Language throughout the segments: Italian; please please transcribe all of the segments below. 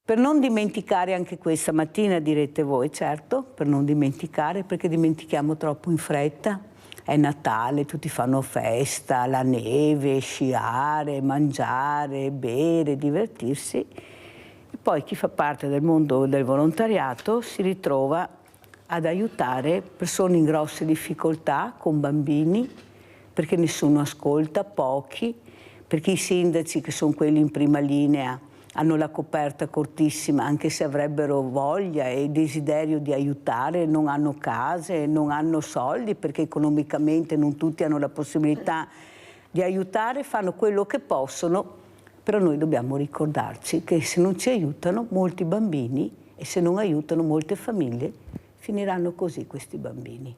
Per non dimenticare anche questa mattina, direte voi, certo, per non dimenticare, perché dimentichiamo troppo in fretta. È Natale, tutti fanno festa, la neve, sciare, mangiare, bere, divertirsi. E poi chi fa parte del mondo del volontariato si ritrova ad aiutare persone in grosse difficoltà, con bambini, perché nessuno ascolta, pochi, perché i sindaci, che sono quelli in prima linea, hanno la coperta cortissima, anche se avrebbero voglia e desiderio di aiutare, non hanno case, non hanno soldi, perché economicamente non tutti hanno la possibilità di aiutare, fanno quello che possono, però noi dobbiamo ricordarci che se non ci aiutano molti bambini e se non aiutano molte famiglie, finiranno così questi bambini,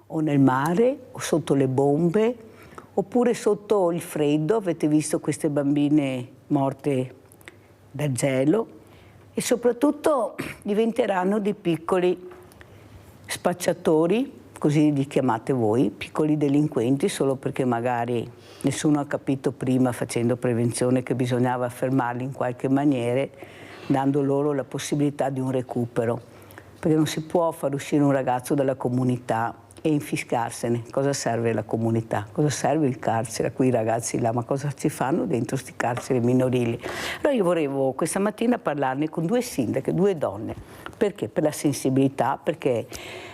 o nel mare, o sotto le bombe, oppure sotto il freddo. Avete visto queste bambine morte dal gelo, e soprattutto diventeranno dei piccoli spacciatori, così li chiamate voi, piccoli delinquenti, solo perché magari nessuno ha capito prima, facendo prevenzione, che bisognava fermarli in qualche maniera, dando loro la possibilità di un recupero, perché non si può far uscire un ragazzo dalla comunità e infiscarsene. Cosa serve la comunità? Cosa serve il carcere a quei ragazzi là? Ma cosa ci fanno dentro sti carceri minorili? Allora io volevo questa mattina parlarne con due sindache, due donne. Perché? Per la sensibilità, perché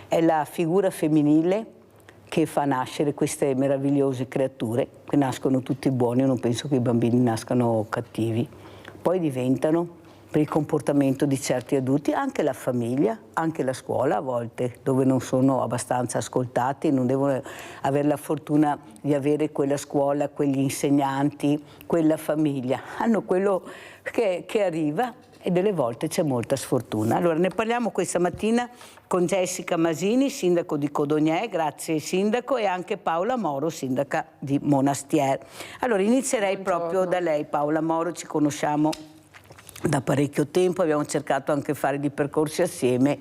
è la figura femminile che fa nascere queste meravigliose creature, che nascono tutti buoni. Io non penso che i bambini nascano cattivi. Poi diventano, per il comportamento di certi adulti, anche la famiglia, anche la scuola a volte, dove non sono abbastanza ascoltati, non devono avere la fortuna di avere quella scuola, quegli insegnanti, quella famiglia. Hanno quello che arriva e delle volte c'è molta sfortuna. Allora ne parliamo questa mattina con Jessica Masini, sindaco di Codognè, grazie sindaco, e anche Paola Moro, sindaca di Monastier. Allora inizierei proprio da lei, Paola Moro. Ci conosciamo da parecchio tempo, abbiamo cercato anche fare dei percorsi assieme,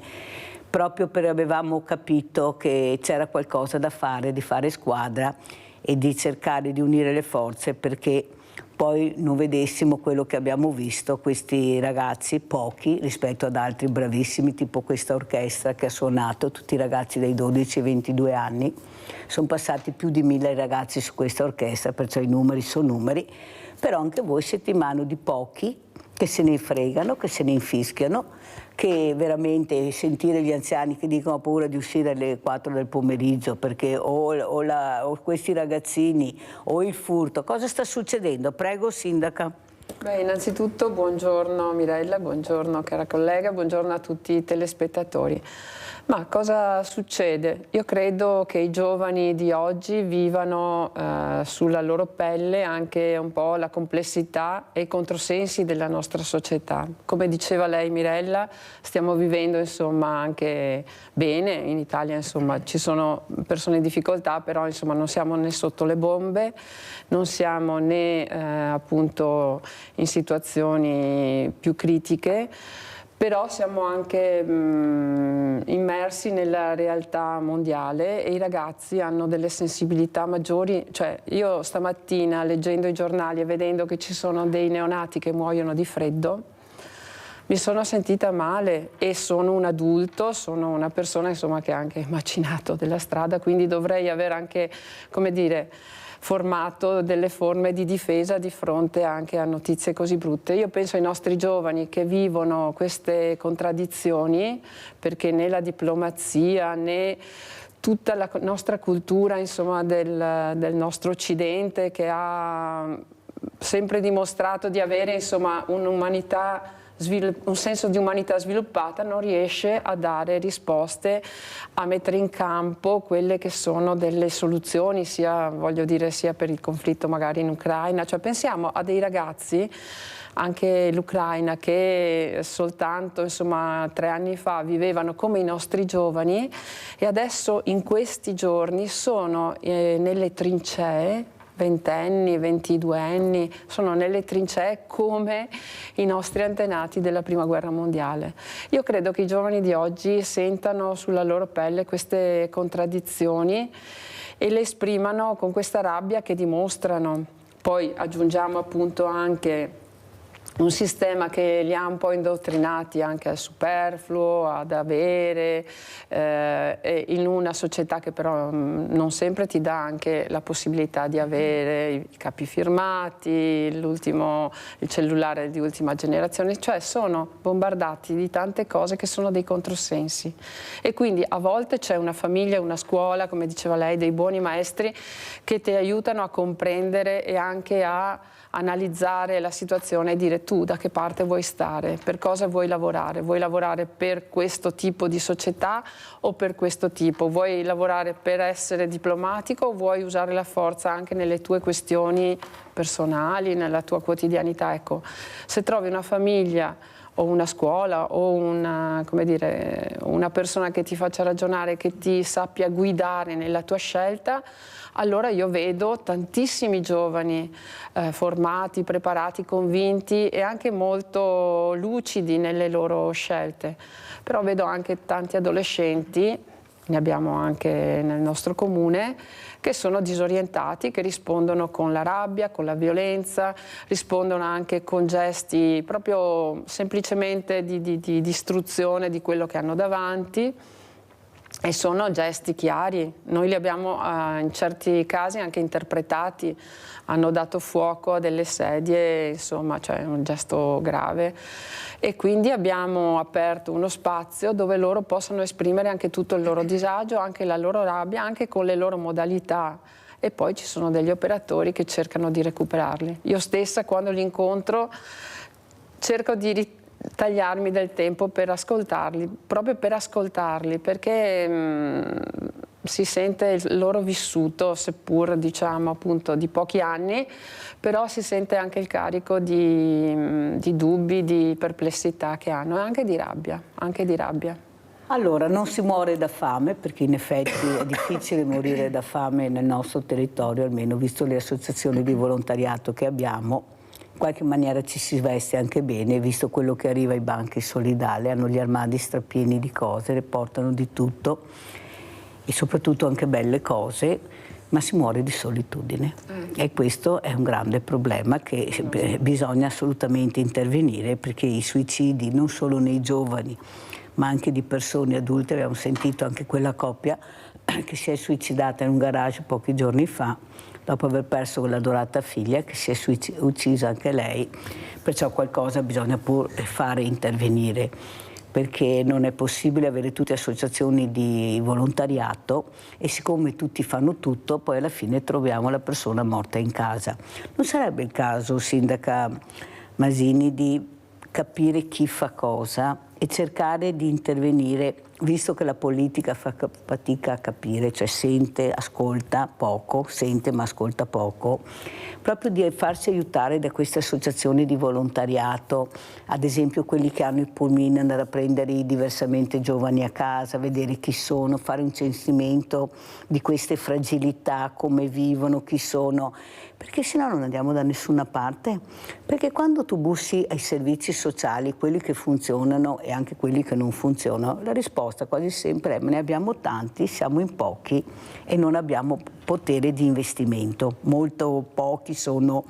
proprio perché avevamo capito che c'era qualcosa da fare, di fare squadra e di cercare di unire le forze, perché poi non vedessimo quello che abbiamo visto, questi ragazzi, pochi rispetto ad altri bravissimi, tipo questa orchestra che ha suonato, tutti i ragazzi dai 12 ai 22 anni, sono passati più di 1000 ragazzi su questa orchestra, perciò i numeri sono numeri, però anche voi siete in mano di pochi che se ne fregano, che se ne infischiano, che veramente sentire gli anziani che dicono ho paura di uscire alle 4 del pomeriggio perché o questi ragazzini o il furto. Cosa sta succedendo? Prego, sindaca. Beh, innanzitutto buongiorno Mirella, buongiorno cara collega, buongiorno a tutti i telespettatori. Ma cosa succede? Io credo che i giovani di oggi vivano sulla loro pelle anche un po' la complessità e i controsensi della nostra società. Come diceva lei Mirella, stiamo vivendo insomma anche bene, in Italia insomma ci sono persone in difficoltà, però insomma non siamo né sotto le bombe, non siamo né appunto in situazioni più critiche. Però siamo anche immersi nella realtà mondiale e i ragazzi hanno delle sensibilità maggiori. Cioè, io stamattina leggendo i giornali e vedendo che ci sono dei neonati che muoiono di freddo, mi sono sentita male e sono un adulto, sono una persona insomma, che ha anche macinato della strada, quindi dovrei avere anche, come dire, formato delle forme di difesa di fronte anche a notizie così brutte. Io penso ai nostri giovani che vivono queste contraddizioni, perché né la diplomazia né tutta la nostra cultura insomma, del nostro Occidente, che ha sempre dimostrato di avere insomma, un'umanità, un senso di umanità sviluppata, non riesce a dare risposte, a mettere in campo quelle che sono delle soluzioni, sia, voglio dire, sia per il conflitto magari in Ucraina. Cioè, pensiamo a dei ragazzi, anche l'Ucraina, che soltanto insomma 3 anni fa vivevano come i nostri giovani e adesso in questi giorni sono nelle trincee, 20enni, 22enni, sono nelle trincee come i nostri antenati della Prima Guerra Mondiale. Io credo che i giovani di oggi sentano sulla loro pelle queste contraddizioni e le esprimano con questa rabbia che dimostrano. Poi aggiungiamo appunto anche un sistema che li ha un po' indottrinati anche al superfluo, ad avere, in una società che però non sempre ti dà anche la possibilità di avere i capi firmati, il cellulare di ultima generazione, cioè sono bombardati di tante cose che sono dei controsensi. E quindi a volte c'è una famiglia, una scuola, come diceva lei, dei buoni maestri che ti aiutano a comprendere e anche a analizzare la situazione e dire tu da che parte vuoi stare, per cosa vuoi lavorare per questo tipo di società o per questo tipo, vuoi lavorare per essere diplomatico o vuoi usare la forza anche nelle tue questioni personali, nella tua quotidianità. Ecco, se trovi una famiglia o una scuola o una persona che ti faccia ragionare, che ti sappia guidare nella tua scelta, allora io vedo tantissimi giovani formati, preparati, convinti e anche molto lucidi nelle loro scelte. Però vedo anche tanti adolescenti, ne abbiamo anche nel nostro comune, che sono disorientati, che rispondono con la rabbia, con la violenza, rispondono anche con gesti proprio semplicemente di distruzione di quello che hanno davanti. E sono gesti chiari, noi li abbiamo in certi casi anche interpretati, hanno dato fuoco a delle sedie, insomma, cioè un gesto grave. E quindi abbiamo aperto uno spazio dove loro possono esprimere anche tutto il loro disagio, anche la loro rabbia, anche con le loro modalità. E poi ci sono degli operatori che cercano di recuperarli. Io stessa quando li incontro cerco di tagliarmi del tempo per ascoltarli, proprio per ascoltarli, perché si sente il loro vissuto, seppur diciamo appunto di pochi anni, però si sente anche il carico di dubbi, di perplessità che hanno e anche di rabbia, anche di rabbia. Allora, non si muore da fame, perché in effetti è difficile morire da fame nel nostro territorio, almeno visto le associazioni di volontariato che abbiamo. In qualche maniera ci si veste anche bene, visto quello che arriva ai banchi solidali, hanno gli armadi strapieni di cose, le portano di tutto e soprattutto anche belle cose, ma si muore di solitudine. E questo è un grande problema che bisogna assolutamente intervenire, perché i suicidi non solo nei giovani, ma anche di persone adulte, abbiamo sentito anche quella coppia che si è suicidata in un garage pochi giorni fa, dopo aver perso quell'adorata figlia che si è uccisa anche lei, perciò qualcosa bisogna pur fare intervenire, perché non è possibile avere tutte associazioni di volontariato e siccome tutti fanno tutto, poi alla fine troviamo la persona morta in casa. Non sarebbe il caso, Sindaca Masini, di capire chi fa cosa e cercare di intervenire, visto che la politica fa fatica a capire, cioè sente, ascolta poco, sente ma ascolta poco, proprio di farsi aiutare da queste associazioni di volontariato, ad esempio quelli che hanno i pulmini, andare a prendere i diversamente giovani a casa, vedere chi sono, fare un censimento di queste fragilità, come vivono, chi sono, perché sennò non andiamo da nessuna parte, perché quando tu bussi ai servizi sociali, quelli che funzionano e anche quelli che non funzionano, la risposta quasi sempre è: ma ne abbiamo tanti, siamo in pochi e non abbiamo potere di investimento. Molto pochi sono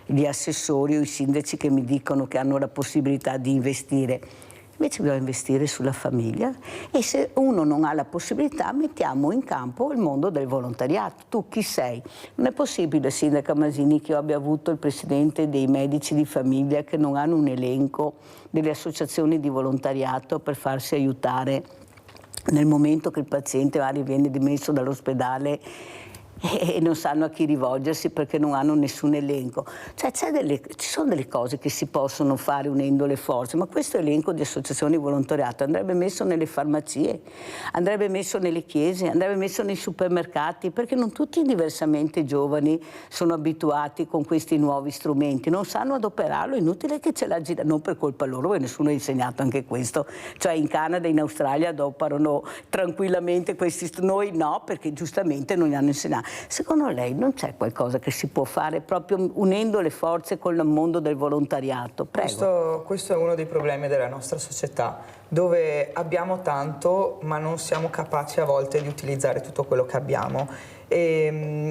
gli assessori o i sindaci che mi dicono che hanno la possibilità di investire. Invece bisogna investire sulla famiglia e se uno non ha la possibilità mettiamo in campo il mondo del volontariato. Tu chi sei? Non è possibile, Sindaca Masini, che io abbia avuto il presidente dei medici di famiglia che non hanno un elenco delle associazioni di volontariato per farsi aiutare nel momento che il paziente magari viene dimesso dall'ospedale e non sanno a chi rivolgersi perché non hanno nessun elenco. Cioè ci sono delle cose che si possono fare unendo le forze, ma questo elenco di associazioni di volontariato andrebbe messo nelle farmacie, andrebbe messo nelle chiese, andrebbe messo nei supermercati, perché non tutti diversamente giovani sono abituati con questi nuovi strumenti, non sanno adoperarlo, è inutile che ce la gira, non per colpa loro, e nessuno ha insegnato anche questo, cioè in Canada e in Australia adoperano tranquillamente questi, noi no, perché giustamente non li hanno insegnato. Secondo lei non c'è qualcosa che si può fare proprio unendo le forze con il mondo del volontariato? Prego. Questo è uno dei problemi della nostra società, dove abbiamo tanto ma non siamo capaci a volte di utilizzare tutto quello che abbiamo. E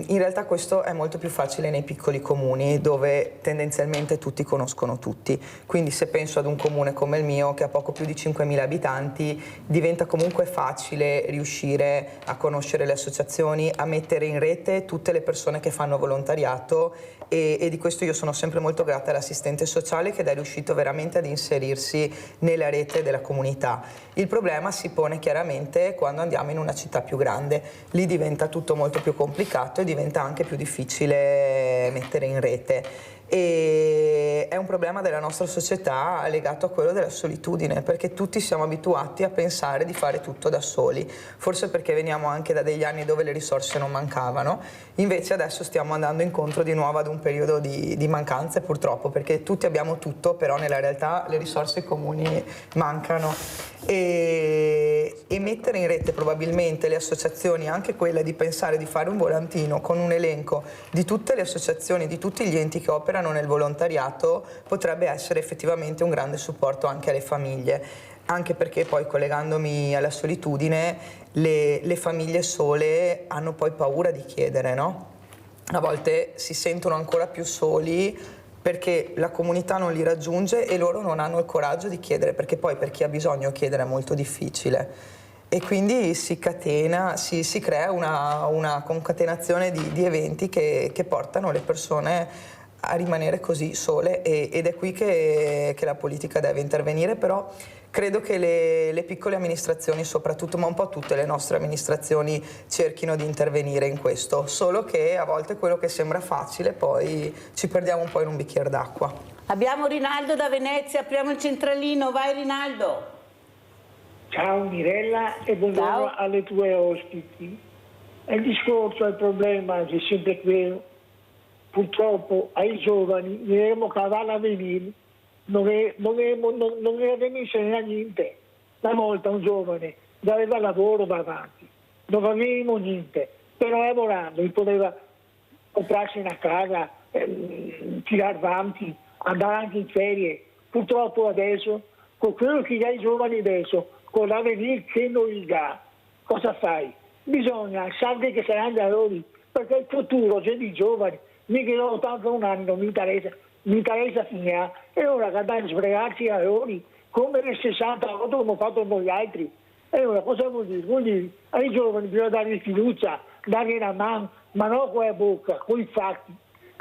in realtà questo è molto più facile nei piccoli comuni dove tendenzialmente tutti conoscono tutti, quindi se penso ad un comune come il mio che ha poco più di 5.000 abitanti diventa comunque facile riuscire a conoscere le associazioni, a mettere in rete tutte le persone che fanno volontariato e di questo io sono sempre molto grata all'assistente sociale che è riuscito veramente ad inserirsi nella rete della comunità. Il problema si pone chiaramente quando andiamo in una città più grande, lì diventa tutto molto più complicato e diventa anche più difficile mettere in rete. E è un problema della nostra società legato a quello della solitudine, perché tutti siamo abituati a pensare di fare tutto da soli, forse perché veniamo anche da degli anni dove le risorse non mancavano, invece adesso stiamo andando incontro di nuovo ad un periodo di mancanze purtroppo, perché tutti abbiamo tutto, però nella realtà le risorse comuni mancano. E mettere in rete probabilmente le associazioni, anche quella di pensare di fare un volantino con un elenco di tutte le associazioni, di tutti gli enti che operano nel volontariato, potrebbe essere effettivamente un grande supporto anche alle famiglie, anche perché poi collegandomi alla solitudine, le famiglie sole hanno poi paura di chiedere, no? A volte si sentono ancora più soli perché la comunità non li raggiunge e loro non hanno il coraggio di chiedere, perché poi per chi ha bisogno chiedere è molto difficile. E quindi si crea una concatenazione di eventi che portano le persone a rimanere così sole ed è qui che la politica deve intervenire, però credo che le piccole amministrazioni soprattutto, ma un po' tutte le nostre amministrazioni cerchino di intervenire in questo, solo che a volte quello che sembra facile poi ci perdiamo un po' in un bicchiere d'acqua. Abbiamo Rinaldo da Venezia, apriamo il centralino, vai Rinaldo. Ciao Mirella e buongiorno. Ciao. Alle tue ospiti. Il discorso, il problema è sempre quello. Purtroppo ai giovani diremo che va a venire, non venisse niente. Una volta un giovane aveva lavoro davanti, non avevamo niente, però lavorando poteva comprarsi una casa, tirare avanti, andare anche in ferie. Purtroppo adesso, con quello che ha i giovani adesso, con l'avvenire che noi dà, cosa fai? Bisogna sapere che saranno da loro, perché il futuro c'è di giovani, mica io ho 81 anni, non mi interessa finire, e ora che andare a sbregarsi a loro, come nel 68 come ho fatto noi altri. E ora cosa vuol dire? Vuol dire ai giovani bisogna dargli fiducia, dargli la mano, ma non con la bocca, con i fatti,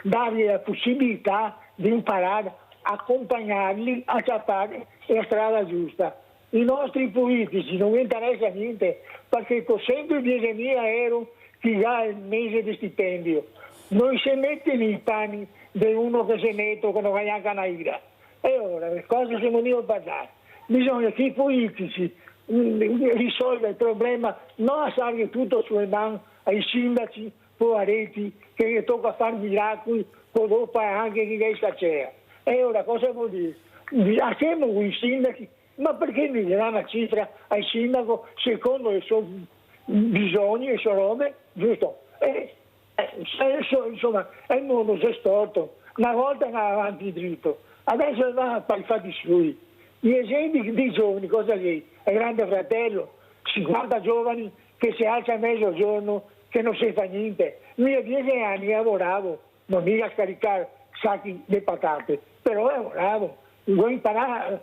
dargli la possibilità di imparare, accompagnarli a cercare la strada giusta. I nostri politici non mi interessa niente, perché con 110.000 euro ti dà il mese di stipendio. Non si mette nei panni di uno che si mette che non va neanche a ira. E ora, cosa siamo lì a parlare? Bisogna che i politici risolvano il problema, non lasciare tutto sulle mani ai sindaci, poveretti, che tocca fare miracoli, poi dopo anche chi resta c'era. E ora cosa vuol dire? Assieme con i sindaci, ma perché mi danno una cifra al sindaco secondo i suoi bisogni e le sue robe? Giusto? Insomma, il mondo si è storto. Una volta andava avanti dritto, adesso va per i fatti suoi. Gli esempi di giovani, cosa è? È Grande Fratello, 50 giovani che si alza a mezzogiorno, che non si fa niente. Io 10 anni lavoravo, non mica a scaricare sacchi di patate, però lavoravo, vuoi imparare,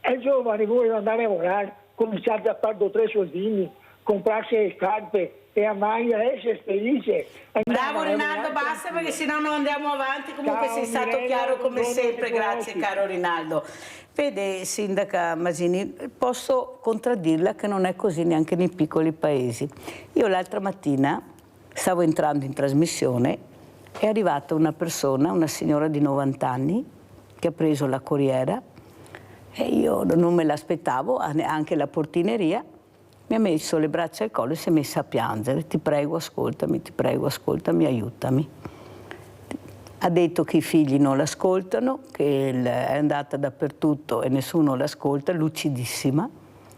è giovane, vuole andare a lavorare, cominciate a fare 2 o 3 soldini, comprarsi le scarpe e a maglia, essere felice. Bravo Rinaldo, basta perché sennò non andiamo avanti. Comunque sei stato Mirella, chiaro come sempre, grazie tutti. caro Rinaldo. Vede Sindaca Masini, posso contraddirla che non è così neanche nei piccoli paesi. Io l'altra mattina stavo entrando in trasmissione, è arrivata una persona, una signora di 90 anni, che ha preso la corriera e io non me l'aspettavo, anche la portineria, mi ha messo le braccia al collo e si è messa a piangere. Ti prego, ascoltami, aiutami. Ha detto che i figli non l'ascoltano, che è andata dappertutto e nessuno l'ascolta, lucidissima,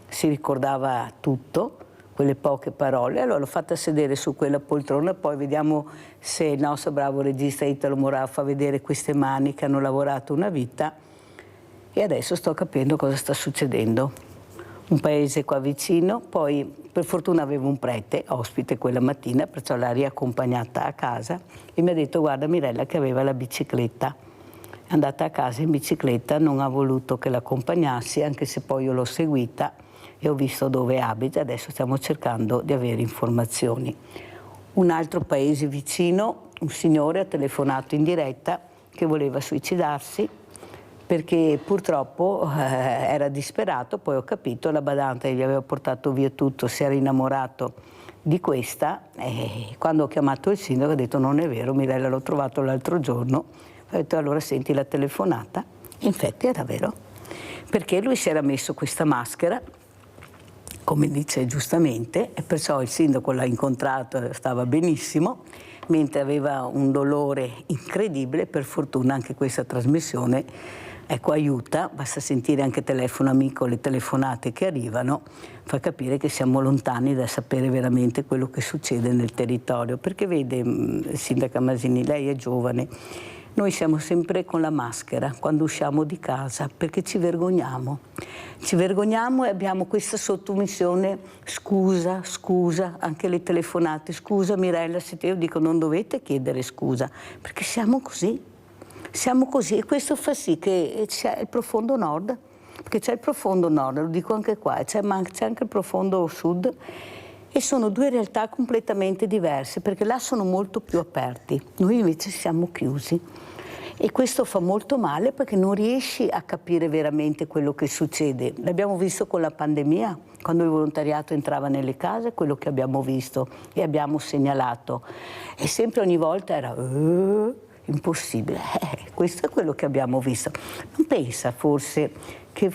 si ricordava tutto, quelle poche parole. Allora l'ho fatta sedere su quella poltrona, poi vediamo se il nostro bravo regista Italo Morà fa vedere queste mani che hanno lavorato una vita, e adesso sto capendo cosa sta succedendo. un paese qua vicino, poi per fortuna avevo un prete ospite quella mattina, perciò l'ha riaccompagnata a casa e mi ha detto: guarda Mirella che aveva la bicicletta, è andata a casa in bicicletta, non ha voluto che l'accompagnassi, anche se poi io l'ho seguita e ho visto dove abita, adesso stiamo cercando di avere informazioni. Un altro paese vicino, un signore ha telefonato in diretta che voleva suicidarsi perché purtroppo era disperato, poi ho capito, la badante gli aveva portato via tutto, si era innamorato di questa e quando ho chiamato il sindaco ha detto: non è vero Mirella, l'ho trovato l'altro giorno. Ho detto: allora senti la telefonata. Infatti era vero, perché lui si era messo questa maschera, come dice giustamente, e perciò il sindaco l'ha incontrato, stava benissimo, mentre aveva un dolore incredibile. Per fortuna anche questa trasmissione aiuta, basta sentire anche Telefono Amico, le telefonate che arrivano, fa capire che siamo lontani da sapere veramente quello che succede nel territorio, perché vede, sindaca Masini, lei è giovane, noi siamo sempre con la maschera quando usciamo di casa perché ci vergogniamo e abbiamo questa sottomissione: scusa, scusa, anche le telefonate, scusa Mirella, se io dico non dovete chiedere scusa, perché siamo così e questo fa sì che c'è il profondo nord, perché c'è il profondo nord, lo dico anche qua, c'è anche il profondo sud e sono due realtà completamente diverse, perché là sono molto più aperti, noi invece siamo chiusi. E questo fa molto male perché non riesci a capire veramente quello che succede. L'abbiamo visto con la pandemia, quando il volontariato entrava nelle case, quello che abbiamo visto e abbiamo segnalato. E sempre ogni volta era impossibile. Questo è quello che abbiamo visto. Non pensa forse che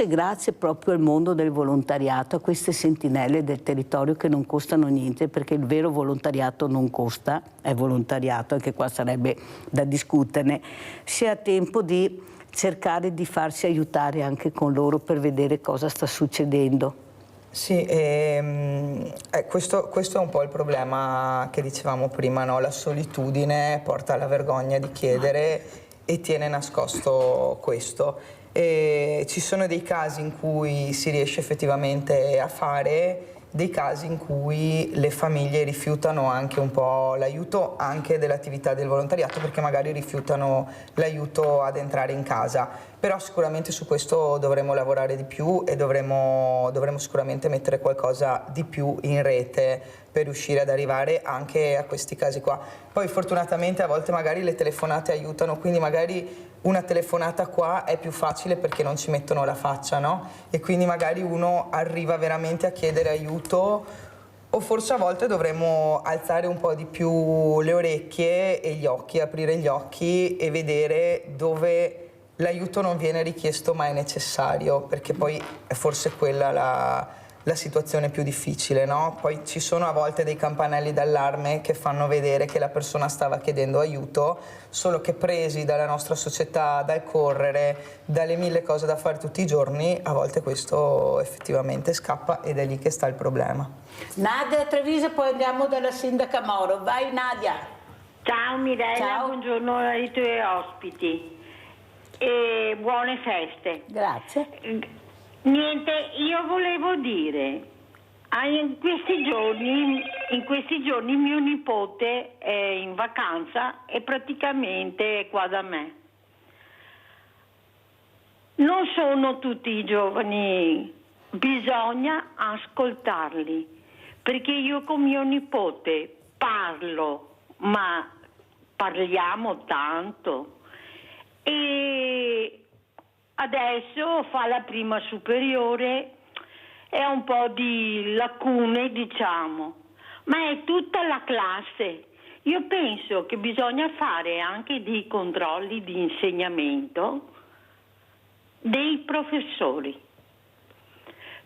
grazie proprio al mondo del volontariato, a queste sentinelle del territorio che non costano niente, perché il vero volontariato non costa, è volontariato, anche qua sarebbe da discuterne, sia tempo di cercare di farsi aiutare anche con loro per vedere cosa sta succedendo. Sì, questo è un po' il problema che dicevamo prima, no? La solitudine porta alla vergogna di chiedere e tiene nascosto questo. E ci sono dei casi in cui si riesce effettivamente a fare, dei casi in cui le famiglie rifiutano anche un po' l'aiuto anche dell'attività del volontariato, perché magari rifiutano l'aiuto ad entrare in casa. Però sicuramente su questo dovremo lavorare di più e dovremo sicuramente mettere qualcosa di più in rete per riuscire ad arrivare anche a questi casi qua. Poi fortunatamente a volte magari le telefonate aiutano, quindi magari una telefonata qua è più facile perché non ci mettono la faccia, no? E quindi magari uno arriva veramente a chiedere aiuto, o forse a volte dovremmo alzare un po' di più le orecchie e gli occhi, aprire gli occhi e vedere dove l'aiuto non viene richiesto ma è necessario, perché poi è forse quella la situazione più difficile, no? Poi ci sono a volte dei campanelli d'allarme che fanno vedere che la persona stava chiedendo aiuto, solo che presi dalla nostra società, dal correre, dalle mille cose da fare tutti i giorni, a volte questo effettivamente scappa ed è lì che sta il problema. Nadia Treviso, poi andiamo dalla sindaca Moro. Vai Nadia. Ciao Mirella, Ciao. buongiorno ai tuoi ospiti e buone feste. Grazie. Niente, io volevo dire, in questi giorni mio nipote è in vacanza e praticamente è qua da me. Non sono tutti i giovani, bisogna ascoltarli, perché io con mio nipote parlo, ma parliamo tanto e adesso fa la prima superiore e ha un po' di lacune, diciamo, ma è tutta la classe. Io penso che bisogna fare anche dei controlli di insegnamento dei professori,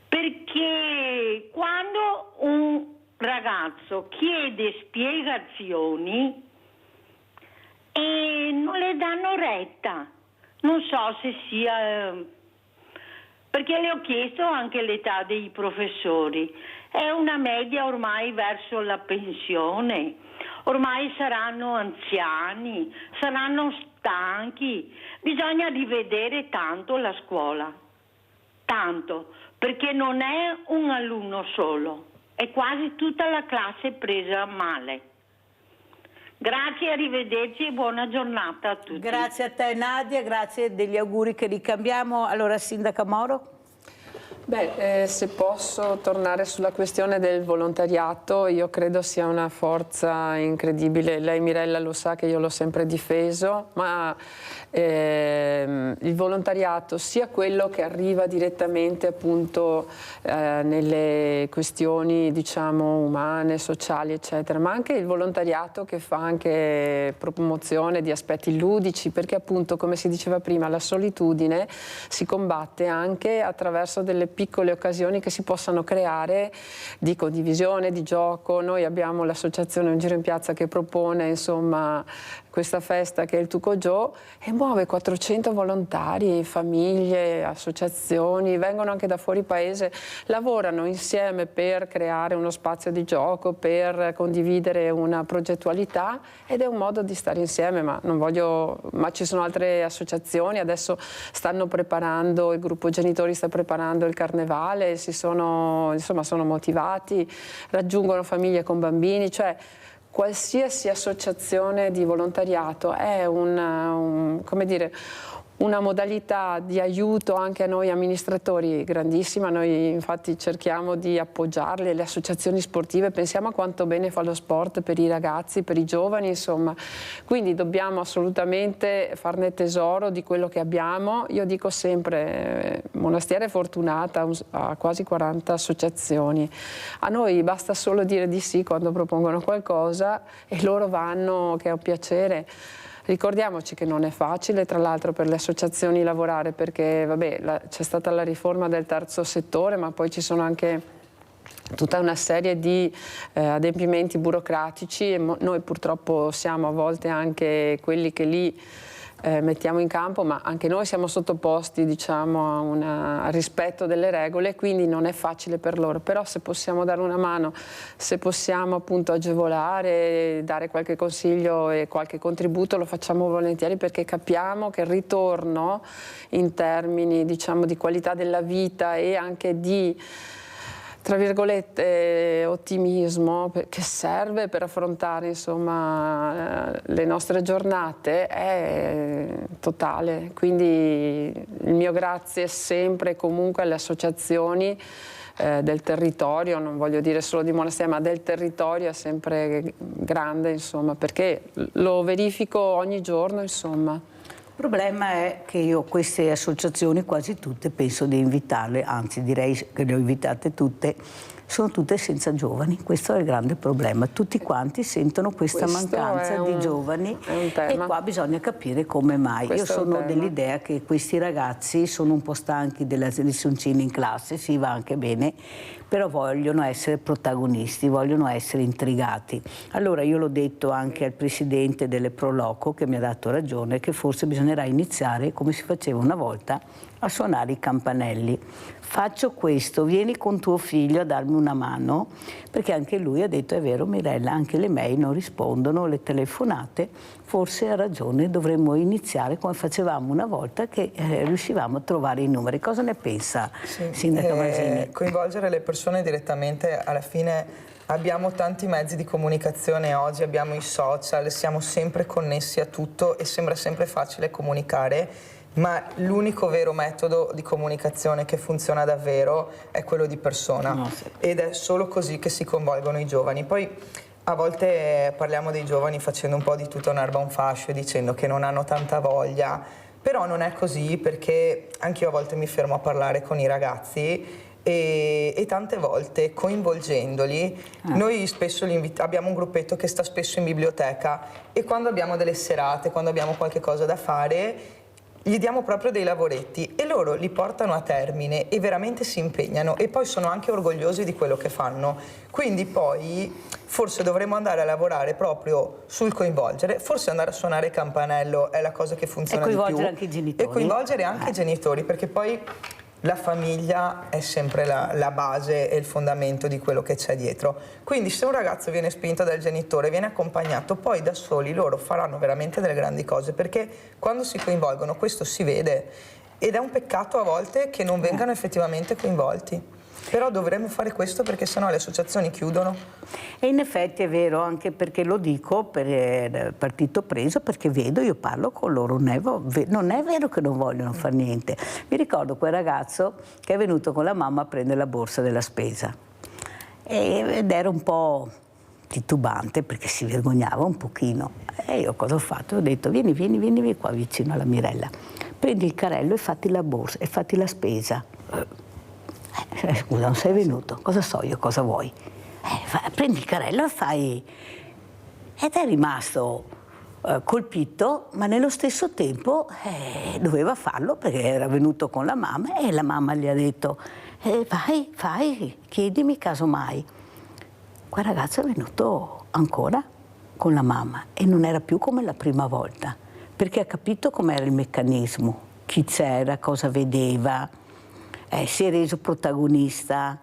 perché quando un ragazzo chiede spiegazioni e non le danno retta, non so se sia, perché le ho chiesto anche l'età dei professori, è una media ormai verso la pensione, ormai saranno anziani, saranno stanchi, bisogna rivedere tanto la scuola. tanto, perché non è un alunno solo, è quasi tutta la classe presa male. Grazie, arrivederci e buona giornata a tutti. Grazie a te Nadia, grazie degli auguri che ricambiamo. Allora, Sindaca Moro? Beh, se posso tornare sulla questione del volontariato, io credo sia una forza incredibile. Lei, Mirella, lo sa che io l'ho sempre difeso, ma il volontariato, sia quello che arriva direttamente appunto nelle questioni, diciamo, umane, sociali, eccetera, ma anche il volontariato che fa anche promozione di aspetti ludici, perché appunto, come si diceva prima, la solitudine si combatte anche attraverso delle piccole occasioni che si possano creare di condivisione, di gioco. Noi abbiamo l'associazione Un Giro in Piazza che propone, insomma, questa festa che è il Tucogio e muove 400 volontari, famiglie, associazioni, vengono anche da fuori paese, lavorano insieme per creare uno spazio di gioco, per condividere una progettualità, ed è un modo di stare insieme. Ma ci sono altre associazioni, adesso stanno preparando, il gruppo genitori sta preparando il carnevale, sono motivati, raggiungono famiglie con bambini, cioè qualsiasi associazione di volontariato è come dire, una modalità di aiuto anche a noi amministratori grandissima. Noi infatti cerchiamo di appoggiarle, le associazioni sportive, pensiamo a quanto bene fa lo sport per i ragazzi, per i giovani, insomma. Quindi dobbiamo assolutamente farne tesoro di quello che abbiamo. Io dico sempre, Monastiere è fortunata, ha quasi 40 associazioni. A noi basta solo dire di sì quando propongono qualcosa e loro vanno, che è un piacere. Ricordiamoci che non è facile, tra l'altro, per le associazioni lavorare, perché c'è stata la riforma del terzo settore, ma poi ci sono anche tutta una serie di adempimenti burocratici e noi purtroppo siamo a volte anche quelli che lì mettiamo in campo, ma anche noi siamo sottoposti, diciamo, al rispetto delle regole, quindi non è facile per loro. Però se possiamo dare una mano, se possiamo appunto agevolare, dare qualche consiglio e qualche contributo, lo facciamo volentieri, perché capiamo che il ritorno in termini, diciamo, di qualità della vita e anche di, tra virgolette, ottimismo che serve per affrontare, insomma, le nostre giornate è totale. Quindi il mio grazie sempre e comunque alle associazioni del territorio, non voglio dire solo di Monastiere, ma del territorio, è sempre grande, insomma, perché lo verifico ogni giorno, insomma. Il problema è che io queste associazioni, quasi tutte, penso di invitarle, anzi direi che le ho invitate tutte, sono tutte senza giovani. Questo è il grande problema. Tutti quanti sentono questa mancanza di giovani e qua bisogna capire come mai. Io sono dell'idea che questi ragazzi sono un po' stanchi delle lezioni in classe, si va anche bene, però vogliono essere protagonisti, vogliono essere intrigati. Allora io l'ho detto anche al presidente delle Proloco, che mi ha dato ragione, che forse bisognerà iniziare, come si faceva una volta, a suonare i campanelli. Faccio questo, vieni con tuo figlio a darmi una mano, perché anche lui ha detto, è vero Mirella, anche le mail non rispondono, le telefonate, forse ha ragione, dovremmo iniziare come facevamo una volta, che riuscivamo a trovare i numeri. Cosa ne pensa, Sindaca Masini? Coinvolgere le persone direttamente, alla fine abbiamo tanti mezzi di comunicazione oggi, abbiamo i social, siamo sempre connessi a tutto e sembra sempre facile comunicare, ma l'unico vero metodo di comunicazione che funziona davvero è quello di persona, ed è solo così che si coinvolgono i giovani. Poi a volte parliamo dei giovani facendo un po' di tutta un'erba un fascio, dicendo che non hanno tanta voglia, però non è così, perché anch'io a volte mi fermo a parlare con i ragazzi e tante volte coinvolgendoli, noi spesso abbiamo un gruppetto che sta spesso in biblioteca e quando abbiamo delle serate, quando abbiamo qualche cosa da fare, gli diamo proprio dei lavoretti e loro li portano a termine e veramente si impegnano e poi sono anche orgogliosi di quello che fanno. Quindi poi forse dovremmo andare a lavorare proprio sul coinvolgere, forse andare a suonare il campanello è la cosa che funziona di più. E coinvolgere anche i genitori. E coinvolgere anche i genitori, perché poi la famiglia è sempre la base e il fondamento di quello che c'è dietro. Quindi se un ragazzo viene spinto dal genitore, viene accompagnato, poi da soli loro faranno veramente delle grandi cose, perché quando si coinvolgono questo si vede. ed è un peccato a volte che non vengano effettivamente coinvolti. Però dovremmo fare questo perché sennò le associazioni chiudono. E in effetti è vero, anche perché lo dico per partito preso, perché vedo, io parlo con loro, non è vero che non vogliono fare niente. Mi ricordo quel ragazzo che è venuto con la mamma a prendere la borsa della spesa ed era un po' titubante perché si vergognava un pochino. E io cosa ho fatto? Ho detto vieni qua vicino alla Mirella, prendi il carrello e fatti la borsa e fatti la spesa. Scusa, non sei venuto, cosa so io, cosa vuoi? Prendi il carrello e fai... Ed è rimasto colpito, ma nello stesso tempo doveva farlo perché era venuto con la mamma e la mamma gli ha detto vai, chiedimi casomai. Quel ragazzo è venuto ancora con la mamma e non era più come la prima volta, perché ha capito com'era il meccanismo, chi c'era, cosa vedeva. Si è reso protagonista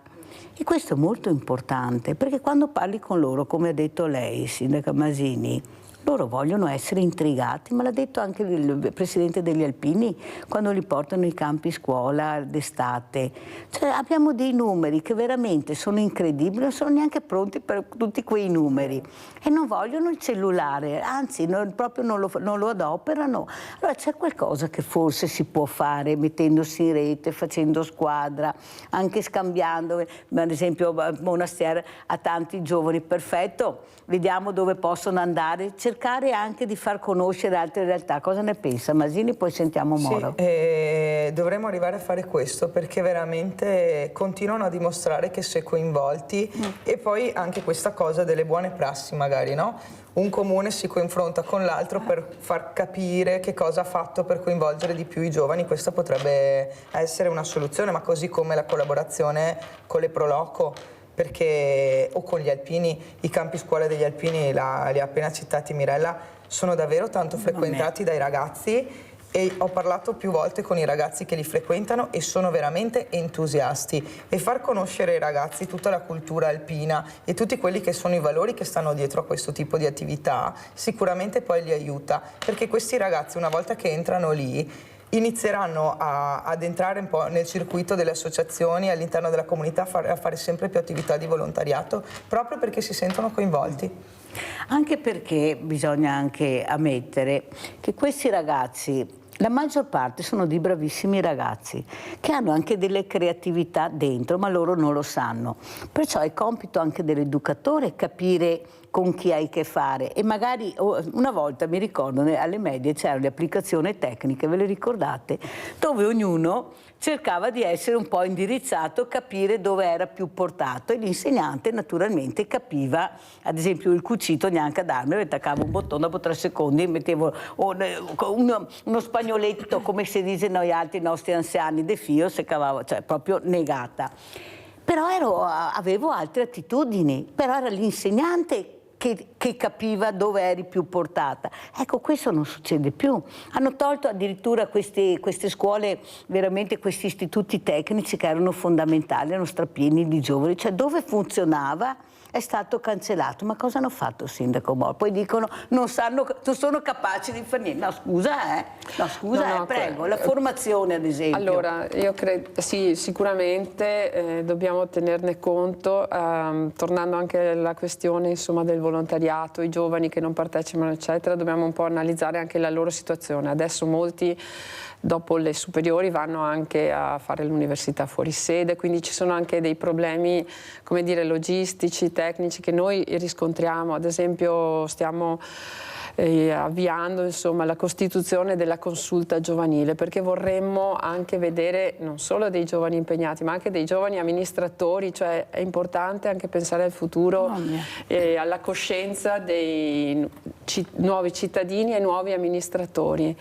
e questo è molto importante perché quando parli con loro, come ha detto lei, sindaca Masini, loro vogliono essere intrigati, ma l'ha detto anche il presidente degli Alpini quando li portano ai campi scuola d'estate. Cioè, abbiamo dei numeri che veramente sono incredibili, non sono neanche pronti per tutti quei numeri e non vogliono il cellulare, anzi proprio non lo adoperano. Allora c'è qualcosa che forse si può fare mettendosi in rete, facendo squadra, anche scambiando, ad esempio Monastero ha tanti giovani, perfetto, vediamo dove possono andare, cercare anche di far conoscere altre realtà. Cosa ne pensa Masini? Poi sentiamo Moro. Sì, dovremmo arrivare a fare questo perché veramente continuano a dimostrare che se coinvolti e poi anche questa cosa delle buone prassi magari, no? Un comune si confronta con l'altro per far capire che cosa ha fatto per coinvolgere di più i giovani, questa potrebbe essere una soluzione, ma così come la collaborazione con le Proloco, perché, o con gli alpini, i campi scuola degli alpini, li ha appena citati Mirella, sono davvero tanto frequentati dai ragazzi e ho parlato più volte con i ragazzi che li frequentano e sono veramente entusiasti, e far conoscere ai ragazzi tutta la cultura alpina e tutti quelli che sono i valori che stanno dietro a questo tipo di attività sicuramente poi li aiuta, perché questi ragazzi una volta che entrano lì inizieranno ad entrare un po' nel circuito delle associazioni all'interno della comunità, a fare sempre più attività di volontariato, proprio perché si sentono coinvolti. Anche perché bisogna anche ammettere che questi ragazzi, la maggior parte sono di bravissimi ragazzi che hanno anche delle creatività dentro, ma loro non lo sanno. Perciò è compito anche dell'educatore capire con chi hai che fare, e magari una volta mi ricordo alle medie c'erano le applicazioni tecniche, ve le ricordate? Dove ognuno cercava di essere un po' indirizzato, capire dove era più portato, e l'insegnante naturalmente capiva, ad esempio il cucito neanche a darmi, attaccavo un bottone, dopo 3 secondi mettevo uno spagnoletto, come si dice noi altri, i nostri anziani, de fio, se cavavo, cioè proprio negata. Però avevo altre attitudini, però era l'insegnante che capiva dove eri più portata. Ecco, questo non succede più. Hanno tolto addirittura queste scuole, veramente questi istituti tecnici che erano fondamentali, erano strapieni di giovani, cioè dove funzionava è stato cancellato. Ma cosa hanno fatto, sindaco Moro? Poi dicono non sono capaci di fare niente. No, scusa, No, scusa, no, prego, la formazione ad esempio. Allora, io credo, sì, sicuramente dobbiamo tenerne conto, tornando anche alla questione, insomma, del volontariato, i giovani che non partecipano, eccetera, dobbiamo un po' analizzare anche la loro situazione. Adesso molti dopo le superiori vanno anche a fare l'università fuori sede, quindi ci sono anche dei problemi, come dire, logistici, tecnici che noi riscontriamo. Ad esempio stiamo avviando, insomma, la costituzione della consulta giovanile, perché vorremmo anche vedere non solo dei giovani impegnati ma anche dei giovani amministratori, cioè è importante anche pensare al futuro e alla coscienza dei nuovi cittadini e nuovi amministratori.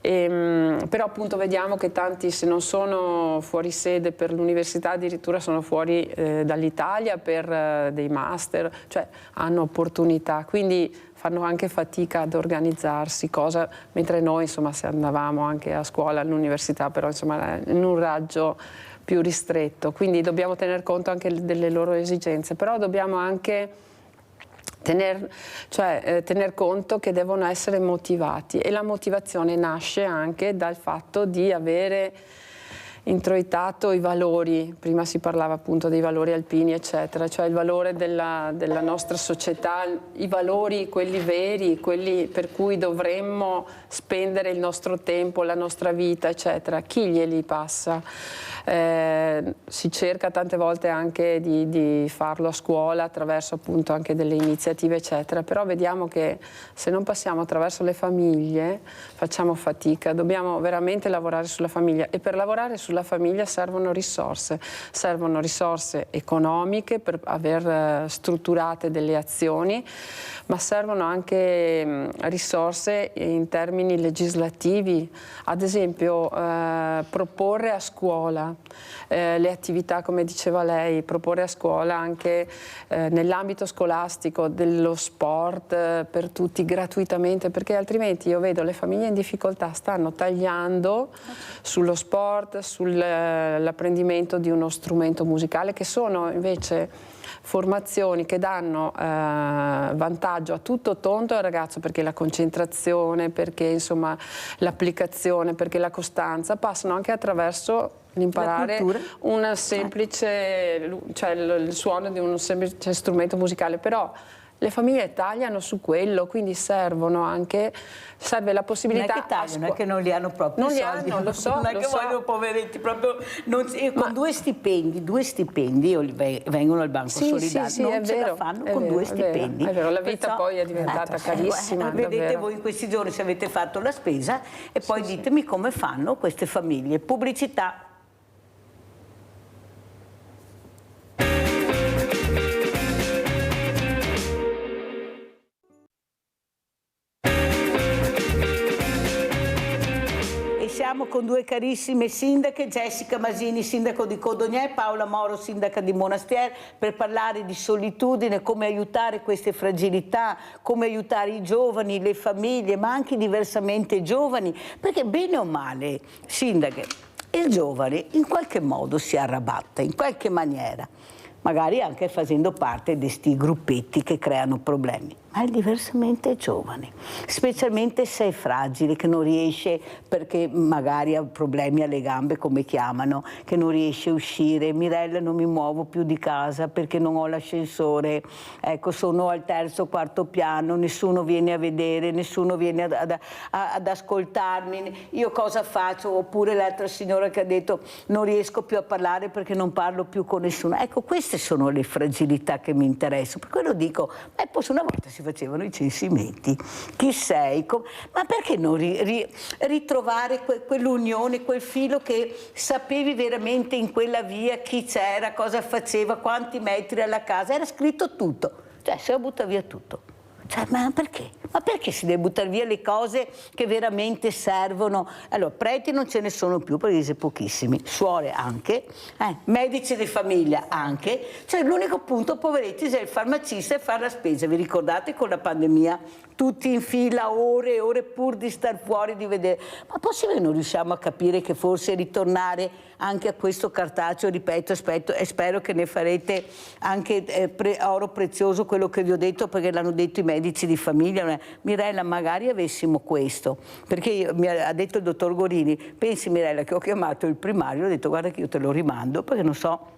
Però appunto vediamo che tanti, se non sono fuori sede per l'università, addirittura sono fuori dall'Italia per dei master, cioè hanno opportunità, quindi fanno anche fatica ad organizzarsi, mentre noi, insomma, se andavamo anche a scuola, all'università, però insomma in un raggio più ristretto, quindi dobbiamo tener conto anche delle loro esigenze, però dobbiamo anche tener conto che devono essere motivati, e la motivazione nasce anche dal fatto di avere introitato i valori. Prima si parlava appunto dei valori alpini eccetera, cioè il valore della nostra società, i valori, quelli veri, quelli per cui dovremmo spendere il nostro tempo, la nostra vita eccetera. Chi glieli passa? Si cerca tante volte anche di farlo a scuola attraverso appunto anche delle iniziative eccetera, però vediamo che se non passiamo attraverso le famiglie facciamo fatica. Dobbiamo veramente lavorare sulla famiglia, e per lavorare sulla famiglia servono risorse economiche per aver strutturate delle azioni, ma servono anche risorse in termini legislativi, ad esempio proporre a scuola le attività, come diceva lei, proporre a scuola anche nell'ambito scolastico dello sport per tutti gratuitamente, perché altrimenti io vedo le famiglie in difficoltà stanno tagliando sullo sport, sull'apprendimento di uno strumento musicale, che sono invece formazioni che danno vantaggio a tutto tondo al ragazzo, perché la concentrazione, perché insomma l'applicazione, perché la costanza passano anche attraverso l'imparare un semplice, cioè il suono di un semplice strumento musicale, però le famiglie tagliano su quello, quindi serve la possibilità. Non è che tagliano, è che non li hanno proprio non i soldi. Li hanno, lo so, non è che vogliono poveretti proprio. Con due stipendi vengono al Banco Solidario, sì, non è ce vero, la fanno con due stipendi. È vero, la vita poi è diventata carissima. Vedete davvero. voi in questi giorni se avete fatto la spesa e poi ditemi come fanno queste famiglie. Pubblicità. Siamo con due carissime sindache, Jessica Masini, sindaco di Codogné, Paola Moro, sindaca di Monastier, per parlare di solitudine, come aiutare queste fragilità, come aiutare i giovani, le famiglie, ma anche i diversamente giovani, perché bene o male, sindache, il giovane in qualche modo si arrabatta, in qualche maniera, magari anche facendo parte di questi gruppetti che creano problemi. Ma è diversamente giovane, specialmente se è fragile, che non riesce perché magari ha problemi alle gambe, come chiamano, che non riesce a uscire. Mirella, non mi muovo più di casa perché non ho l'ascensore, ecco, sono al terzo o quarto piano, nessuno viene a vedere, nessuno viene ad ascoltarmi, io cosa faccio? Oppure l'altra signora che ha detto non riesco più a parlare perché non parlo più con nessuno. Ecco, queste sono le fragilità che mi interessano, per quello dico, forse una volta si facevano i censimenti, chi sei, ma perché non ritrovare quell'unione, quel filo che sapevi veramente in quella via chi c'era, cosa faceva, quanti metri alla casa, era scritto tutto, cioè se lo butta via tutto. Cioè, ma perché? Ma perché si deve buttare via le cose che veramente servono? Allora, preti non ce ne sono più perché sono pochissimi, suore anche, medici di famiglia anche, cioè l'unico punto, poveretti, è il farmacista e fare la spesa. Vi ricordate con la pandemia? Tutti in fila, ore e ore pur di star fuori, di vedere. Ma possibile non riusciamo a capire che forse ritornare anche a questo cartaceo, ripeto, e spero che ne farete anche oro prezioso quello che vi ho detto, perché l'hanno detto i medici di famiglia. Mirella, magari avessimo questo, perché mi ha detto il dottor Gorini, pensi Mirella che ho chiamato il primario, ho detto guarda che io te lo rimando perché non so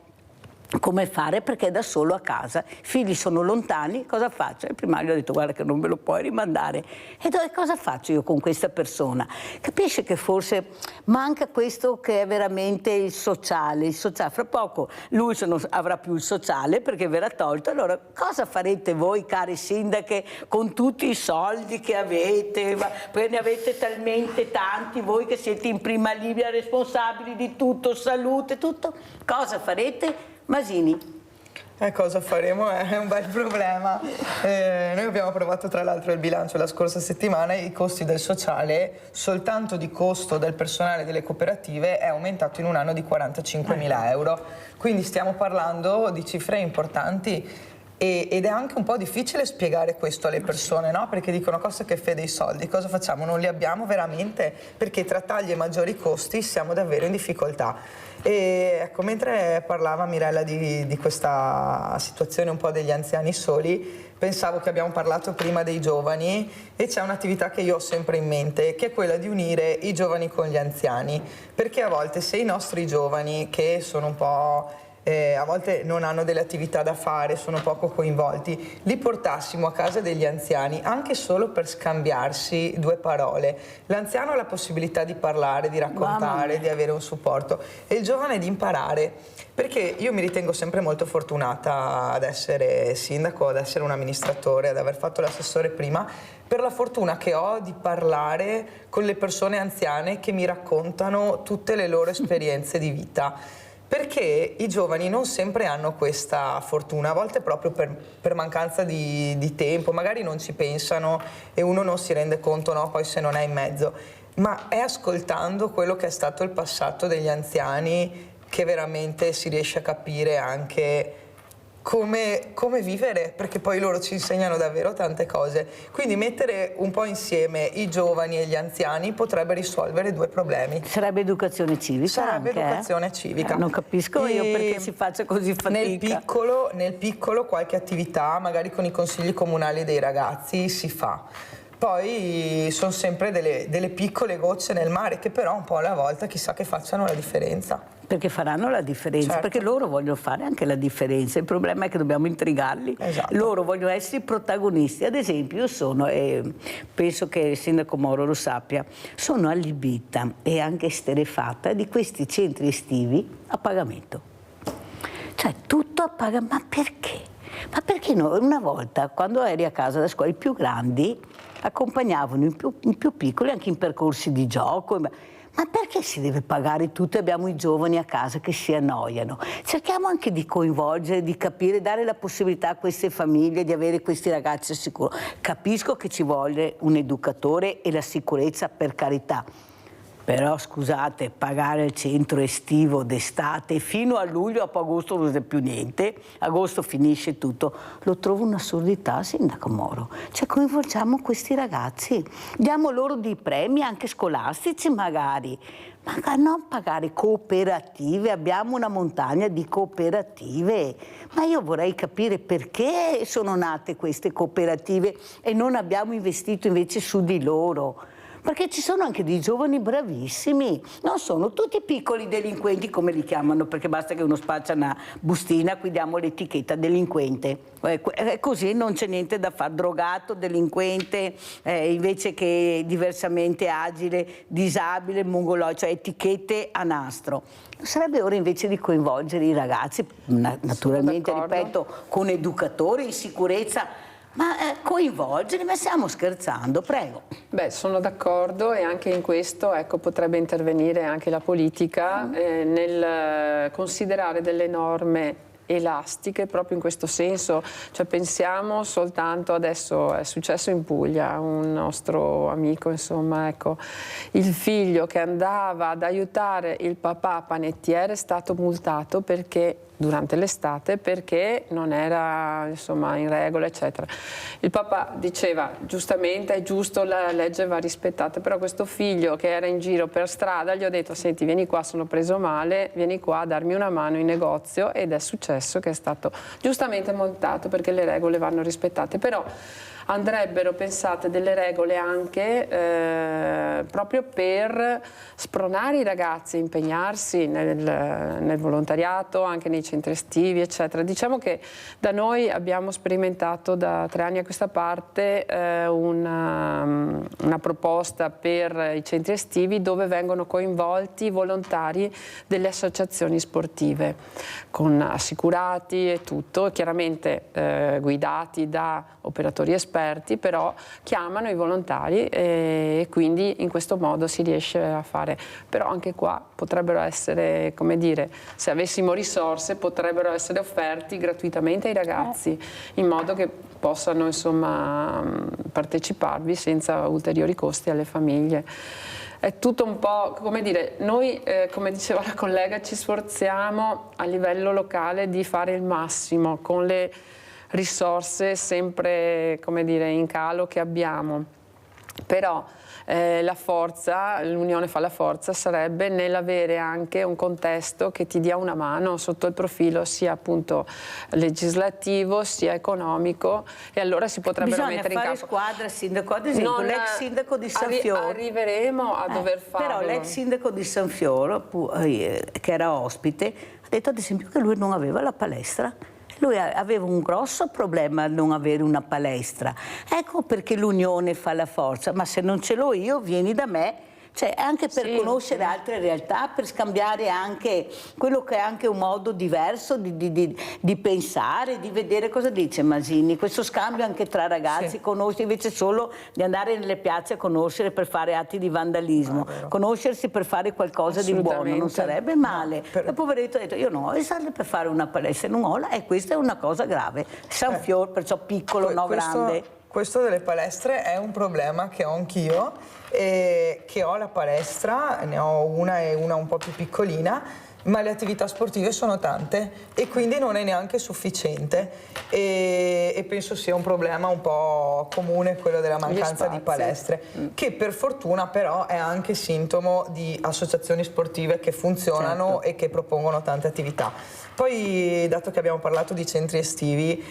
come fare, perché è da solo a casa, i figli sono lontani, cosa faccio? Il primario ha detto guarda che non me lo puoi rimandare, e cosa faccio io con questa persona? Capisce che forse manca questo che è veramente il sociale, fra poco lui avrà più il sociale perché verrà tolto. Allora cosa farete voi, care sindache, con tutti i soldi che avete, perché ne avete talmente tanti, voi che siete in prima linea, responsabili di tutto, salute, tutto, cosa farete? Masini. Cosa faremo? È un bel problema. Noi abbiamo approvato tra l'altro il bilancio la scorsa settimana, i costi del sociale, soltanto di costo del personale delle cooperative è aumentato in un anno di 45.000 euro, quindi stiamo parlando di cifre importanti. ed è anche un po' difficile spiegare questo alle persone, no? Perché dicono: cosa che fai dei soldi, cosa facciamo? Non li abbiamo veramente, perché tra tagli e maggiori costi siamo davvero in difficoltà. E ecco, mentre parlava Mirella di questa situazione un po' degli anziani soli, pensavo che abbiamo parlato prima dei giovani, e c'è un'attività che io ho sempre in mente, che è quella di unire i giovani con gli anziani, perché a volte se i nostri giovani, che sono un po'... a volte non hanno delle attività da fare, sono poco coinvolti, li portassimo a casa degli anziani anche solo per scambiarsi due parole. L'anziano ha la possibilità di parlare, di raccontare, di avere un supporto, e il giovane di imparare, perché io mi ritengo sempre molto fortunata ad essere sindaco, ad essere un amministratore, ad aver fatto l'assessore prima, per la fortuna che ho di parlare con le persone anziane che mi raccontano tutte le loro esperienze di vita. Perché i giovani non sempre hanno questa fortuna, a volte proprio per mancanza di tempo, magari non ci pensano e uno non si rende conto, no, poi se non è in mezzo, ma è ascoltando quello che è stato il passato degli anziani che veramente si riesce a capire anche come vivere, perché poi loro ci insegnano davvero tante cose. Quindi mettere un po' insieme i giovani e gli anziani potrebbe risolvere due problemi. Sarebbe educazione civica. Sarebbe anche, educazione civica. Non capisco io perché si faccia così fatica. Nel piccolo qualche attività, magari con i consigli comunali dei ragazzi, si fa. Poi sono sempre delle piccole gocce nel mare, che però un po' alla volta chissà che facciano la differenza. Perché faranno la differenza, Certo. perché loro vogliono fare anche la differenza, il problema è che dobbiamo intrigarli, Esatto. Loro vogliono essere i protagonisti. Ad esempio io sono, e penso che il sindaco Moro lo sappia, sono allibita e anche esterrefatta di questi centri estivi a pagamento. Cioè tutto a pagamento, ma perché? Ma perché no? Una volta, quando eri a casa da scuola, i più grandi accompagnavano i più piccoli anche in percorsi di gioco. Ma perché si deve pagare tutto e abbiamo i giovani a casa che si annoiano? Cerchiamo anche di coinvolgere, di capire, dare la possibilità a queste famiglie di avere questi ragazzi sicuri. Capisco che ci vuole un educatore e la sicurezza, per carità. Però scusate, pagare il centro estivo d'estate fino a luglio, a agosto non c'è più niente, agosto finisce tutto, lo trovo un'assurdità, sindaco Moro. Cioè coinvolgiamo questi ragazzi, diamo loro dei premi anche scolastici magari, ma non pagare cooperative, abbiamo una montagna di cooperative, ma io vorrei capire perché sono nate queste cooperative e non abbiamo investito invece su di loro. Perché ci sono anche dei giovani bravissimi, non sono tutti piccoli delinquenti come li chiamano, perché basta che uno spaccia una bustina, qui diamo l'etichetta delinquente. Così non c'è niente da fare, drogato, delinquente, invece che diversamente agile, disabile, mongoloide, cioè etichette a nastro. Sarebbe ora invece di coinvolgere i ragazzi, naturalmente, ripeto, con educatori in sicurezza. Ma coinvolgere, ma stiamo scherzando, prego. Beh, sono d'accordo, e anche in questo potrebbe intervenire anche la politica nel considerare delle norme elastiche proprio in questo senso. Cioè pensiamo soltanto, adesso è successo in Puglia, un nostro amico, insomma, ecco, il figlio che andava ad aiutare il papà panettiere è stato multato perché durante l'estate, perché non era insomma in regola, eccetera. Il papà diceva giustamente è giusto, la legge va rispettata, però questo figlio che era in giro per strada gli ho detto: senti, vieni qua, sono preso male, vieni qua a darmi una mano in negozio, ed è successo che è stato giustamente multato perché le regole vanno rispettate. Però andrebbero pensate delle regole anche proprio per spronare i ragazzi a impegnarsi nel volontariato, anche nei centri estivi, eccetera. Diciamo che da noi abbiamo sperimentato da 3 anni a questa parte una proposta per i centri estivi dove vengono coinvolti i volontari delle associazioni sportive, con assicurati e tutto, chiaramente guidati da operatori esperti, però chiamano i volontari e quindi in questo modo si riesce a fare. Però anche qua potrebbero essere, come dire, se avessimo risorse potrebbero essere offerti gratuitamente ai ragazzi, in modo che possano insomma parteciparvi senza ulteriori costi alle famiglie. È tutto un po', come dire, noi come diceva la collega ci sforziamo a livello locale di fare il massimo con le risorse sempre, come dire, in calo che abbiamo. Però la forza, l'unione fa la forza, sarebbe nell'avere anche un contesto che ti dia una mano sotto il profilo sia appunto legislativo sia economico, e allora si potrebbero mettere in campo. Bisogna fare squadra, sindaco, ad esempio l'ex sindaco di San Fioro. Arriveremo a dover farlo. Però l'ex sindaco di San Fioro, che era ospite, ha detto ad esempio che lui non aveva la palestra. Lui aveva un grosso problema a non avere una palestra. Ecco perché l'unione fa la forza, ma se non ce l'ho io, vieni da me. Cioè anche per conoscere altre realtà, per scambiare anche quello che è anche un modo diverso di pensare, di vedere. Cosa dice Masini? Questo scambio anche tra ragazzi, conosci, invece solo di andare nelle piazze a conoscere per fare atti di vandalismo, conoscersi per fare qualcosa di buono, non sarebbe male. Il poveretto ha detto io non ho le soldi per fare una palestra, non ho e questa è una cosa grave. San Fior, perciò piccolo, no grande. Questo delle palestre è un problema che ho anch'io, che ho la palestra, ne ho una e una un po' più piccolina, ma le attività sportive sono tante e quindi non è neanche sufficiente e penso sia un problema un po' comune quello della mancanza di palestre, che per fortuna però è anche sintomo di associazioni sportive che funzionano e che propongono tante attività. Poi, dato che abbiamo parlato di centri estivi,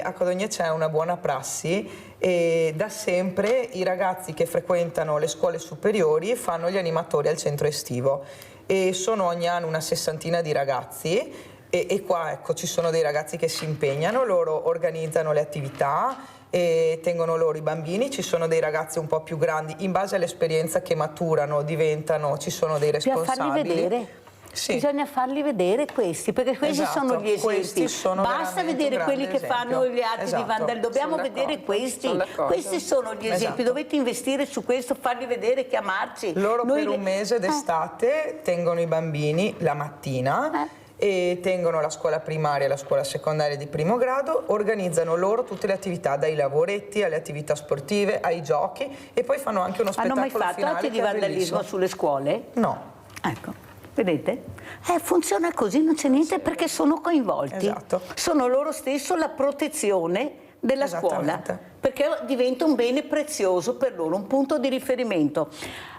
a Codogno c'è una buona prassi e da sempre i ragazzi che frequentano le scuole superiori fanno gli animatori al centro estivo e sono ogni anno una sessantina di ragazzi e qua ecco ci sono dei ragazzi che si impegnano, loro organizzano le attività e tengono loro i bambini, ci sono dei ragazzi un po' più grandi, in base all'esperienza che maturano diventano, ci sono dei responsabili. Farli vedere. Sì. Bisogna farli vedere questi, perché questi sono gli esempi. Basta vedere quelli che fanno gli atti di vandalismo, dobbiamo vedere questi. Questi sono gli esempi, dovete investire su questo, farli vedere, chiamarci. Loro per un mese d'estate tengono i bambini la mattina e tengono la scuola primaria e la scuola secondaria di primo grado, organizzano loro tutte le attività, dai lavoretti alle attività sportive, ai giochi, e poi fanno anche uno spettacolo finale. Hanno mai fatto atti di vandalismo sulle scuole? No. Ecco. Vedete? Funziona così, non c'è niente perché sono coinvolti. Esatto. Sono loro stesso la protezione della scuola, perché diventa un bene prezioso per loro, un punto di riferimento.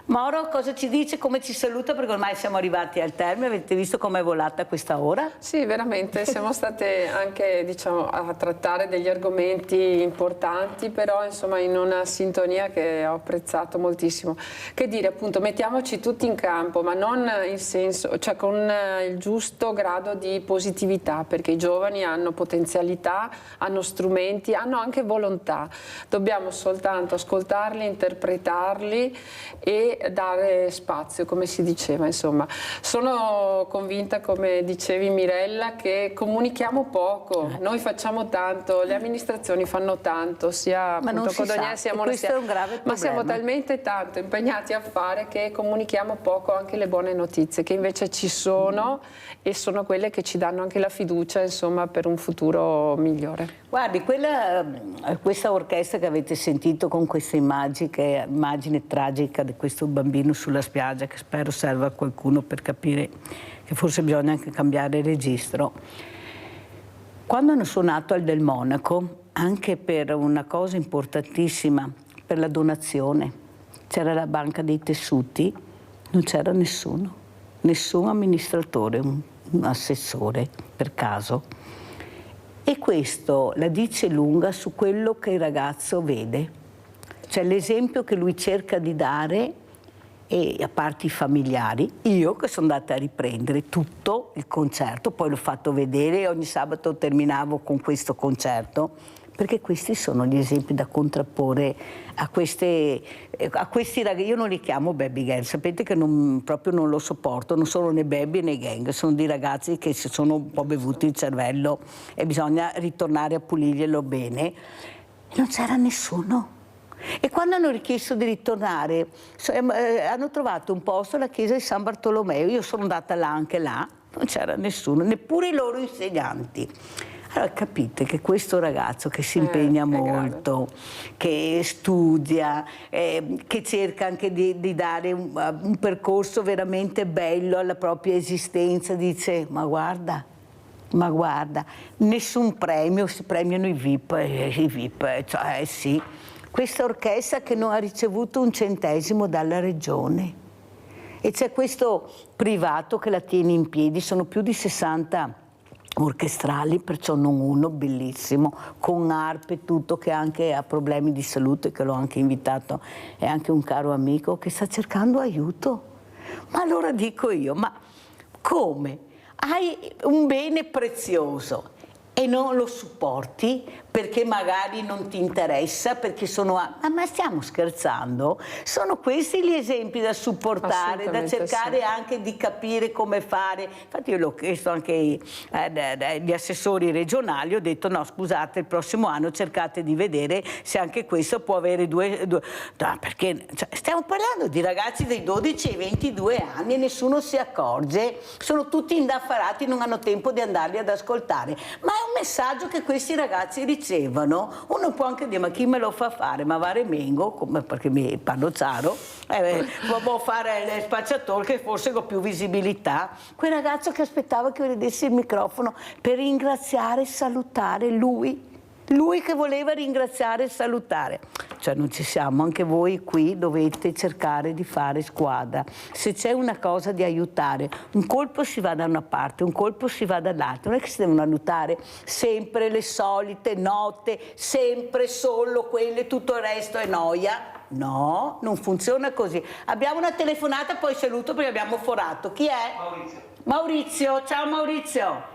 Mauro cosa ci dice, come ci saluta, perché ormai siamo arrivati al termine, avete visto com'è volata questa ora? Sì, veramente, siamo state anche a trattare degli argomenti importanti, però insomma in una sintonia che ho apprezzato moltissimo. Che dire, appunto, mettiamoci tutti in campo, ma non in senso, cioè con il giusto grado di positività, perché i giovani hanno potenzialità, hanno strumenti, hanno anche volontà. Dobbiamo soltanto ascoltarli, interpretarli e dare spazio, come si diceva, insomma. Sono convinta, come dicevi Mirella, che comunichiamo poco, noi facciamo tanto, le amministrazioni fanno tanto, sia appunto Codogno siamo ma siamo talmente tanto impegnati a fare che comunichiamo poco anche le buone notizie, che invece ci sono e sono quelle che ci danno anche la fiducia, insomma, per un futuro migliore. Guardi, questa orchestra che avete sentito con questa immagine tragica di questo bambino sulla spiaggia, che spero serva a qualcuno per capire che forse bisogna anche cambiare registro. Quando hanno suonato al Del Monaco, anche per una cosa importantissima, per la donazione, c'era la banca dei tessuti, non c'era nessun amministratore, un assessore per caso. E questo la dice lunga su quello che il ragazzo vede, cioè l'esempio che lui cerca di dare, e a parte i familiari, io che sono andata a riprendere tutto il concerto, poi l'ho fatto vedere e ogni sabato terminavo con questo concerto, perché questi sono gli esempi da contrapporre a questi ragazzi. Io non li chiamo baby gang, sapete che proprio non lo sopporto, non sono né baby né gang, sono dei ragazzi che si sono un po' bevuti il cervello e bisogna ritornare a pulirglielo bene. Non c'era nessuno. E quando hanno richiesto di ritornare, hanno trovato un posto alla chiesa di San Bartolomeo, io sono andata anche là, non c'era nessuno, neppure i loro insegnanti. Allora capite che questo ragazzo che si impegna molto, che studia, che cerca anche di dare un percorso veramente bello alla propria esistenza, dice: ma guarda, Ma guarda, nessun premio, si premiano i VIP, cioè sì. Questa orchestra che non ha ricevuto un centesimo dalla regione. E c'è questo privato che la tiene in piedi, sono più di 60 orchestrali, perciò non uno, bellissimo, con arpe e tutto, che anche ha problemi di salute, che l'ho anche invitato, è anche un caro amico che sta cercando aiuto. Ma allora dico io, ma come? Hai un bene prezioso e non lo supporti perché magari non ti interessa, perché sono... Ma stiamo scherzando? Sono questi gli esempi da supportare, da cercare sì, anche di capire come fare. Infatti io l'ho chiesto anche agli assessori regionali, ho detto no, scusate, il prossimo anno cercate di vedere se anche questo può avere due no, perché cioè, stiamo parlando di ragazzi dei 12 ai 22 anni e nessuno si accorge, sono tutti indaffarati, non hanno tempo di andarli ad ascoltare, ma è un messaggio che questi ragazzi ricevono. Uno può anche dire ma chi me lo fa fare, ma va remengo, perché mi parlo ciaro, può fare il spacciatore che forse con più visibilità. Quel ragazzo che aspettava che vedessi il microfono per ringraziare e salutare lui che voleva ringraziare e salutare. Cioè non ci siamo, anche voi qui dovete cercare di fare squadra. Se c'è una cosa di aiutare, un colpo si va da una parte, un colpo si va dall'altra, non è che si devono aiutare sempre le solite note, sempre solo quelle, tutto il resto è noia. No, non funziona così. Abbiamo una telefonata, poi saluto perché abbiamo forato. Chi è? Maurizio, ciao Maurizio.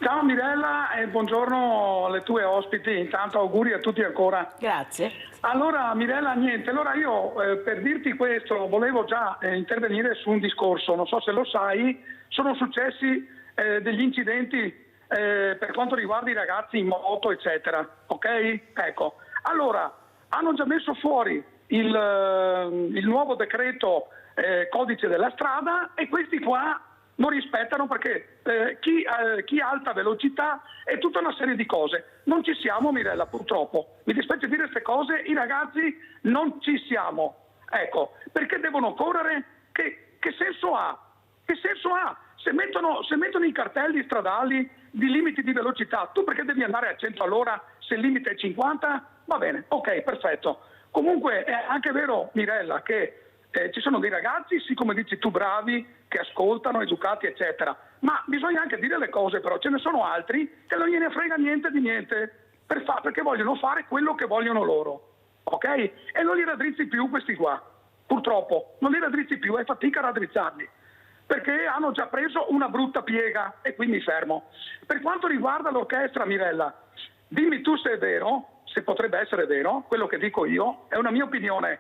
Ciao Mirella e buongiorno alle tue ospiti, intanto auguri a tutti ancora. Grazie. Allora Mirella, niente, allora io per dirti questo volevo già intervenire su un discorso, non so se lo sai, sono successi degli incidenti per quanto riguarda i ragazzi in moto eccetera, ok? Ecco, allora hanno già messo fuori il nuovo decreto codice della strada e questi qua non rispettano perché chi ha alta velocità e tutta una serie di cose. Non ci siamo, Mirella, purtroppo. Mi dispiace dire queste cose, i ragazzi non ci siamo. Ecco, perché devono correre? Che senso ha? Che senso ha? Se mettono i cartelli stradali di limiti di velocità, tu perché devi andare a 100 all'ora se il limite è 50? Va bene, ok, perfetto. Comunque è anche vero, Mirella, che ci sono dei ragazzi, sì, come dici tu, bravi, che ascoltano, educati, eccetera. Ma bisogna anche dire le cose, però ce ne sono altri che non gliene frega niente di niente, perché vogliono fare quello che vogliono loro, ok? E non li raddrizzi più questi qua, purtroppo, non li raddrizzi più, è fatica a raddrizzarli, perché hanno già preso una brutta piega e qui mi fermo. Per quanto riguarda l'orchestra, Mirella, dimmi tu se è vero, se potrebbe essere vero, quello che dico io, è una mia opinione.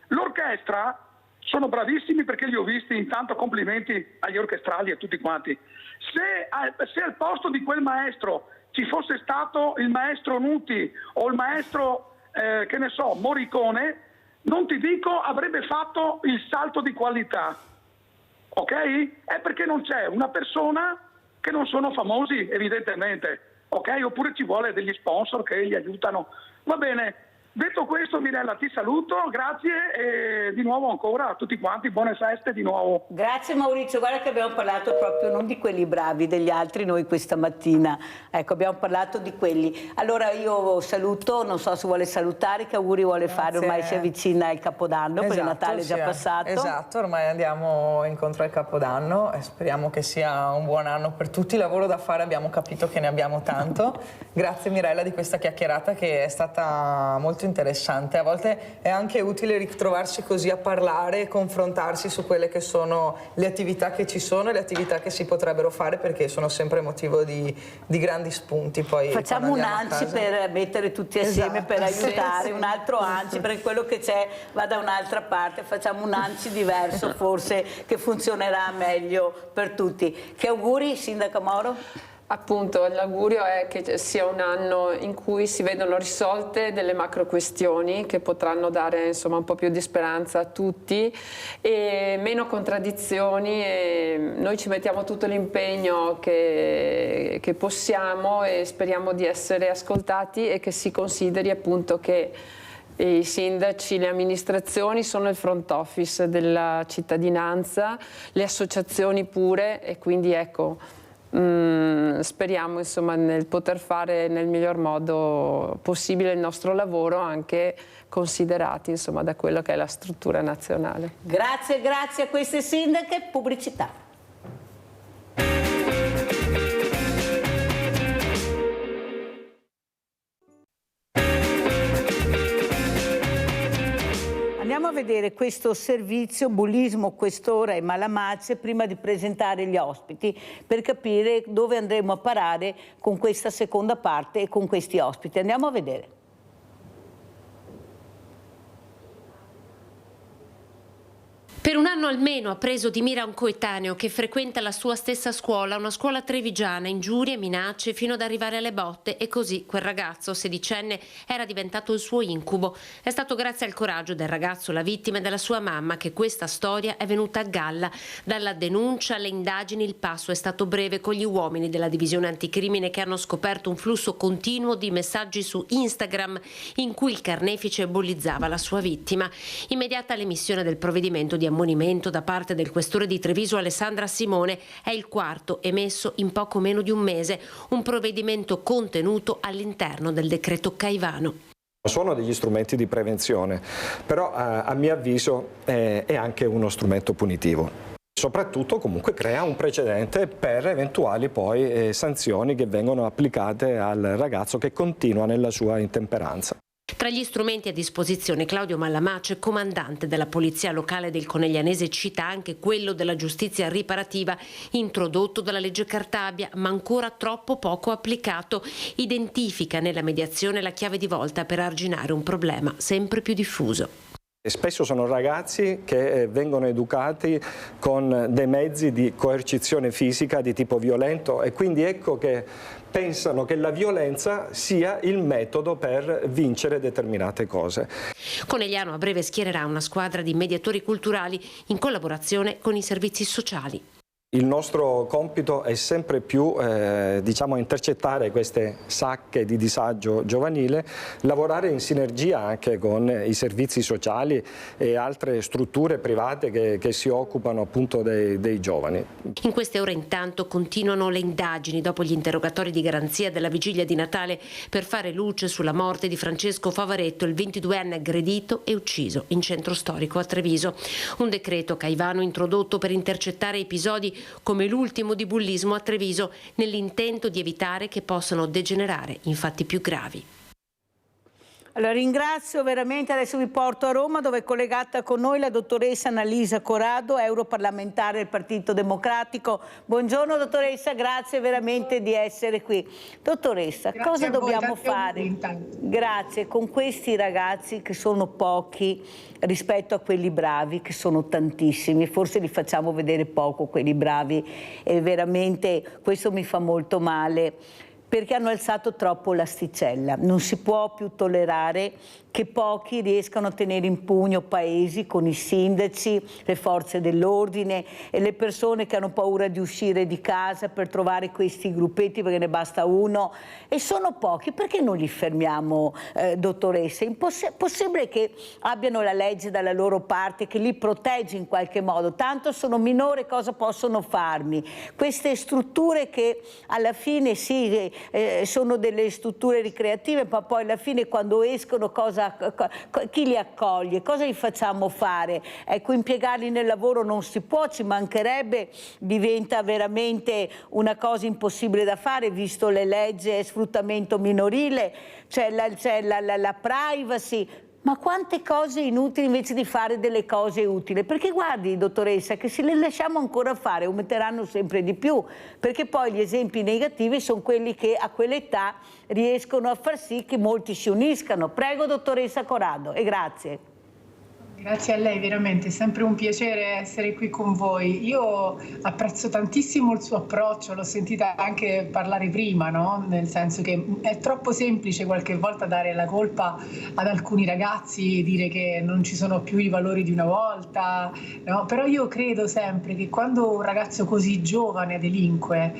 L'orchestra sono bravissimi perché li ho visti, intanto complimenti agli orchestrali e tutti quanti. Se al posto di quel maestro ci fosse stato il maestro Nuti o il maestro, che ne so, Morricone, non ti dico avrebbe fatto il salto di qualità, ok? È perché non c'è una persona che non sono famosi, evidentemente, ok? Oppure ci vuole degli sponsor che li aiutano. Va bene. Detto questo, Mirella, ti saluto, grazie e di nuovo ancora a tutti quanti, buone feste di nuovo. Grazie Maurizio, guarda che abbiamo parlato proprio non di quelli bravi, degli altri noi questa mattina, ecco abbiamo parlato di quelli. Allora io saluto, non so se vuole salutare, che auguri vuole fare, ormai si avvicina il Capodanno, perché Natale è già passato. Esatto, ormai andiamo incontro al Capodanno e speriamo che sia un buon anno per tutti, lavoro da fare abbiamo capito che ne abbiamo tanto. Grazie Mirella di questa chiacchierata che è stata molto interessante, a volte è anche utile ritrovarsi così a parlare e confrontarsi su quelle che sono le attività che ci sono e le attività che si potrebbero fare perché sono sempre motivo di grandi spunti. Poi facciamo un ANCI per mettere tutti assieme, esatto, per aiutare, sì, un altro ANCI perché quello che c'è va da un'altra parte, facciamo un ANCI diverso forse che funzionerà meglio per tutti. Che auguri Sindaco Moro? Appunto, l'augurio è che sia un anno in cui si vedono risolte delle macro questioni che potranno dare insomma un po' più di speranza a tutti e meno contraddizioni e noi ci mettiamo tutto l'impegno che possiamo e speriamo di essere ascoltati e che si consideri appunto che i sindaci, le amministrazioni sono il front office della cittadinanza, le associazioni pure e quindi ecco speriamo insomma nel poter fare nel miglior modo possibile il nostro lavoro, anche considerati insomma da quello che è la struttura nazionale. Grazie a queste sindache. Pubblicità. Andiamo a vedere questo servizio Bullismo, Quest'ora e Malamace prima di presentare gli ospiti, per capire dove andremo a parare con questa seconda parte e con questi ospiti. Andiamo a vedere. Per un anno almeno ha preso di mira un coetaneo che frequenta la sua stessa scuola, una scuola trevigiana, ingiurie, minacce, fino ad arrivare alle botte, e così quel ragazzo sedicenne era diventato il suo incubo. È stato grazie al coraggio del ragazzo, la vittima, e della sua mamma, che questa storia è venuta a galla. Dalla denuncia alle indagini il passo è stato breve, con gli uomini della divisione anticrimine che hanno scoperto un flusso continuo di messaggi su Instagram in cui il carnefice bullizzava la sua vittima. Immediata l'emissione del provvedimento di ammonimento da parte del questore di Treviso Alessandra Simone, è il quarto emesso in poco meno di un mese, un provvedimento contenuto all'interno del decreto Caivano. Sono degli strumenti di prevenzione, però a mio avviso è anche uno strumento punitivo. Soprattutto comunque crea un precedente per eventuali poi sanzioni che vengono applicate al ragazzo che continua nella sua intemperanza. Tra gli strumenti a disposizione, Claudio Malamace, comandante della Polizia Locale del Coneglianese, cita anche quello della giustizia riparativa, introdotto dalla legge Cartabia, ma ancora troppo poco applicato. Identifica nella mediazione la chiave di volta per arginare un problema sempre più diffuso. E spesso sono ragazzi che vengono educati con dei mezzi di coercizione fisica di tipo violento, e quindi ecco che pensano che la violenza sia il metodo per vincere determinate cose. Conegliano a breve schiererà una squadra di mediatori culturali in collaborazione con i servizi sociali. Il nostro compito è sempre più intercettare queste sacche di disagio giovanile, lavorare in sinergia anche con i servizi sociali e altre strutture private che si occupano appunto dei giovani. In queste ore intanto continuano le indagini dopo gli interrogatori di garanzia della vigilia di Natale per fare luce sulla morte di Francesco Favaretto, il 22enne aggredito e ucciso in centro storico a Treviso. Un decreto Caivano introdotto per intercettare episodi come l'ultimo di bullismo a Treviso, nell'intento di evitare che possano degenerare in fatti più gravi. Allora ringrazio veramente, adesso vi porto a Roma dove è collegata con noi la dottoressa Annalisa Corrado, europarlamentare del Partito Democratico. Buongiorno dottoressa, grazie veramente di essere qui. Dottoressa, grazie, cosa dobbiamo fare? Grazie, con questi ragazzi che sono pochi rispetto a quelli bravi che sono tantissimi, forse li facciamo vedere poco quelli bravi e veramente questo mi fa molto male, perché hanno alzato troppo l'asticella. Non si può più tollerare che pochi riescano a tenere in pugno paesi con i sindaci, le forze dell'ordine e le persone che hanno paura di uscire di casa per trovare questi gruppetti, perché ne basta uno. E sono pochi, perché non li fermiamo, dottoressa? È possibile che abbiano la legge dalla loro parte, che li protegge in qualche modo? Tanto sono minore, cosa possono farmi? Queste strutture che alla fine sì, sono delle strutture ricreative, ma poi alla fine quando escono chi li accoglie? Cosa gli facciamo fare? Ecco, impiegarli nel lavoro non si può, ci mancherebbe, diventa veramente una cosa impossibile da fare, visto le leggi sfruttamento minorile, c'è la privacy. Ma quante cose inutili invece di fare delle cose utili? Perché guardi, dottoressa, che se le lasciamo ancora fare aumenteranno sempre di più, perché poi gli esempi negativi sono quelli che a quell'età riescono a far sì che molti si uniscano. Prego, dottoressa Corrado, e grazie. Grazie a lei, veramente, è sempre un piacere essere qui con voi. Io apprezzo tantissimo il suo approccio, l'ho sentita anche parlare prima, no? Nel senso che è troppo semplice qualche volta dare la colpa ad alcuni ragazzi, dire che non ci sono più i valori di una volta, no? Però io credo sempre che quando un ragazzo così giovane delinque,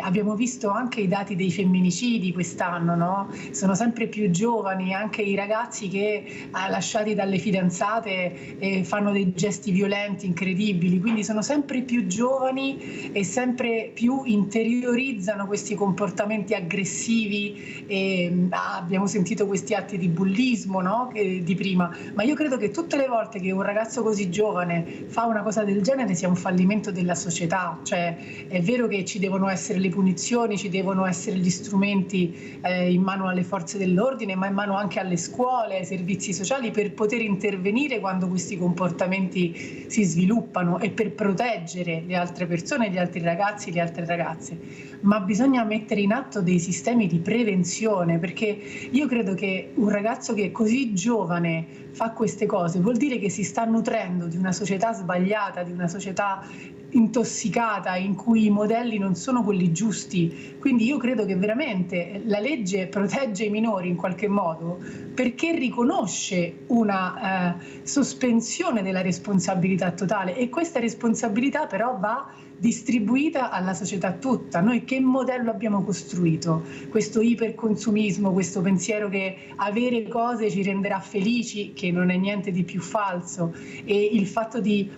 abbiamo visto anche i dati dei femminicidi quest'anno, no? Sono sempre più giovani anche i ragazzi che lasciati dalle fidanzate ammazzate e fanno dei gesti violenti incredibili, quindi sono sempre più giovani e sempre più interiorizzano questi comportamenti aggressivi e abbiamo sentito questi atti di bullismo, no? Di prima, ma io credo che tutte le volte che un ragazzo così giovane fa una cosa del genere sia un fallimento della società. Cioè è vero che ci devono essere le punizioni, ci devono essere gli strumenti in mano alle forze dell'ordine, ma in mano anche alle scuole, ai servizi sociali, per poter intervenire quando questi comportamenti si sviluppano e per proteggere le altre persone, gli altri ragazzi, le altre ragazze. Ma bisogna mettere in atto dei sistemi di prevenzione, perché io credo che un ragazzo che è così giovane fa queste cose vuol dire che si sta nutrendo di una società sbagliata, di una società intossicata in cui i modelli non sono quelli giusti. Quindi io credo che veramente la legge protegge i minori in qualche modo perché riconosce una sospensione della responsabilità totale, e questa responsabilità però va distribuita alla società tutta. Noi che modello abbiamo costruito? Questo iperconsumismo, questo pensiero che avere cose ci renderà felici, che non è niente di più falso, e il fatto di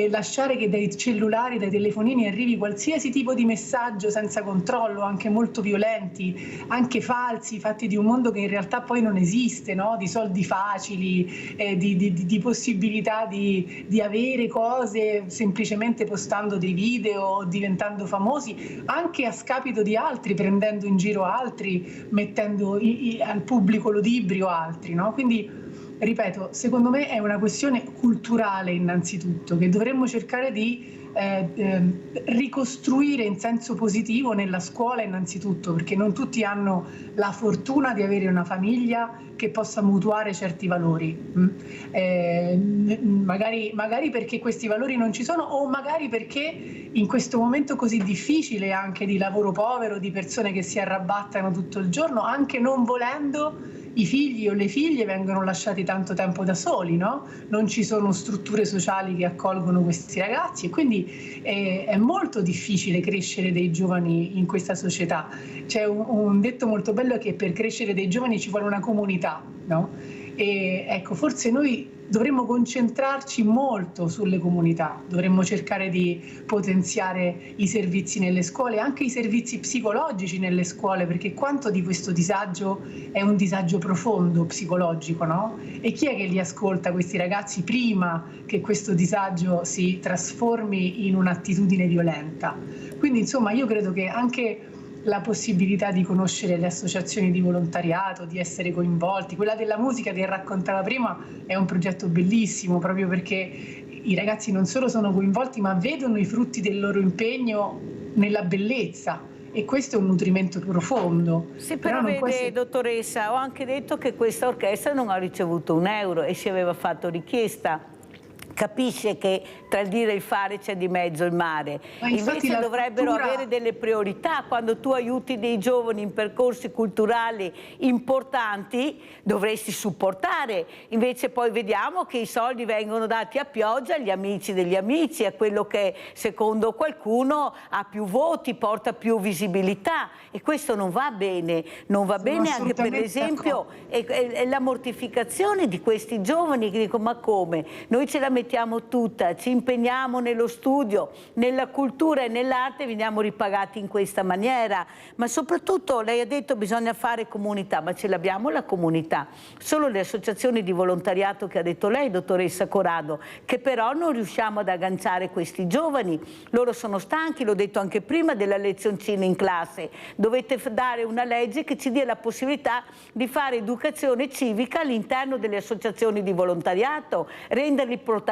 lasciare che dai cellulari, dai telefonini arrivi qualsiasi tipo di messaggio senza controllo, anche molto violenti, anche falsi, fatti di un mondo che in realtà poi non esiste, no? Di soldi facili, di possibilità di avere cose semplicemente postando dei video o diventando famosi, anche a scapito di altri, prendendo in giro altri, mettendo al pubblico l'odibrio altri, no? Quindi ripeto, secondo me è una questione culturale innanzitutto, che dovremmo cercare di ricostruire in senso positivo nella scuola innanzitutto, perché non tutti hanno la fortuna di avere una famiglia che possa mutuare certi valori, magari perché questi valori non ci sono, o magari perché in questo momento così difficile anche di lavoro povero, di persone che si arrabattano tutto il giorno, anche non volendo, i figli o le figlie vengono lasciati tanto tempo da soli, no? Non ci sono strutture sociali che accolgono questi ragazzi, e quindi è molto difficile crescere dei giovani in questa società. C'è un detto molto bello, che per crescere dei giovani ci vuole una comunità, no? E ecco, forse noi dovremmo concentrarci molto sulle comunità, dovremmo cercare di potenziare i servizi nelle scuole, anche i servizi psicologici nelle scuole, perché quanto di questo disagio è un disagio profondo psicologico, no? E chi è che li ascolta questi ragazzi prima che questo disagio si trasformi in un'attitudine violenta? Quindi insomma io credo che anche la possibilità di conoscere le associazioni di volontariato, di essere coinvolti, quella della musica che raccontava prima è un progetto bellissimo, proprio perché i ragazzi non solo sono coinvolti, ma vedono i frutti del loro impegno nella bellezza, e questo è un nutrimento profondo. Sì, però vede, dottoressa, ho anche detto che questa orchestra non ha ricevuto €1 e si aveva fatto richiesta. Capisce che tra il dire e il fare c'è di mezzo il mare. Invece dovrebbero avere delle priorità. Quando tu aiuti dei giovani in percorsi culturali importanti dovresti supportare. Invece poi vediamo che i soldi vengono dati a pioggia agli amici degli amici, a quello che secondo qualcuno ha più voti, porta più visibilità, e questo non va bene. Non va bene anche per esempio la mortificazione di questi giovani che dicono: ma come? Noi ce la mettiamo tutta, ci impegniamo nello studio, nella cultura e nell'arte, veniamo ripagati in questa maniera. Ma soprattutto lei ha detto bisogna fare comunità, ma ce l'abbiamo la comunità? Solo le associazioni di volontariato che ha detto lei, dottoressa Corrado, che però non riusciamo ad agganciare questi giovani. Loro sono stanchi, l'ho detto anche prima, della lezioncina in classe. Dovete dare una legge che ci dia la possibilità di fare educazione civica all'interno delle associazioni di volontariato, renderli protagonisti.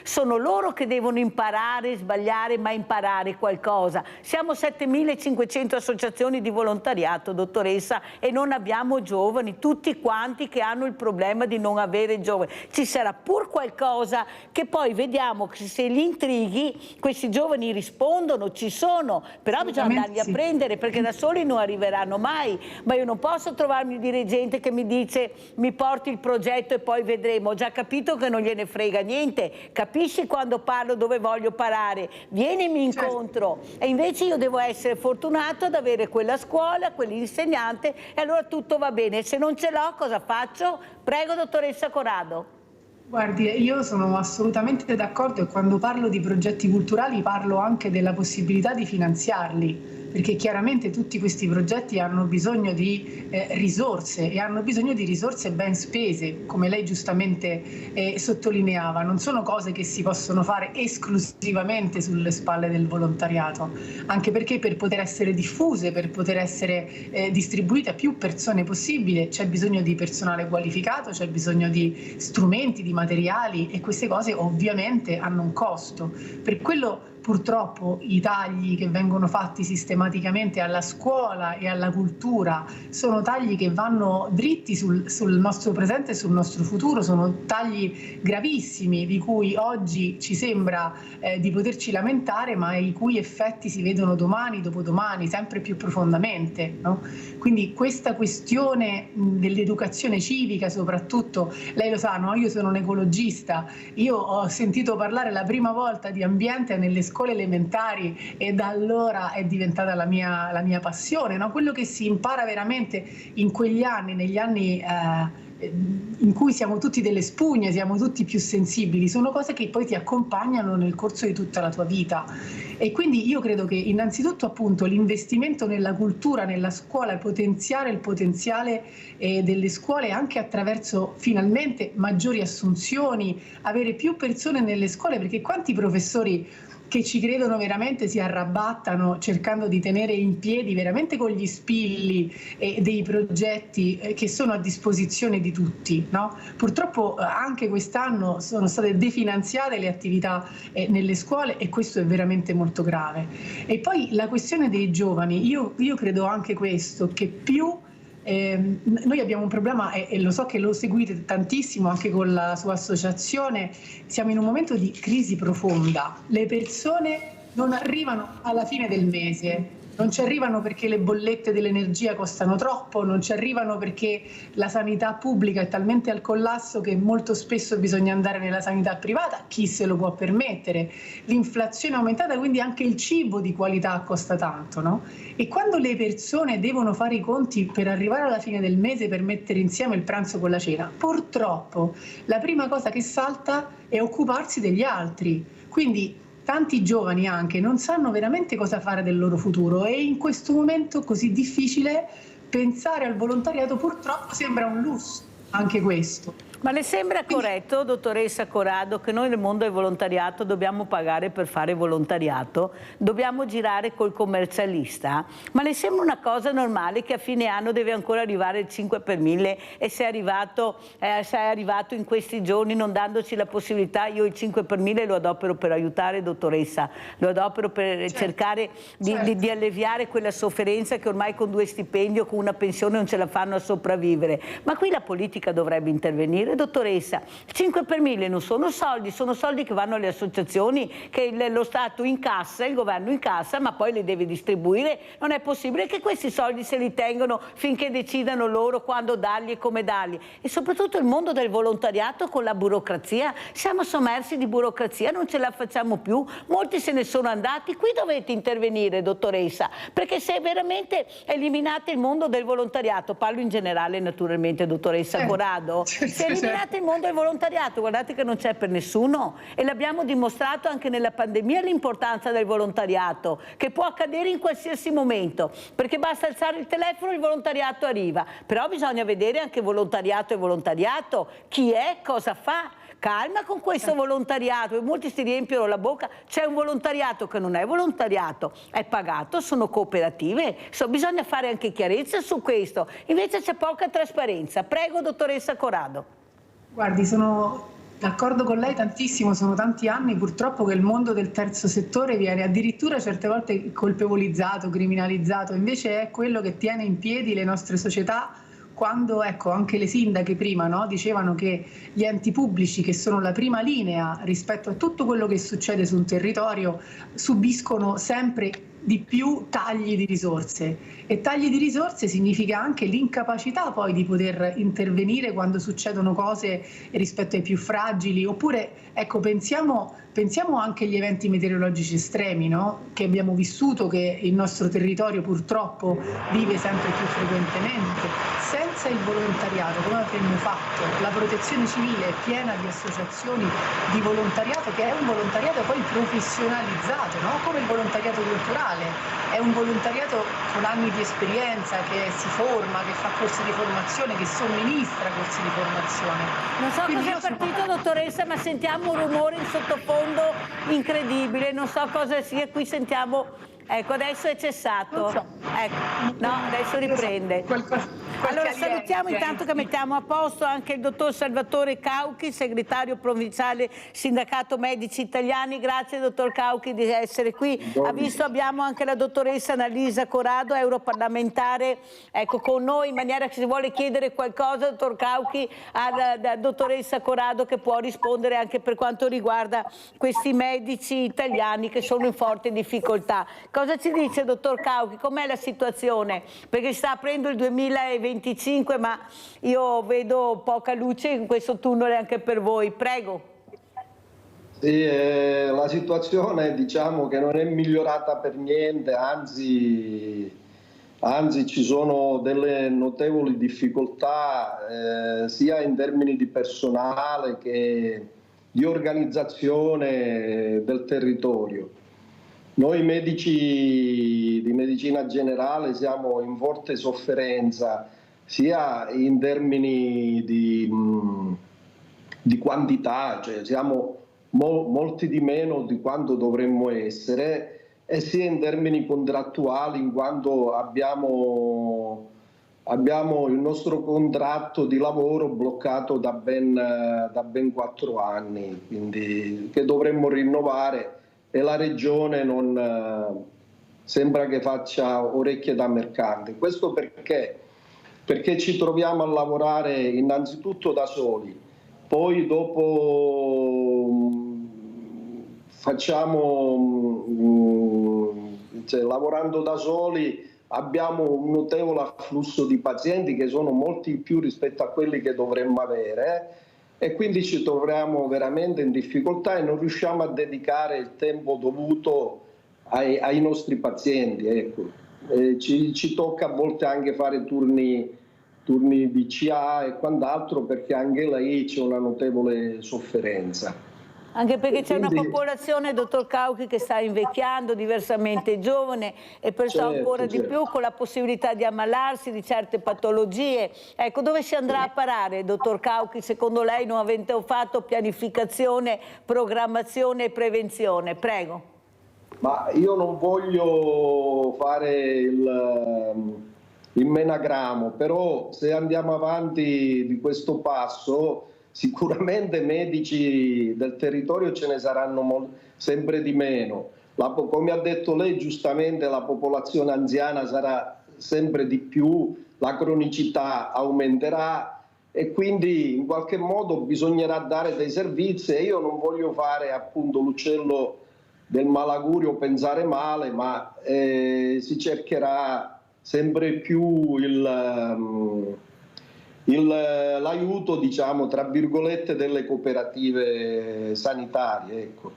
Sono loro che devono imparare, sbagliare, ma imparare qualcosa. Siamo 7.500 associazioni di volontariato, dottoressa, e non abbiamo giovani, tutti quanti che hanno il problema di non avere giovani. Ci sarà pur qualcosa che poi vediamo che se gli intrighi questi giovani rispondono, ci sono, però bisogna andarli a prendere, perché da soli non arriveranno mai. Ma io non posso trovarmi il dirigente che mi dice mi porti il progetto e poi vedremo. Ho già capito che non gliene frega niente, capisci quando parlo dove voglio parare, vienimi incontro. E invece io devo essere fortunato ad avere quella scuola, quell'insegnante, e allora tutto va bene. Se non ce l'ho cosa faccio? Prego, dottoressa Corrado. Guardi, io sono assolutamente d'accordo e quando parlo di progetti culturali parlo anche della possibilità di finanziarli, perché chiaramente tutti questi progetti hanno bisogno di risorse e hanno bisogno di risorse ben spese, come lei giustamente sottolineava. Non sono cose che si possono fare esclusivamente sulle spalle del volontariato, anche perché per poter essere diffuse, per poter essere distribuite a più persone possibile, c'è bisogno di personale qualificato, c'è bisogno di strumenti, di materiali, e queste cose ovviamente hanno un costo. Per quello purtroppo i tagli che vengono fatti sistematicamente alla scuola e alla cultura sono tagli che vanno dritti sul nostro presente e sul nostro futuro, sono tagli gravissimi di cui oggi ci sembra di poterci lamentare, ma i cui effetti si vedono domani, dopodomani, sempre più profondamente, no? Quindi questa questione dell'educazione civica soprattutto, lei lo sa, no? Io sono un ecologista, io ho sentito parlare la prima volta di ambiente nelle scuole elementari e da allora è diventata la mia passione, no? Quello che si impara veramente in quegli anni, negli anni in cui siamo tutti delle spugne, siamo tutti più sensibili, sono cose che poi ti accompagnano nel corso di tutta la tua vita. E quindi io credo che innanzitutto appunto l'investimento nella cultura, nella scuola, potenziare il potenziale delle scuole anche attraverso finalmente maggiori assunzioni, avere più persone nelle scuole, perché quanti professori che ci credono veramente si arrabattano cercando di tenere in piedi veramente con gli spilli dei progetti che sono a disposizione di tutti, no? Purtroppo anche quest'anno sono state definanziate le attività nelle scuole e questo è veramente molto grave. E poi la questione dei giovani, io credo anche questo, che più noi abbiamo un problema e lo so che lo seguite tantissimo anche con la sua associazione, siamo in un momento di crisi profonda, le persone non arrivano alla fine del mese, non ci arrivano perché le bollette dell'energia costano troppo, non ci arrivano perché la sanità pubblica è talmente al collasso che molto spesso bisogna andare nella sanità privata, chi se lo può permettere, l'inflazione è aumentata, quindi anche il cibo di qualità costa tanto, no? E quando le persone devono fare i conti per arrivare alla fine del mese per mettere insieme il pranzo con la cena, purtroppo la prima cosa che salta è occuparsi degli altri. Quindi tanti giovani anche non sanno veramente cosa fare del loro futuro e in questo momento così difficile pensare al volontariato purtroppo sembra un lusso, anche questo. Ma le sembra corretto, dottoressa Corrado, che noi nel mondo del volontariato dobbiamo pagare per fare volontariato? Dobbiamo girare col commercialista? Ma le sembra una cosa normale che a fine anno deve ancora arrivare il 5 per 1000 e se è arrivato in questi giorni non dandoci la possibilità, io il 5 per 1000 lo adopero per aiutare, dottoressa, lo adopero per cercare di alleviare quella sofferenza che ormai con 2 stipendi o con una pensione non ce la fanno a sopravvivere. Ma qui la politica dovrebbe intervenire. Dottoressa, 5 per 1000 non sono soldi che vanno alle associazioni, che lo Stato incassa, il governo incassa, ma poi li deve distribuire. Non è possibile che questi soldi se li tengono finché decidano loro quando darli e come darli. E soprattutto il mondo del volontariato con la burocrazia, siamo sommersi di burocrazia, non ce la facciamo più, molti se ne sono andati. Qui dovete intervenire, dottoressa, perché se veramente eliminate il mondo del volontariato, parlo in generale naturalmente, dottoressa Corrado, se eliminate il mondo del volontariato, guardate che non c'è per nessuno e l'abbiamo dimostrato anche nella pandemia l'importanza del volontariato, che può accadere in qualsiasi momento, perché basta alzare il telefono e il volontariato arriva, però bisogna vedere anche volontariato e volontariato, chi è, cosa fa. Calma con questo volontariato, e molti si riempiono la bocca, c'è un volontariato che non è volontariato, è pagato, sono cooperative, bisogna fare anche chiarezza su questo, invece c'è poca trasparenza. Prego, dottoressa Corrado. Guardi, sono d'accordo con lei tantissimo, sono tanti anni purtroppo che il mondo del terzo settore viene addirittura certe volte colpevolizzato, criminalizzato, invece è quello che tiene in piedi le nostre società. Quando, ecco, anche le sindache prima, no, dicevano che gli enti pubblici, che sono la prima linea rispetto a tutto quello che succede su un territorio, subiscono sempre di più tagli di risorse, e tagli di risorse significa anche l'incapacità poi di poter intervenire quando succedono cose rispetto ai più fragili, oppure ecco, pensiamo pensiamo anche agli eventi meteorologici estremi, no? Che abbiamo vissuto, che il nostro territorio purtroppo vive sempre più frequentemente. Senza il volontariato, come avremmo fatto? La protezione civile è piena di associazioni di volontariato, che è un volontariato poi professionalizzato, no? Come il volontariato culturale, è un volontariato con anni di esperienza, che si forma, che fa corsi di formazione, che somministra corsi di formazione. Non so cosa è partito, dottoressa, ma sentiamo un rumore in sottofondo incredibile, non so cosa sia, qui sentiamo. Ecco, adesso è cessato. Ecco, no, adesso riprende. Allora salutiamo intanto, che mettiamo a posto anche il dottor Salvatore Cauchi, segretario provinciale Sindacato Medici Italiani. Grazie dottor Cauchi di essere qui. Abbiamo anche la dottoressa Annalisa Corrado, europarlamentare, ecco, con noi, in maniera che si vuole chiedere qualcosa, dottor Cauchi, alla dottoressa Corrado, che può rispondere anche per quanto riguarda questi medici italiani che sono in forte difficoltà. Cosa ci dice, dottor Cauchi? Com'è la situazione? Perché sta aprendo il 2025, ma io vedo poca luce in questo tunnel anche per voi. Prego. Sì, la situazione, diciamo, che non è migliorata per niente, anzi ci sono delle notevoli difficoltà sia in termini di personale che di organizzazione del territorio. Noi medici di medicina generale siamo in forte sofferenza sia in termini di quantità, cioè siamo molti di meno di quanto dovremmo essere, e sia in termini contrattuali, in quanto abbiamo il nostro contratto di lavoro bloccato da ben 4 anni, quindi, che dovremmo rinnovare. E la Regione non sembra che faccia orecchie da mercante. Questo perché ci troviamo a lavorare innanzitutto da soli, poi dopo lavorando da soli abbiamo un notevole afflusso di pazienti, che sono molti più rispetto a quelli che dovremmo avere, e quindi ci troviamo veramente in difficoltà e non riusciamo a dedicare il tempo dovuto ai nostri pazienti. Ecco. Ci tocca a volte anche fare turni di CA e quant'altro, perché anche lì c'è una notevole sofferenza. Anche perché c'è una popolazione, dottor Cauchi, che sta invecchiando, diversamente giovane, e perciò ancora di più con la possibilità di ammalarsi di certe patologie. Ecco, dove si andrà a parare, dottor Cauchi, secondo lei, non avendo fatto pianificazione, programmazione e prevenzione? Prego. Ma io non voglio fare il menagramo, però se andiamo avanti di questo passo, sicuramente medici del territorio ce ne saranno sempre di meno. Come ha detto lei giustamente, la popolazione anziana sarà sempre di più, la cronicità aumenterà, e quindi in qualche modo bisognerà dare dei servizi. E io non voglio fare appunto l'uccello del malaugurio, pensare male, ma si cercherà sempre più l'aiuto, diciamo, tra virgolette, delle cooperative sanitarie. Ecco.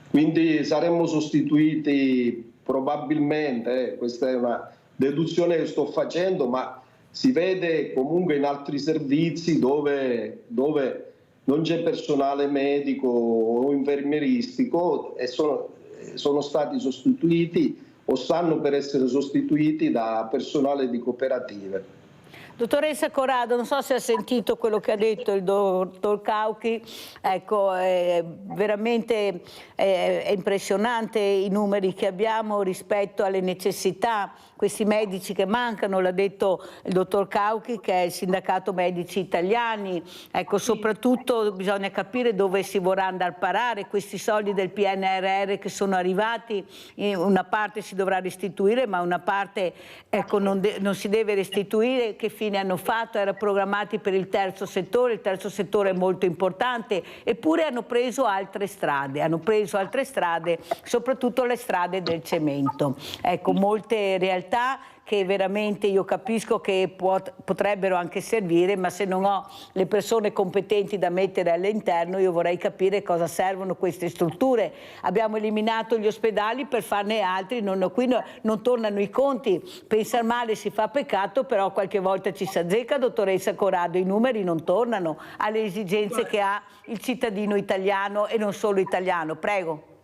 Quindi saremmo sostituiti probabilmente, questa è una deduzione che sto facendo, ma si vede comunque in altri servizi dove non c'è personale medico o infermieristico, e sono stati sostituiti o stanno per essere sostituiti da personale di cooperative. Dottoressa Corrado, non so se ha sentito quello che ha detto il dottor Cauchi. Ecco, veramente è impressionante i numeri che abbiamo rispetto alle necessità, questi medici che mancano, l'ha detto il dottor Cauchi, che è il Sindacato Medici Italiani. Ecco, soprattutto bisogna capire dove si vorrà andare a parare questi soldi del PNRR che sono arrivati. Una parte si dovrà restituire, ma una parte, ecco, non si deve restituire. Che fine hanno fatto? Erano programmati per il terzo settore è molto importante, eppure hanno preso altre strade, soprattutto le strade del cemento. Ecco, molte realtà che veramente io capisco che potrebbero anche servire, ma se non ho le persone competenti da mettere all'interno, io vorrei capire cosa servono queste strutture. Abbiamo eliminato gli ospedali per farne altri, qui non tornano i conti. Pensare male si fa peccato, però qualche volta ci si azzecca, dottoressa Corrado, i numeri non tornano alle esigenze che ha il cittadino italiano e non solo italiano. Prego.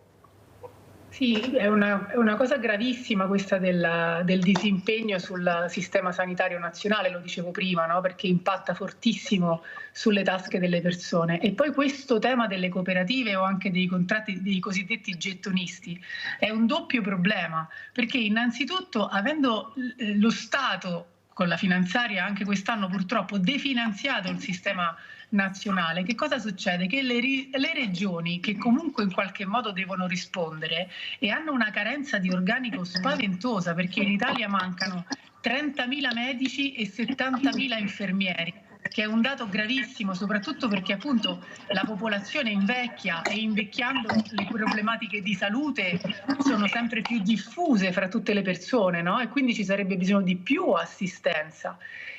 Sì, è una cosa gravissima questa del disimpegno sul sistema sanitario nazionale, lo dicevo prima, no? Perché impatta fortissimo sulle tasche delle persone. E poi questo tema delle cooperative o anche dei contratti dei cosiddetti gettonisti è un doppio problema, perché innanzitutto avendo lo Stato con la finanziaria anche quest'anno purtroppo definanziato il sistema nazionale, che cosa succede? Che le regioni, che comunque in qualche modo devono rispondere e hanno una carenza di organico spaventosa, perché in Italia mancano 30.000 medici e 70.000 infermieri, che è un dato gravissimo, soprattutto perché appunto la popolazione invecchia e invecchiando le problematiche di salute sono sempre più diffuse fra tutte le persone, no? E quindi ci sarebbe bisogno di più assistenza.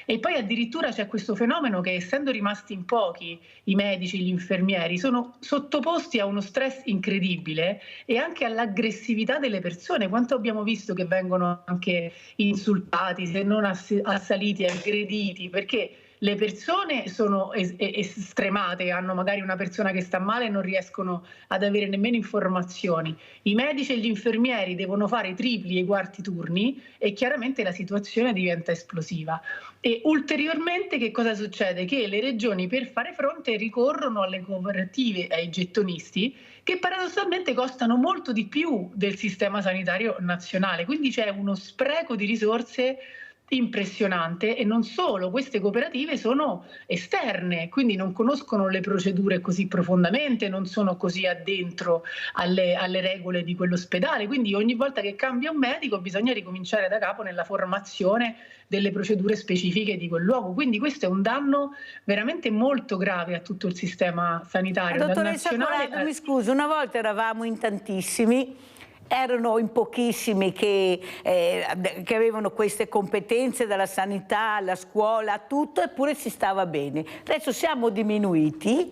E poi addirittura c'è questo fenomeno che, essendo rimasti in pochi i medici, gli infermieri, sono sottoposti a uno stress incredibile e anche all'aggressività delle persone. Quanto abbiamo visto che vengono anche insultati, se non assaliti, aggrediti, perché le persone sono estremate, hanno magari una persona che sta male e non riescono ad avere nemmeno informazioni. I medici e gli infermieri devono fare i tripli e i quarti turni e chiaramente la situazione diventa esplosiva. E ulteriormente che cosa succede? Che le regioni per fare fronte ricorrono alle cooperative e ai gettonisti, che paradossalmente costano molto di più del sistema sanitario nazionale, quindi c'è uno spreco di risorse impressionante. E non solo, queste cooperative sono esterne, quindi non conoscono le procedure così profondamente, non sono così addentro alle regole di quell'ospedale, quindi ogni volta che cambia un medico bisogna ricominciare da capo nella formazione delle procedure specifiche di quel luogo, quindi questo è un danno veramente molto grave a tutto il sistema sanitario. Dottoressa Corrado, mi scusi, una volta eravamo in tantissimi, erano in pochissimi che avevano queste competenze, dalla sanità alla scuola, tutto, eppure si stava bene. Adesso siamo diminuiti,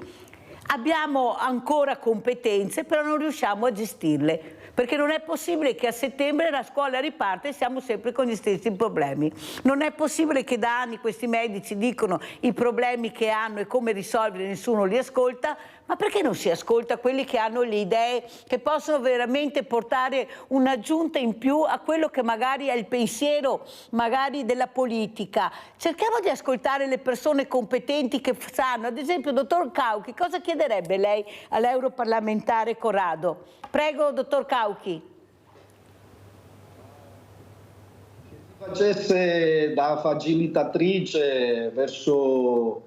abbiamo ancora competenze, però non riusciamo a gestirle, perché non è possibile che a settembre la scuola riparte e siamo sempre con gli stessi problemi. Non è possibile che da anni questi medici dicono i problemi che hanno e come risolvere, nessuno li ascolta, ma perché non si ascolta quelli che hanno le idee, che possono veramente portare un'aggiunta in più a quello che magari è il pensiero magari della politica? Cerchiamo di ascoltare le persone competenti che sanno. Ad esempio, dottor Cauchi, cosa chiederebbe lei all'europarlamentare Corrado? Prego, dottor Cauchi. Che si facesse da facilitatrice verso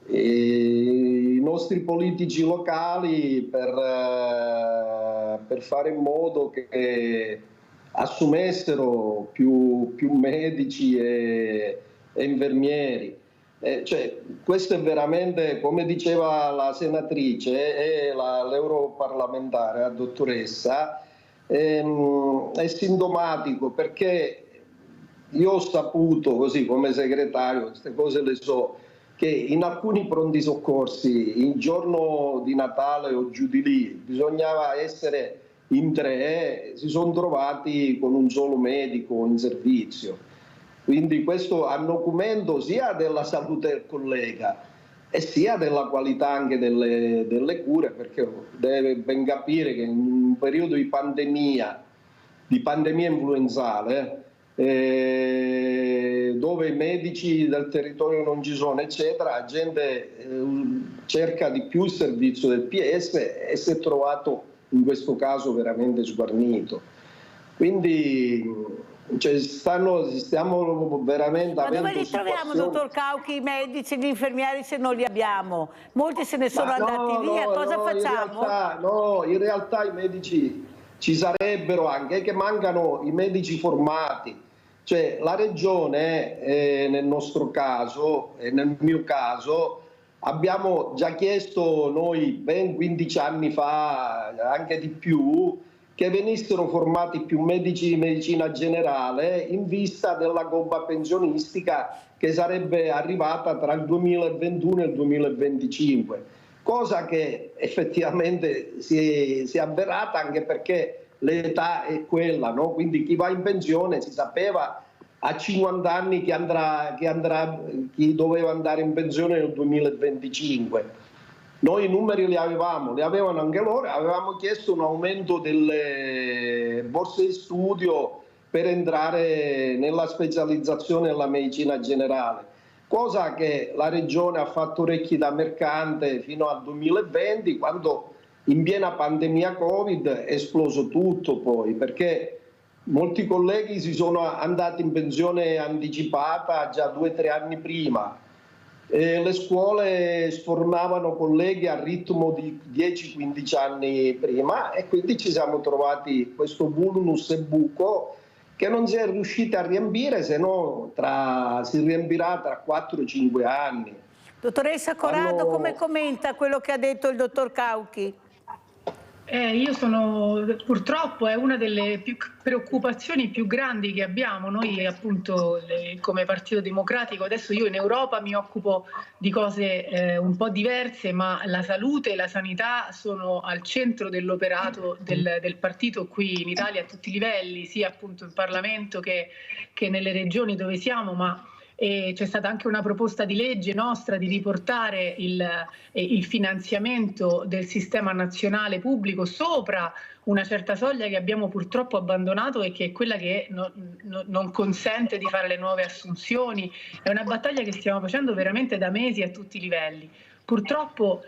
i nostri politici locali per fare in modo che assumessero più medici e infermieri. Cioè, questo è veramente, come diceva la senatrice e l'europarlamentare, la dottoressa, è sintomatico, perché io ho saputo, così come segretario, queste cose le so, che in alcuni pronti soccorsi il giorno di Natale o giù di lì bisognava essere in 3, si sono trovati con un solo medico in servizio. Quindi questo è un documento sia della salute del collega e sia della qualità anche delle cure, perché deve ben capire che in un periodo di pandemia influenzale, dove i medici del territorio non ci sono, eccetera, la gente cerca di più il servizio del PS e si è trovato in questo caso veramente sguarnito. Quindi stiamo veramente ma avendo. Ma dove li troviamo, dottor Cauchi, i medici, gli infermieri, se non li abbiamo? Molti se ne sono andati via, cosa facciamo? In realtà i medici ci sarebbero, anche che mancano i medici formati. Cioè la regione, nel nostro caso e nel mio caso, abbiamo già chiesto noi ben 15 anni fa, anche di più, che venissero formati più medici di medicina generale in vista della gobba pensionistica che sarebbe arrivata tra il 2021 e il 2025, cosa che effettivamente si è avverata, anche perché l'età è quella, no? Quindi chi va in pensione si sapeva a 50 anni chi doveva andare in pensione nel 2025. Noi i numeri li avevano anche loro, avevamo chiesto un aumento delle borse di studio per entrare nella specializzazione della medicina generale, cosa che la Regione ha fatto orecchi da mercante fino al 2020, quando in piena pandemia Covid è esploso tutto poi, perché molti colleghi si sono andati in pensione anticipata già 2 o 3 anni prima. Le scuole sformavano colleghi a ritmo di 10-15 anni prima e quindi ci siamo trovati questo vulnus e buco che non si è riusciti a riempire, se no si riempirà tra 4-5 anni. Dottoressa Corrado, come commenta quello che ha detto il dottor Cauchi? Purtroppo è una delle preoccupazioni più grandi che abbiamo noi appunto come Partito Democratico. Adesso io in Europa mi occupo di cose un po' diverse, ma la salute e la sanità sono al centro dell'operato del partito qui in Italia a tutti i livelli, sia appunto in Parlamento che nelle regioni dove siamo, ma c'è stata anche una proposta di legge nostra di riportare il finanziamento del sistema nazionale pubblico sopra una certa soglia che abbiamo purtroppo abbandonato e che è quella che non consente di fare le nuove assunzioni. È una battaglia che stiamo facendo veramente da mesi a tutti i livelli. Purtroppo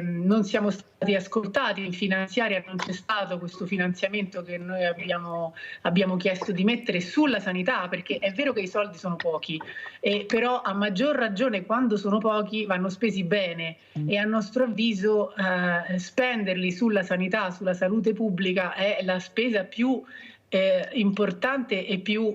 non siamo stati ascoltati, in finanziaria non c'è stato questo finanziamento che noi abbiamo chiesto di mettere sulla sanità, perché è vero che i soldi sono pochi, però a maggior ragione quando sono pochi vanno spesi bene e a nostro avviso spenderli sulla sanità, sulla salute pubblica è la spesa più importante e più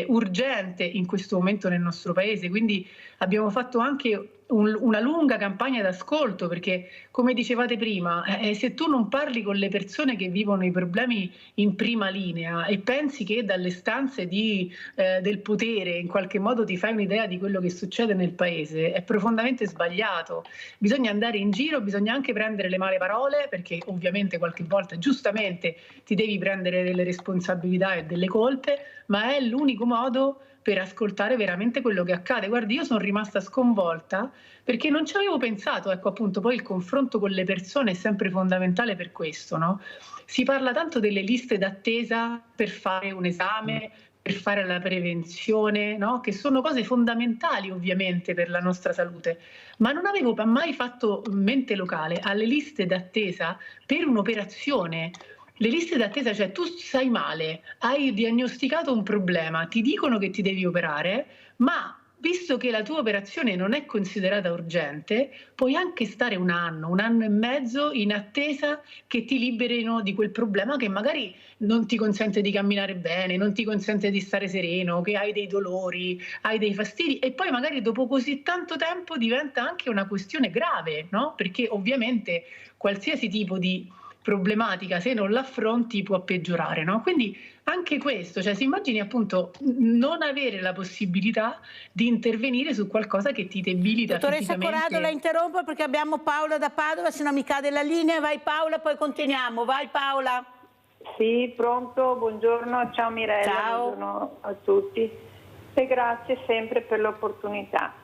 urgente in questo momento nel nostro paese. Quindi abbiamo fatto anche una lunga campagna d'ascolto, perché come dicevate prima, se tu non parli con le persone che vivono i problemi in prima linea e pensi che dalle stanze del potere in qualche modo ti fai un'idea di quello che succede nel paese, è profondamente sbagliato. Bisogna andare in giro, bisogna anche prendere le male parole, perché ovviamente qualche volta giustamente ti devi prendere delle responsabilità e delle colpe, ma è l'unico modo per ascoltare veramente quello che accade. Guardi, io sono rimasta sconvolta perché non ci avevo pensato, ecco appunto, poi il confronto con le persone è sempre fondamentale per questo, no? Si parla tanto delle liste d'attesa per fare un esame, per fare la prevenzione, no? Che sono cose fondamentali ovviamente per la nostra salute, ma non avevo mai fatto mente locale alle liste d'attesa per un'operazione. Le liste d'attesa, cioè tu stai male, hai diagnosticato un problema, ti dicono che ti devi operare, ma visto che la tua operazione non è considerata urgente, puoi anche stare 1 anno e mezzo in attesa che ti liberino di quel problema che magari non ti consente di camminare bene, non ti consente di stare sereno, che hai dei dolori, hai dei fastidi e poi magari dopo così tanto tempo diventa anche una questione grave, no? Perché ovviamente qualsiasi tipo di problematica, se non l'affronti, può peggiorare, no? Quindi anche questo, cioè si immagini appunto non avere la possibilità di intervenire su qualcosa che ti debilita fisicamente. Dottoressa Corrado, la interrompo perché abbiamo Paola da Padova, se no mi cade la linea. Vai Paola, poi continuiamo. Vai Paola. Sì, pronto, buongiorno, ciao Mirella, ciao. Buongiorno a tutti e grazie sempre per l'opportunità.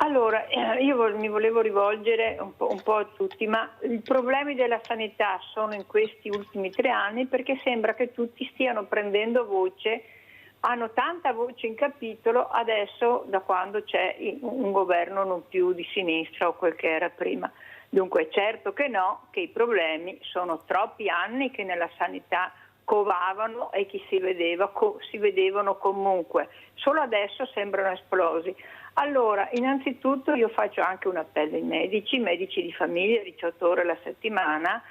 Allora, io mi volevo rivolgere un po' a tutti, ma i problemi della sanità sono in questi ultimi 3 anni perché sembra che tutti stiano prendendo voce, hanno tanta voce in capitolo adesso da quando c'è un governo non più di sinistra o quel che era prima. Dunque certo che no, che i problemi sono troppi anni che nella sanità covavano e che si vedevano comunque, solo adesso sembrano esplosi. Allora, innanzitutto io faccio anche un appello ai medici di famiglia, 18 ore alla settimana,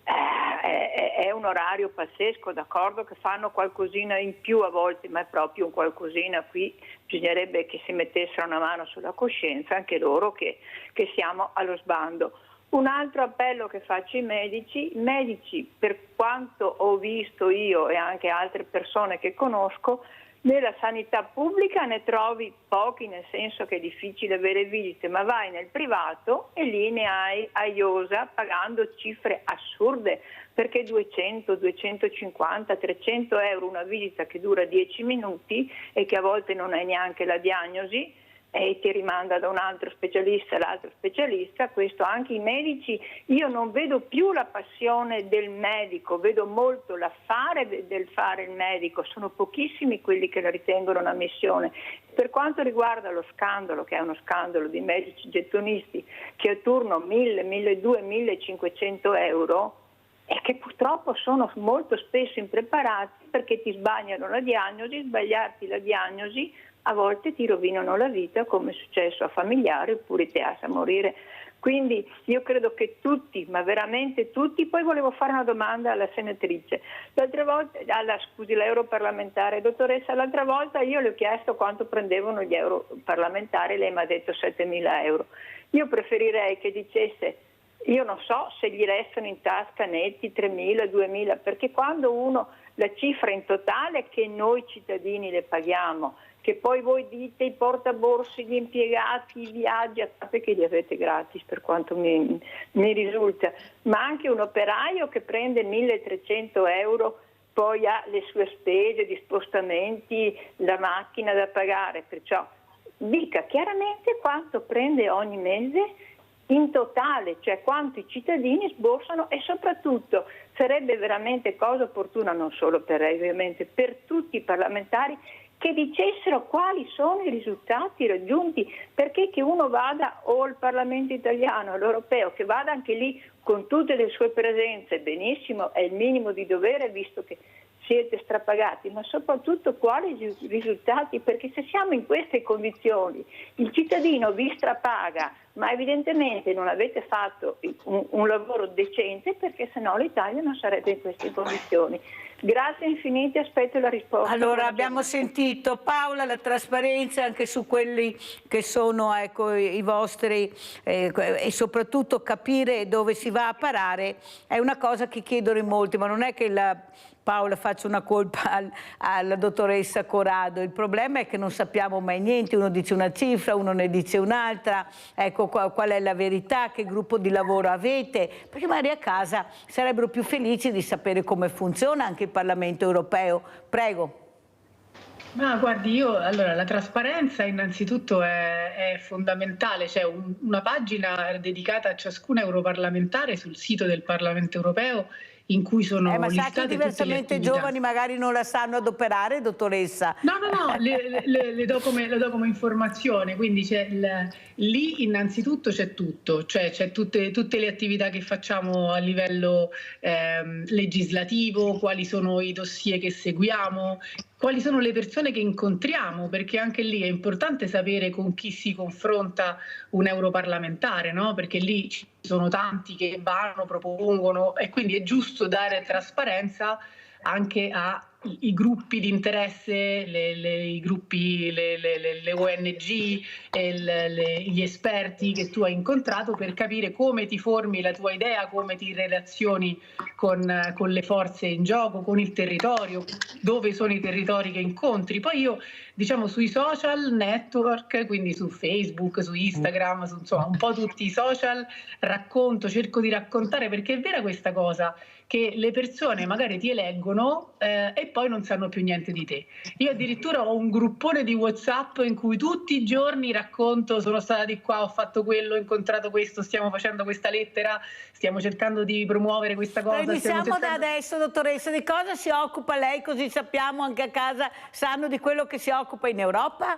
è un orario pazzesco, d'accordo che fanno qualcosina in più a volte, ma è proprio un qualcosina, qui bisognerebbe che si mettessero una mano sulla coscienza anche loro che siamo allo sbando. Un altro appello che faccio ai medici, per quanto ho visto io e anche altre persone che conosco, nella sanità pubblica ne trovi pochi, nel senso che è difficile avere visite, ma vai nel privato e lì ne hai a iosa, pagando cifre assurde, perché 200, 250, 300 euro una visita che dura 10 minuti e che a volte non hai neanche la diagnosi, e ti rimanda da un altro specialista all'altro specialista. Questo anche i medici, io non vedo più la passione del medico, vedo molto l'affare del fare il medico, sono pochissimi quelli che la ritengono una missione. Per quanto riguarda lo scandalo, che è uno scandalo di medici gettonisti che a turno 1.000, 1.200, 1.500 euro, e che purtroppo sono molto spesso impreparati perché ti sbagliano la diagnosi, sbagliarti la diagnosi a volte ti rovinano la vita, come è successo a familiari, oppure ti lascia morire. Quindi io credo che tutti, ma veramente tutti. Poi volevo fare una domanda alla senatrice, l'altra volta, l'europarlamentare, dottoressa, l'altra volta io le ho chiesto quanto prendevano gli europarlamentari, lei mi ha detto 7.000 euro. Io preferirei che dicesse, io non so se gli restano in tasca netti 3.000, 2.000, perché quando uno, la cifra in totale che noi cittadini le paghiamo, che poi voi dite i portaborse, gli impiegati, i viaggi, perché li avete gratis per quanto mi risulta, ma anche un operaio che prende 1.300 euro poi ha le sue spese di spostamenti, la macchina da pagare, perciò dica chiaramente quanto prende ogni mese in totale, cioè quanto i cittadini sborsano, e soprattutto sarebbe veramente cosa opportuna, non solo per lei ovviamente, per tutti i parlamentari, che dicessero quali sono i risultati raggiunti, perché che uno vada o al Parlamento italiano o all'europeo, che vada anche lì con tutte le sue presenze, benissimo, è il minimo di dovere visto che siete strapagati, ma soprattutto quali risultati, perché se siamo in queste condizioni, il cittadino vi strapaga, ma evidentemente non avete fatto un lavoro decente, perché sennò l'Italia non sarebbe in queste condizioni. Grazie infinite, aspetto la risposta. Allora, abbiamo sentito Paola la trasparenza anche su quelli che sono i vostri e soprattutto capire dove si va a parare è una cosa che chiedono in molti, ma non è che Paola faccia una colpa alla dottoressa Corrado, il problema è che non sappiamo mai niente, uno dice una cifra, uno ne dice un'altra, ecco qual è la verità, che gruppo di lavoro avete, perché magari a casa sarebbero più felici di sapere come funziona anche il Parlamento europeo. Prego. Ma guardi, allora la trasparenza innanzitutto è fondamentale, c'è una pagina dedicata a ciascun europarlamentare sul sito del Parlamento europeo in cui sono ma sa listate che diversamente tutte le giovani magari non la sanno adoperare, dottoressa? No, le do come informazione, quindi lì innanzitutto c'è tutto, cioè c'è tutte le attività che facciamo a livello legislativo, quali sono i dossier che seguiamo, quali sono le persone che incontriamo, perché anche lì è importante sapere con chi si confronta un europarlamentare, no? Perché lì ci sono tanti che vanno, propongono, e quindi è giusto dare trasparenza anche ai gruppi di interesse, i gruppi, le ONG, gli esperti che tu hai incontrato, per capire come ti formi la tua idea, come ti relazioni con le forze in gioco, con il territorio, dove sono i territori che incontri. Poi io, diciamo, sui social network, quindi su Facebook, su Instagram, insomma un po' tutti i social, cerco di raccontare, perché è vera questa cosa, che le persone magari ti eleggono e poi non sanno più niente di te. Io addirittura ho un gruppone di WhatsApp in cui tutti i giorni racconto: sono stata di qua, ho fatto quello, ho incontrato questo, stiamo facendo questa lettera, stiamo cercando di promuovere questa cosa. Iniziamo da adesso, dottoressa. Di cosa si occupa lei, così sappiamo anche a casa, sanno di quello che si occupa in Europa?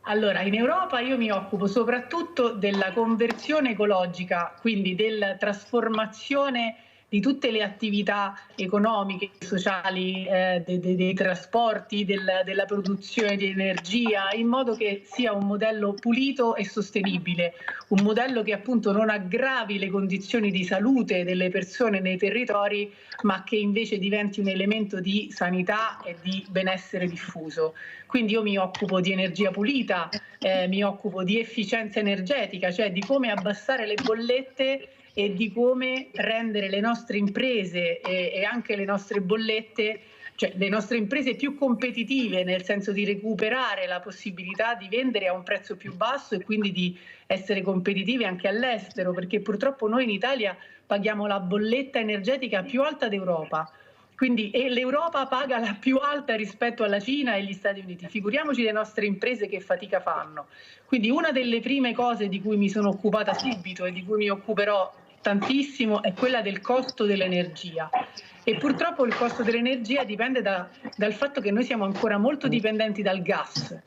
Allora, in Europa io mi occupo soprattutto della conversione ecologica, quindi della trasformazione di tutte le attività economiche, sociali, dei trasporti, della produzione di energia, in modo che sia un modello pulito e sostenibile, un modello che appunto non aggravi le condizioni di salute delle persone nei territori, ma che invece diventi un elemento di sanità e di benessere diffuso. Quindi io mi occupo di energia pulita, mi occupo di efficienza energetica, cioè di come abbassare le bollette e di come rendere le nostre imprese e anche le nostre bollette, cioè le nostre imprese più competitive, nel senso di recuperare la possibilità di vendere a un prezzo più basso e quindi di essere competitive anche all'estero, perché purtroppo noi in Italia paghiamo la bolletta energetica più alta d'Europa. Quindi, e l'Europa paga la più alta rispetto alla Cina e agli Stati Uniti. Figuriamoci le nostre imprese che fatica fanno. Quindi una delle prime cose di cui mi sono occupata subito e di cui mi occuperò tantissimo è quella del costo dell'energia. E purtroppo il costo dell'energia dipende dal fatto che noi siamo ancora molto dipendenti dal gas.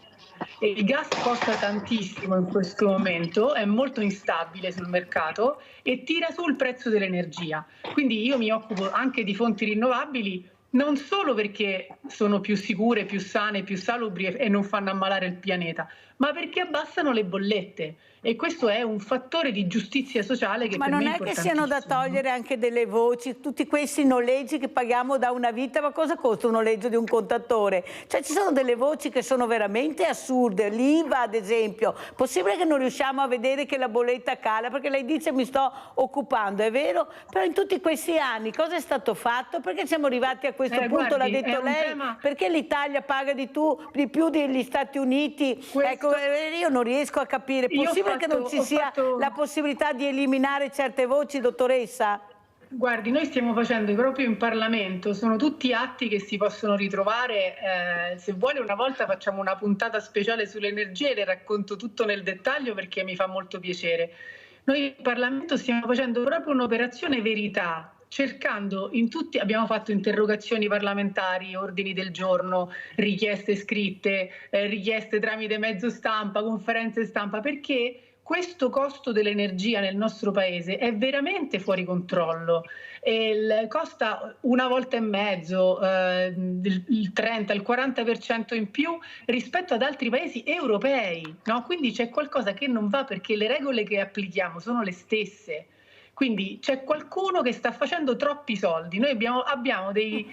E il gas costa tantissimo in questo momento, è molto instabile sul mercato e tira su il prezzo dell'energia. Quindi io mi occupo anche di fonti rinnovabili, non solo perché sono più sicure, più sane, più salubri e non fanno ammalare il pianeta, ma perché abbassano le bollette. E questo è un fattore di giustizia sociale che ma per me è non è che siano da togliere anche delle voci, tutti questi noleggi che paghiamo da una vita, ma cosa costa un noleggio di un contatore? Cioè ci sono delle voci che sono veramente assurde, l'IVA ad esempio, possibile che non riusciamo a vedere che la bolletta cala, perché lei dice mi sto occupando, è vero, però in tutti questi anni cosa è stato fatto? Perché siamo arrivati a questo punto, l'ha detto lei, perché l'Italia paga di più degli Stati Uniti? Ecco, io non riesco a capire, possibile che non ci sia la possibilità di eliminare certe voci, dottoressa? Guardi, noi stiamo facendo proprio in Parlamento, sono tutti atti che si possono ritrovare, se vuole una volta facciamo una puntata speciale sull'energia e le racconto tutto nel dettaglio perché mi fa molto piacere. Noi in Parlamento stiamo facendo proprio un'operazione verità, cercando in tutti, abbiamo fatto interrogazioni parlamentari, ordini del giorno, richieste scritte, richieste tramite mezzo stampa, conferenze stampa, perché questo costo dell'energia nel nostro paese è veramente fuori controllo. Costa una volta e mezzo, il 30, il 40% in più rispetto ad altri paesi europei, no? Quindi c'è qualcosa che non va perché le regole che applichiamo sono le stesse. Quindi c'è qualcuno che sta facendo troppi soldi. Noi abbiamo dei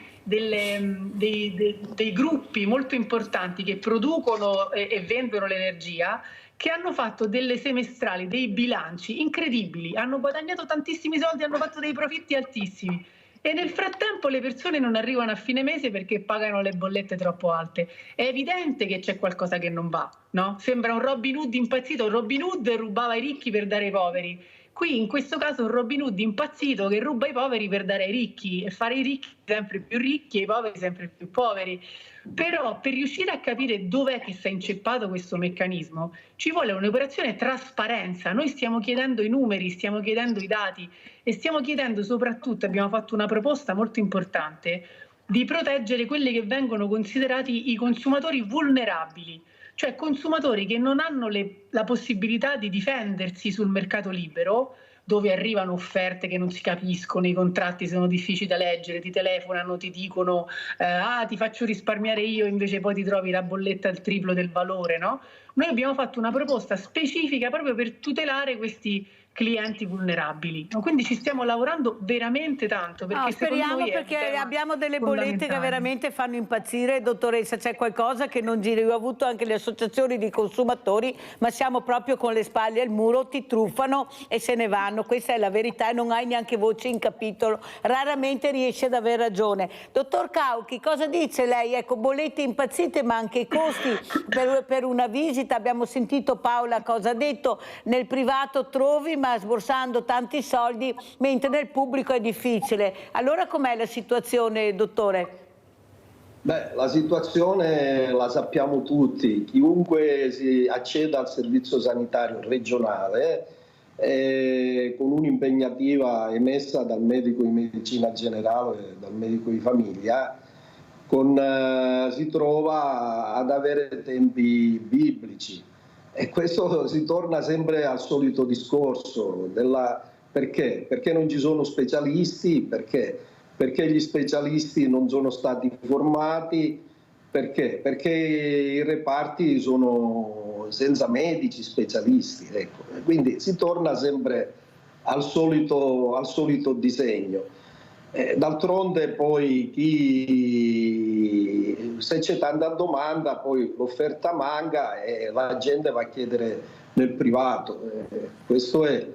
gruppi molto importanti che producono e vendono l'energia, che hanno fatto delle semestrali, dei bilanci incredibili, hanno guadagnato tantissimi soldi, hanno fatto dei profitti altissimi. E nel frattempo le persone non arrivano a fine mese perché pagano le bollette troppo alte. È evidente che c'è qualcosa che non va, no? Sembra un Robin Hood impazzito. Robin Hood rubava ai ricchi per dare ai poveri. Qui in questo caso un Robin Hood impazzito che ruba ai poveri per dare ai ricchi e fare i ricchi sempre più ricchi e i poveri sempre più poveri. Però per riuscire a capire dov'è che si è inceppato questo meccanismo ci vuole un'operazione trasparenza. Noi stiamo chiedendo i numeri, stiamo chiedendo i dati e stiamo chiedendo soprattutto, abbiamo fatto una proposta molto importante, di proteggere quelli che vengono considerati i consumatori vulnerabili. Cioè consumatori che non hanno la possibilità di difendersi sul mercato libero, dove arrivano offerte che non si capiscono, i contratti sono difficili da leggere, ti telefonano, ti dicono ti faccio risparmiare io, invece poi ti trovi la bolletta al triplo del valore, no? Noi abbiamo fatto una proposta specifica proprio per tutelare questi clienti vulnerabili. Quindi ci stiamo lavorando veramente tanto. Perché speriamo, perché abbiamo delle bollette che veramente fanno impazzire. Dottoressa, c'è qualcosa che non gira. Io ho avuto anche le associazioni di consumatori, ma siamo proprio con le spalle al muro, ti truffano e se ne vanno. Questa è la verità e non hai neanche voce in capitolo. Raramente riesci ad aver ragione. Dottor Cauchi, cosa dice lei? Ecco, bollette impazzite, ma anche i costi per una visita. Abbiamo sentito Paola cosa ha detto. Nel privato trovi, ma sborsando tanti soldi, mentre nel pubblico è difficile. Allora com'è la situazione, dottore? Beh, la situazione la sappiamo tutti. Chiunque si acceda al servizio sanitario regionale con un'impegnativa emessa dal medico di medicina generale, dal medico di famiglia, si trova ad avere tempi biblici. E questo si torna sempre al solito discorso perché? Perché non ci sono specialisti, perché gli specialisti non sono stati formati, perché i reparti sono senza medici specialisti, ecco. Quindi si torna sempre al solito disegno. D'altronde poi se c'è tanta domanda poi l'offerta manca e la gente va a chiedere nel privato, questo è.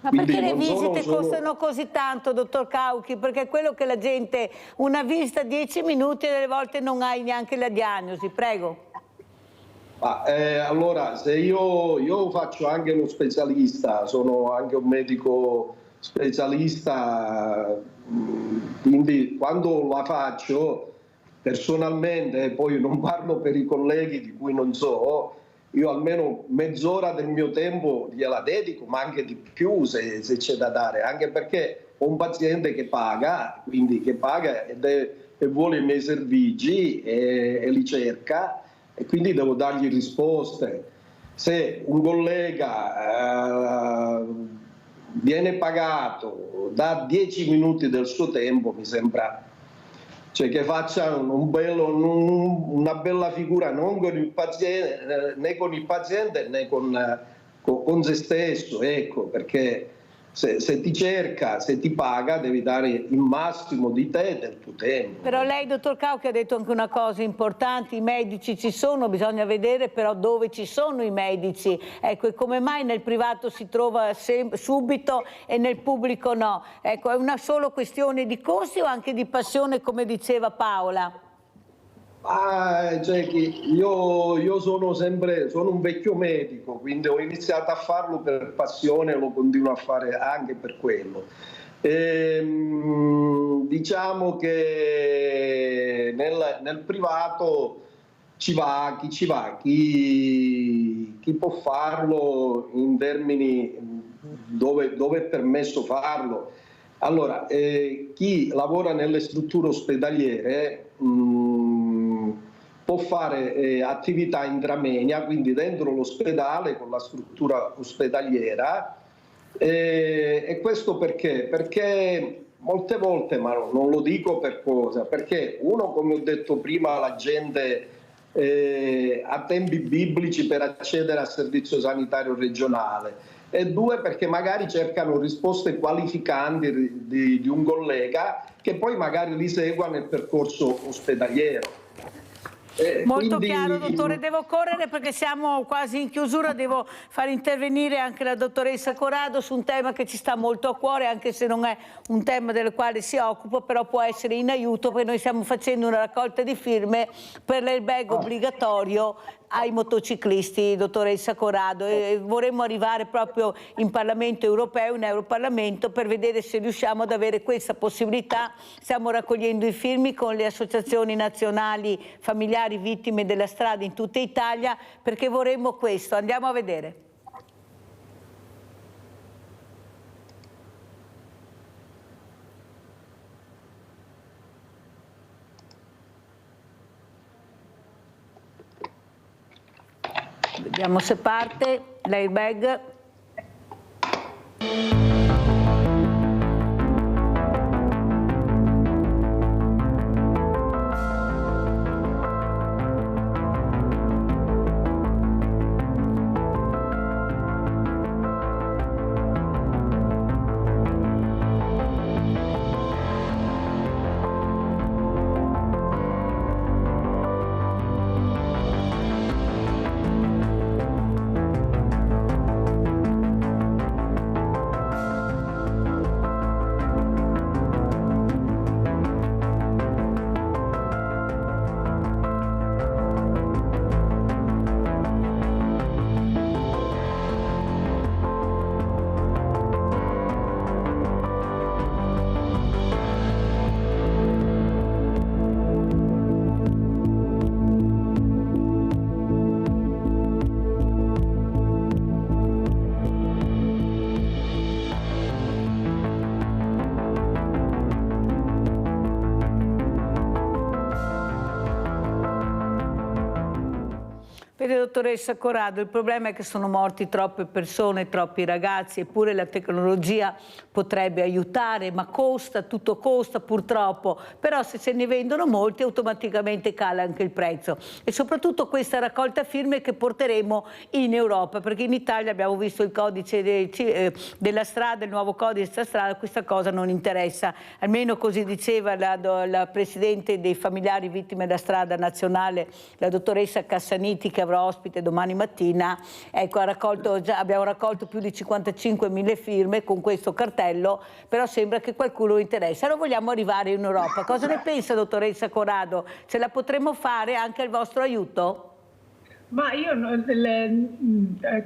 Ma perché le visite costano così tanto, dottor Cauchi? Perché è quello che la gente, una visita 10 minuti e delle volte non hai neanche la diagnosi, prego. Allora, se io faccio anche uno specialista, sono anche un medico specialista, quindi quando la faccio personalmente, poi non parlo per i colleghi di cui non so, io almeno mezz'ora del mio tempo gliela dedico, ma anche di più se c'è da dare, anche perché ho un paziente che paga, quindi che paga e vuole i miei servigi e li cerca, e quindi devo dargli risposte. Se un collega viene pagato da 10 minuti del suo tempo, mi sembra, cioè, che faccia una bella figura non con il paziente, né con il paziente né con se stesso, ecco, perché se ti cerca, se ti paga, devi dare il massimo di te e del tuo tempo. Però lei, dottor Cauchi, ha detto anche una cosa importante: i medici ci sono, bisogna vedere però dove ci sono i medici. Ecco, e come mai nel privato si trova subito e nel pubblico no? Ecco, è una solo questione di costi o anche di passione, come diceva Paola? Cioè che io sono un vecchio medico, quindi ho iniziato a farlo per passione e lo continuo a fare anche per quello. Diciamo che nel privato chi può farlo in termini dove è permesso farlo. Allora, chi lavora nelle strutture ospedaliere può fare attività intramenia, quindi dentro l'ospedale con la struttura ospedaliera, e questo perché? Perché molte volte, ma non lo dico per cosa, perché uno, come ho detto prima, la gente ha tempi biblici per accedere al servizio sanitario regionale, e due, perché magari cercano risposte qualificanti di un collega che poi magari li segua nel percorso ospedaliero. Molto quindi... chiaro, dottore. Devo correre perché siamo quasi in chiusura, devo far intervenire anche la dottoressa Corrado su un tema che ci sta molto a cuore, anche se non è un tema del quale si occupa, però può essere in aiuto, perché noi stiamo facendo una raccolta di firme per l'airbag obbligatorio ai motociclisti, dottoressa Corrado, e vorremmo arrivare proprio in Parlamento europeo, in Europarlamento, per vedere se riusciamo ad avere questa possibilità. Stiamo raccogliendo i firmi con le associazioni nazionali familiari vittime della strada in tutta Italia, perché vorremmo questo. Andiamo a vedere. Vediamo se parte l'airbag. Vede, dottoressa Corrado, il problema è che sono morti troppe persone, troppi ragazzi, eppure la tecnologia potrebbe aiutare, ma costa, tutto costa purtroppo, però se se ne vendono molti automaticamente cala anche il prezzo. E soprattutto questa raccolta firme che porteremo in Europa, perché in Italia abbiamo visto il codice della strada, il nuovo codice della strada, questa cosa non interessa, almeno così diceva la Presidente dei familiari vittime della strada nazionale, la dottoressa Cassaniti, che avrò ospite domani mattina, ecco, abbiamo raccolto più di 55.000 firme con questo cartello, però sembra che qualcuno interessa. Allora vogliamo arrivare in Europa. Cosa ne pensa, dottoressa Corrado? Ce la potremmo fare anche al vostro aiuto? Ma io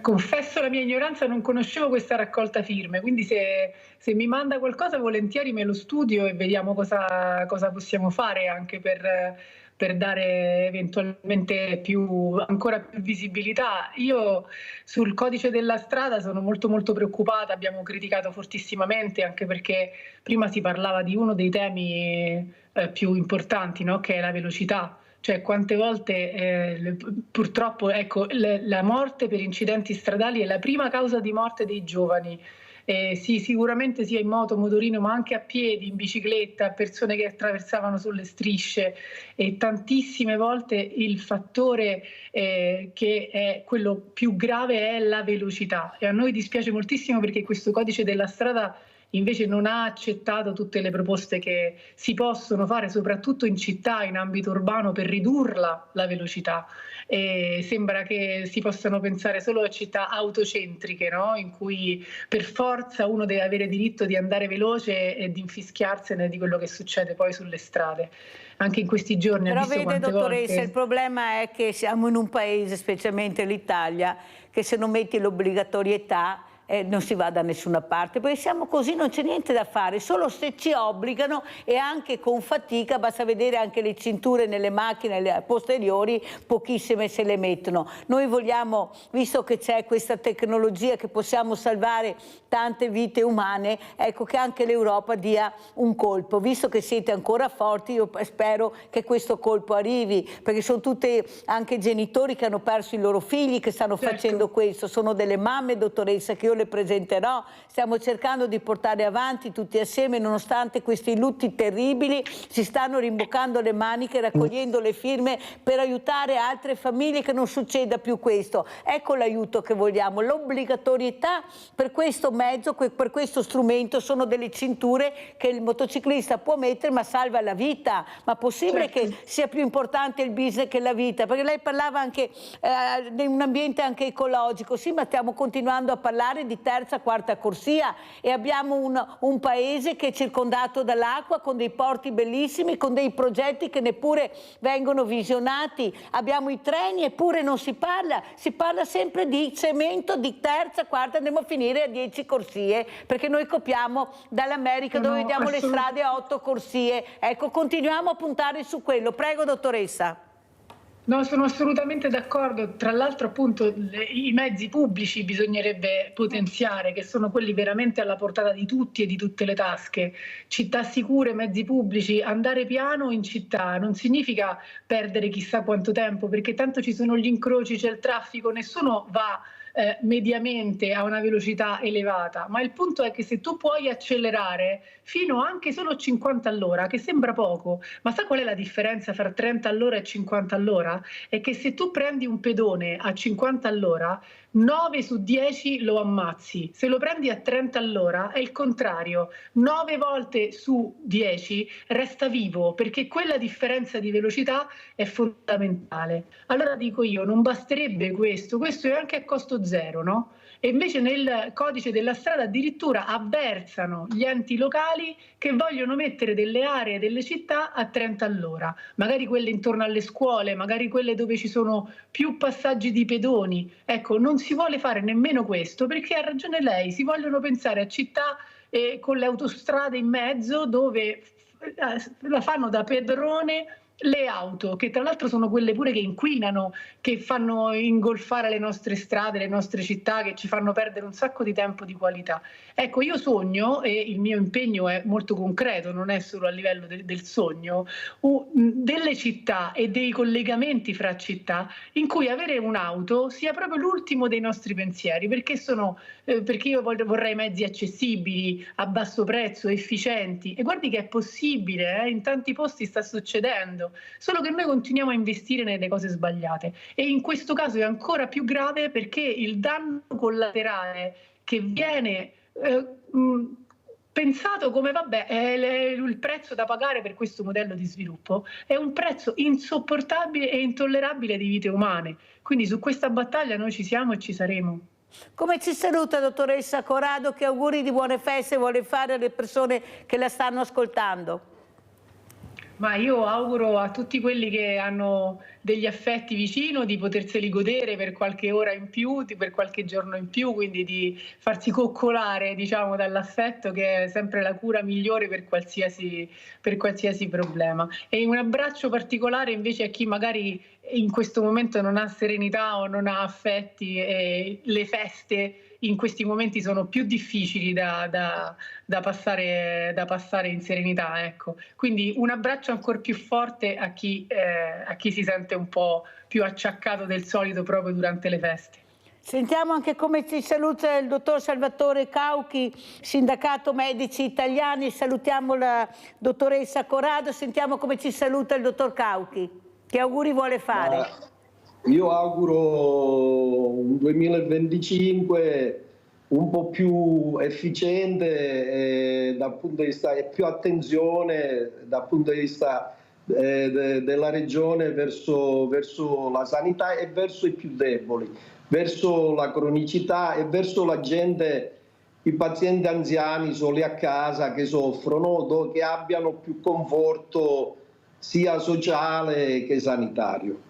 confesso la mia ignoranza, non conoscevo questa raccolta firme, quindi se mi manda qualcosa volentieri me lo studio e vediamo cosa possiamo fare anche per dare eventualmente ancora più visibilità. Io sul codice della strada sono molto preoccupata, abbiamo criticato fortissimamente, anche perché prima si parlava di uno dei temi più importanti, no? Che è la velocità. Cioè quante volte purtroppo ecco, la morte per incidenti stradali è la prima causa di morte dei giovani. Sì, sicuramente sia in moto, motorino, ma anche a piedi, in bicicletta, persone che attraversavano sulle strisce, e tantissime volte il fattore che è quello più grave è la velocità, e a noi dispiace moltissimo perché questo codice della strada invece non ha accettato tutte le proposte che si possono fare, soprattutto in città, in ambito urbano, per ridurla la velocità. E sembra che si possano pensare solo a città autocentriche, no? In cui per forza uno deve avere diritto di andare veloce e di infischiarsene di quello che succede poi sulle strade. Anche in questi giorni però visto vede, dottoressa, volte... il problema è che siamo in un paese, specialmente l'Italia, che se non metti l'obbligatorietà non si va da nessuna parte, perché siamo così, non c'è niente da fare, solo se ci obbligano, e anche con fatica. Basta vedere anche le cinture nelle macchine posteriori, pochissime se le mettono. Noi vogliamo, visto che c'è questa tecnologia che possiamo salvare tante vite umane, ecco, che anche l'Europa dia un colpo, visto che siete ancora forti. Io spero che questo colpo arrivi, perché sono tutti anche genitori che hanno perso i loro figli, che stanno facendo questo, sono delle mamme, dottoressa, che io le presenterò. Stiamo cercando di portare avanti tutti assieme, nonostante questi lutti terribili, si stanno rimboccando le maniche, raccogliendo le firme per aiutare altre famiglie, che non succeda più questo. Ecco l'aiuto che vogliamo, l'obbligatorietà per questo mezzo, per questo strumento. Sono delle cinture che il motociclista può mettere, ma salva la vita. Ma possibile che sia più importante il business che la vita? Perché lei parlava anche di un ambiente anche ecologico. Sì, ma stiamo continuando a parlare di terza, quarta corsia, e abbiamo un paese che è circondato dall'acqua, con dei porti bellissimi, con dei progetti che neppure vengono visionati. Abbiamo i treni, eppure non si parla sempre di cemento, di terza, quarta, andremo a finire a 10 corsie, perché noi copiamo dall'America, dove vediamo le strade a 8 corsie. Ecco, continuiamo a puntare su quello. Prego, dottoressa. No, sono assolutamente d'accordo. Tra l'altro, appunto, i mezzi pubblici bisognerebbe potenziare, che sono quelli veramente alla portata di tutti e di tutte le tasche. Città sicure, mezzi pubblici. Andare piano in città non significa perdere chissà quanto tempo, perché tanto ci sono gli incroci, c'è il traffico, nessuno va mediamente a una velocità elevata, ma il punto è che se tu puoi accelerare fino anche solo 50 all'ora, che sembra poco, ma sai qual è la differenza fra 30 all'ora e 50 all'ora? È che se tu prendi un pedone a 50 all'ora, 9 su 10 lo ammazzi. Se lo prendi a 30 all'ora è il contrario, 9 volte su 10 resta vivo, perché quella differenza di velocità è fondamentale. Allora dico io, non basterebbe questo è anche a costo zero, no? E invece nel codice della strada addirittura avversano gli enti locali che vogliono mettere delle aree delle città a 30 all'ora, magari quelle intorno alle scuole, magari quelle dove ci sono più passaggi di pedoni. Ecco, non si vuole fare nemmeno questo, perché ha ragione lei, si vogliono pensare a città con le autostrade in mezzo, dove la fanno da pedrone le auto, che tra l'altro sono quelle pure che inquinano, che fanno ingolfare le nostre strade, le nostre città, che ci fanno perdere un sacco di tempo di qualità. Ecco, io sogno, e il mio impegno è molto concreto, non è solo a livello del sogno, delle città e dei collegamenti fra città in cui avere un'auto sia proprio l'ultimo dei nostri pensieri, perché io vorrei mezzi accessibili, a basso prezzo, efficienti, e guardi che è possibile, in tanti posti sta succedendo, solo che noi continuiamo a investire nelle cose sbagliate, e in questo caso è ancora più grave perché il danno collaterale che viene pensato come vabbè, il prezzo da pagare per questo modello di sviluppo è un prezzo insopportabile e intollerabile di vite umane. Quindi su questa battaglia noi ci siamo e ci saremo. Come ci saluta, dottoressa Corrado? Che auguri di buone feste vuole fare alle persone che la stanno ascoltando? Ma io auguro a tutti quelli che hanno degli affetti vicino di poterseli godere per qualche ora in più, per qualche giorno in più, quindi di farsi coccolare, diciamo, dall'affetto, che è sempre la cura migliore per qualsiasi problema. E un abbraccio particolare invece a chi magari in questo momento non ha serenità o non ha affetti, e le feste in questi momenti sono più difficili da passare in serenità, ecco. Quindi un abbraccio ancora più forte a chi si sente un po' più acciaccato del solito proprio durante le feste. Sentiamo anche come ci saluta il dottor Salvatore Cauchi, Sindacato Medici Italiani. Salutiamo la dottoressa Corrado, sentiamo come ci saluta il dottor Cauchi. Che auguri vuole fare? Io auguro un 2025 un po' più efficiente dal punto di vista e più attenzione dal punto di vista della regione verso la sanità e verso i più deboli, verso la cronicità e verso la gente, i pazienti anziani soli a casa che soffrono, che abbiano più conforto sia sociale che sanitario.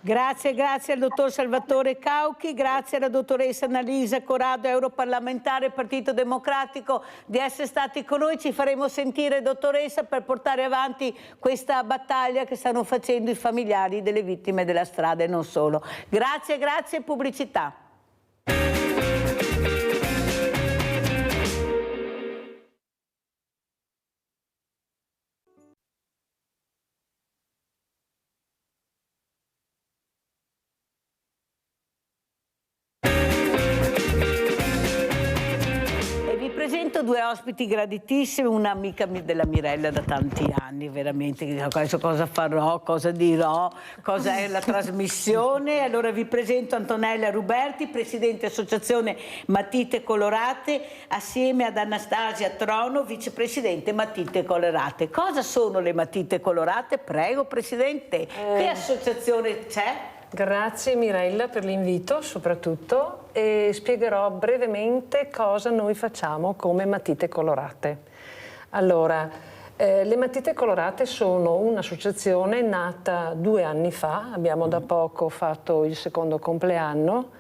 Grazie al dottor Salvatore Cauchi, grazie alla dottoressa Annalisa Corrado, europarlamentare Partito Democratico, di essere stati con noi. Ci faremo sentire, dottoressa, per portare avanti questa battaglia che stanno facendo i familiari delle vittime della strada e non solo. Grazie, pubblicità. Presento due ospiti graditissimi, un'amica della Mirella da tanti anni, veramente, adesso cosa farò, cosa dirò, cosa è la trasmissione. Allora vi presento Antonella Ruberti, Presidente Associazione Matite Colorate, assieme ad Anastasia Trono, Vicepresidente Matite Colorate. Cosa sono le Matite Colorate? Prego, Presidente. Che associazione c'è? Grazie Mirella per l'invito soprattutto, e spiegherò brevemente cosa noi facciamo come Matite Colorate. Allora, le Matite Colorate sono un'associazione nata 2 anni fa, abbiamo da poco fatto il secondo compleanno,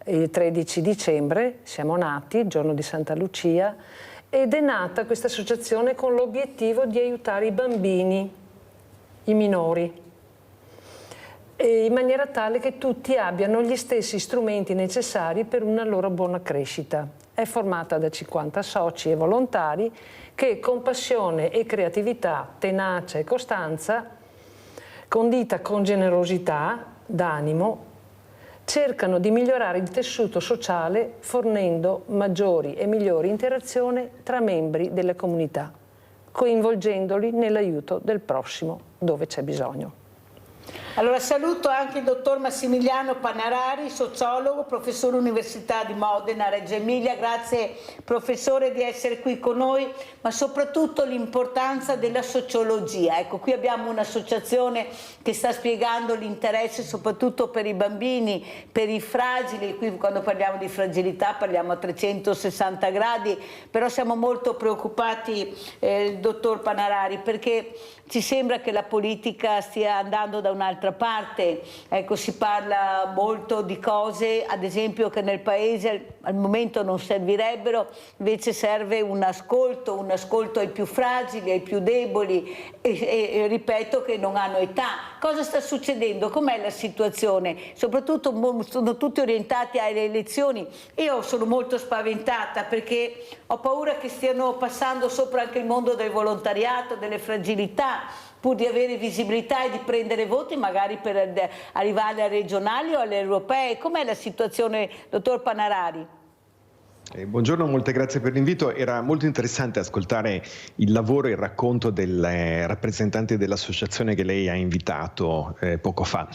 il 13 dicembre siamo nati, il giorno di Santa Lucia, ed è nata questa associazione con l'obiettivo di aiutare i bambini, i minori, in maniera tale che tutti abbiano gli stessi strumenti necessari per una loro buona crescita. È formata da 50 soci e volontari che con passione e creatività, tenacia e costanza, condita con generosità d'animo, cercano di migliorare il tessuto sociale fornendo maggiori e migliori interazioni tra membri delle comunità, coinvolgendoli nell'aiuto del prossimo dove c'è bisogno. Allora saluto anche il dottor Massimiliano Panarari, sociologo, professore Università di Modena, Reggio Emilia. Grazie professore di essere qui con noi, ma soprattutto l'importanza della sociologia. Ecco, qui abbiamo un'associazione che sta spiegando l'interesse soprattutto per i bambini, per i fragili. Qui quando parliamo di fragilità parliamo a 360 gradi, però siamo molto preoccupati, dottor Panarari, perché ci sembra che la politica stia andando da un'altra parte. Ecco, si parla molto di cose, ad esempio, che nel Paese al momento non servirebbero, invece serve un ascolto ai più fragili, ai più deboli e ripeto che non hanno età. Cosa sta succedendo? Com'è la situazione? Soprattutto sono tutti orientati alle elezioni. Io sono molto spaventata perché ho paura che stiano passando sopra anche il mondo del volontariato, delle fragilità, pur di avere visibilità e di prendere voti magari per arrivare alle regionali o alle europee. Com'è la situazione, dottor Panarari? Buongiorno, molte grazie per l'invito. Era molto interessante ascoltare il lavoro e il racconto del rappresentante dell'associazione che lei ha invitato poco fa.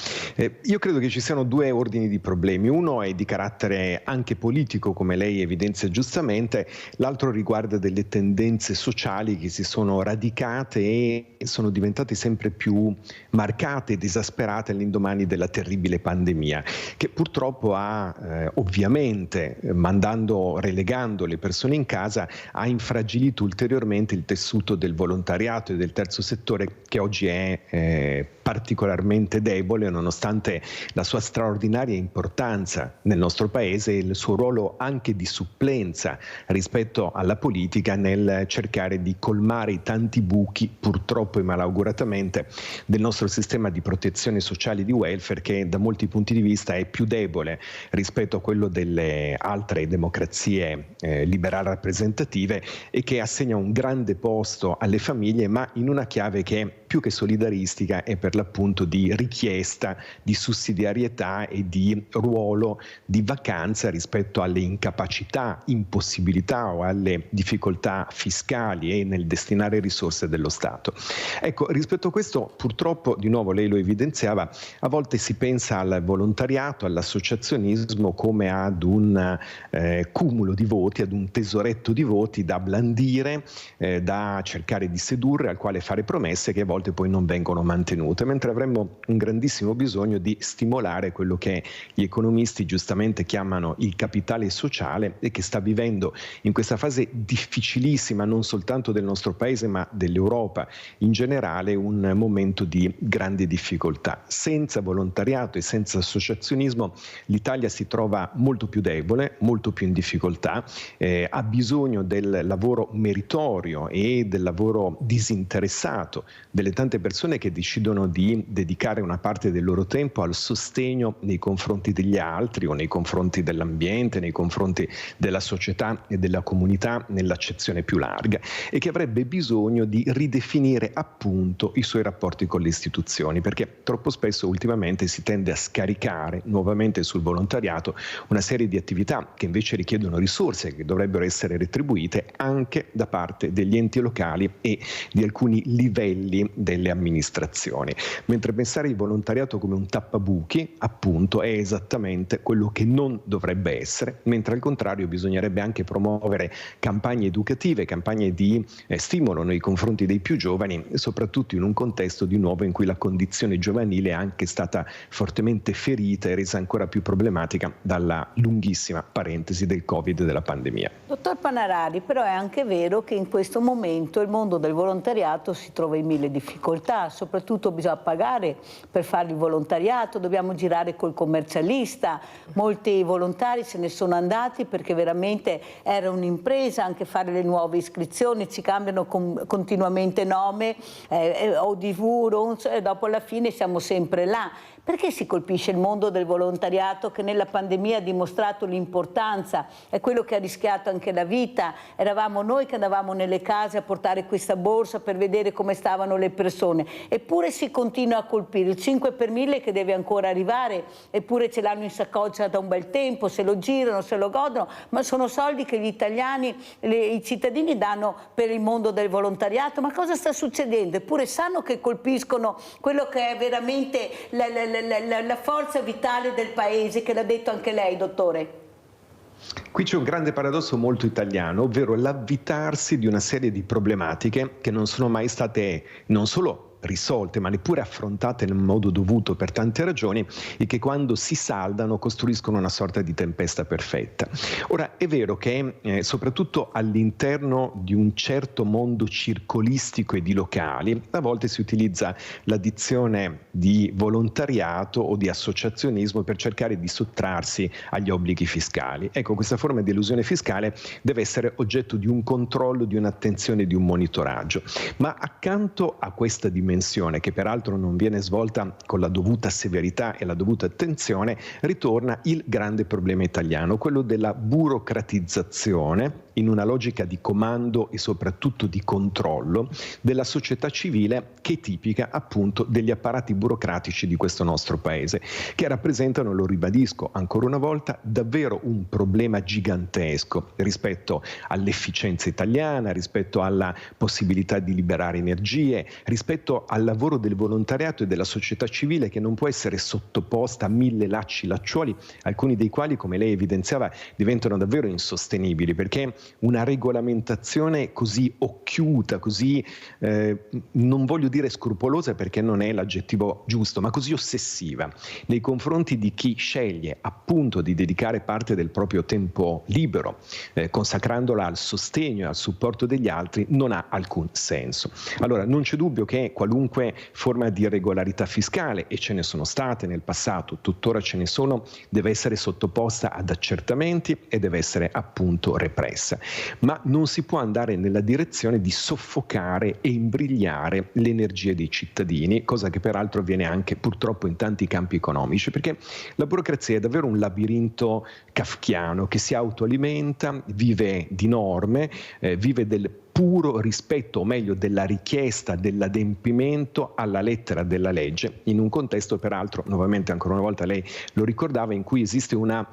Io credo che ci siano due ordini di problemi. Uno è di carattere anche politico, come lei evidenzia giustamente, l'altro riguarda delle tendenze sociali che si sono radicate e sono diventate sempre più marcate ed esasperate all'indomani della terribile pandemia, che purtroppo ha ovviamente, relegando le persone in casa, ha infragilito ulteriormente il tessuto del volontariato e del terzo settore, che oggi è particolarmente debole nonostante la sua straordinaria importanza nel nostro paese e il suo ruolo anche di supplenza rispetto alla politica nel cercare di colmare i tanti buchi, purtroppo e malauguratamente, del nostro sistema di protezione sociale di welfare, che da molti punti di vista è più debole rispetto a quello delle altre democrazie liberali rappresentative e che assegna un grande posto alle famiglie, ma in una chiave che è più che solidaristica è per l'appunto di richiesta, di sussidiarietà e di ruolo di vacanza rispetto alle incapacità, impossibilità o alle difficoltà fiscali e nel destinare risorse dello Stato. Ecco, rispetto a questo, purtroppo, di nuovo lei lo evidenziava, a volte si pensa al volontariato, all'associazionismo come ad un cumulo di voti, ad un tesoretto di voti da blandire, da cercare di sedurre, al quale fare promesse che a volte poi non vengono mantenute, mentre avremmo un grandissimo bisogno di stimolare quello che gli economisti giustamente chiamano il capitale sociale e che sta vivendo in questa fase difficilissima non soltanto del nostro paese ma dell'Europa in generale un momento di grande difficoltà. Senza volontariato e senza associazionismo l'Italia si trova molto più debole, molto più in difficoltà, ha bisogno del lavoro meritorio e del lavoro disinteressato delle tante persone che decidono di dedicare una parte del loro tempo al sostegno nei confronti degli altri o nei confronti dell'ambiente, nei confronti della società e della comunità nell'accezione più larga, e che avrebbe bisogno di ridefinire appunto i suoi rapporti con le istituzioni, perché troppo spesso ultimamente si tende a scaricare nuovamente sul volontariato una serie di attività che invece richiedono risorse che dovrebbero essere retribuite anche da parte degli enti locali e di alcuni livelli delle amministrazioni, mentre pensare il volontariato come un tappabuchi appunto è esattamente quello che non dovrebbe essere, mentre al contrario bisognerebbe anche promuovere campagne educative, campagne di stimolo nei confronti dei più giovani, soprattutto in un contesto di nuovo in cui la condizione giovanile è anche stata fortemente ferita e resa ancora più problematica dalla lunghissima parentesi del Covid e della pandemia. Dottor Panarari, però è anche vero che in questo momento il mondo del volontariato si trova in mille difficoltà, soprattutto bisogna pagare per fare il volontariato, dobbiamo girare col commercialista, molti volontari se ne sono andati perché veramente era un'impresa anche fare le nuove iscrizioni, ci cambiano continuamente nome, ODV, e dopo alla fine siamo sempre là. Perché si colpisce il mondo del volontariato che nella pandemia ha dimostrato l'importanza, è quello che ha rischiato anche la vita, eravamo noi che andavamo nelle case a portare questa borsa per vedere come stavano le persone, eppure si continua a colpire il 5 per 1000 che deve ancora arrivare, eppure ce l'hanno in saccoccia da un bel tempo, se lo girano, se lo godono, ma sono soldi che gli italiani, i cittadini danno per il mondo del volontariato. Ma cosa sta succedendo? Eppure sanno che colpiscono quello che è veramente la forza vitale del paese, che l'ha detto anche lei, dottore. Qui c'è un grande paradosso molto italiano, ovvero l'avvitarsi di una serie di problematiche che non sono mai state non solo risolte ma neppure affrontate nel modo dovuto per tante ragioni, e che quando si saldano costruiscono una sorta di tempesta perfetta. Ora è vero che soprattutto all'interno di un certo mondo circolistico e di locali a volte si utilizza l'addizione di volontariato o di associazionismo per cercare di sottrarsi agli obblighi fiscali. Ecco, questa forma di elusione fiscale deve essere oggetto di un controllo, di un'attenzione, di un monitoraggio, ma accanto a questa dimensione dimensione, che peraltro non viene svolta con la dovuta severità e la dovuta attenzione, ritorna il grande problema italiano, quello della burocratizzazione in una logica di comando e soprattutto di controllo della società civile, che è tipica appunto degli apparati burocratici di questo nostro paese, che rappresentano, lo ribadisco ancora una volta, davvero un problema gigantesco rispetto all'efficienza italiana, rispetto alla possibilità di liberare energie, rispetto al lavoro del volontariato e della società civile, che non può essere sottoposta a 1000 lacci-lacciuoli, alcuni dei quali, come lei evidenziava, diventano davvero insostenibili, perché una regolamentazione così occhiuta, così non voglio dire scrupolosa perché non è l'aggettivo giusto, ma così ossessiva nei confronti di chi sceglie appunto di dedicare parte del proprio tempo libero, consacrandola al sostegno e al supporto degli altri, non ha alcun senso. Allora, non c'è dubbio che qualunque forma di irregolarità fiscale, e ce ne sono state nel passato, tuttora ce ne sono, deve essere sottoposta ad accertamenti e deve essere appunto repressa. Ma non si può andare nella direzione di soffocare e imbrigliare le energie dei cittadini, cosa che peraltro avviene anche purtroppo in tanti campi economici, perché la burocrazia è davvero un labirinto kafkiano che si autoalimenta, vive di norme, vive del puro rispetto, o meglio della richiesta dell'adempimento alla lettera della legge, in un contesto peraltro, nuovamente ancora una volta lei lo ricordava, in cui esiste una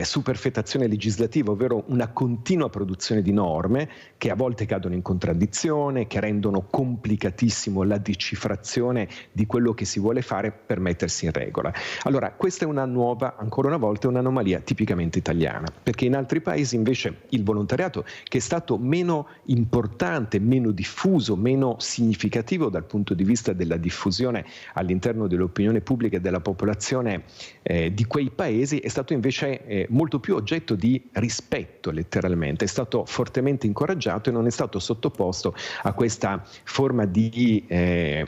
superfettazione legislativa, ovvero una continua produzione di norme che a volte cadono in contraddizione, che rendono complicatissimo la decifrazione di quello che si vuole fare per mettersi in regola. Allora, questa è una nuova, ancora una volta, un'anomalia tipicamente italiana, perché in altri paesi invece il volontariato, che è stato meno importante, meno diffuso, meno significativo dal punto di vista della diffusione all'interno dell'opinione pubblica e della popolazione di quei paesi, è stato invece molto più oggetto di rispetto, letteralmente, è stato fortemente incoraggiato e non è stato sottoposto a questa forma di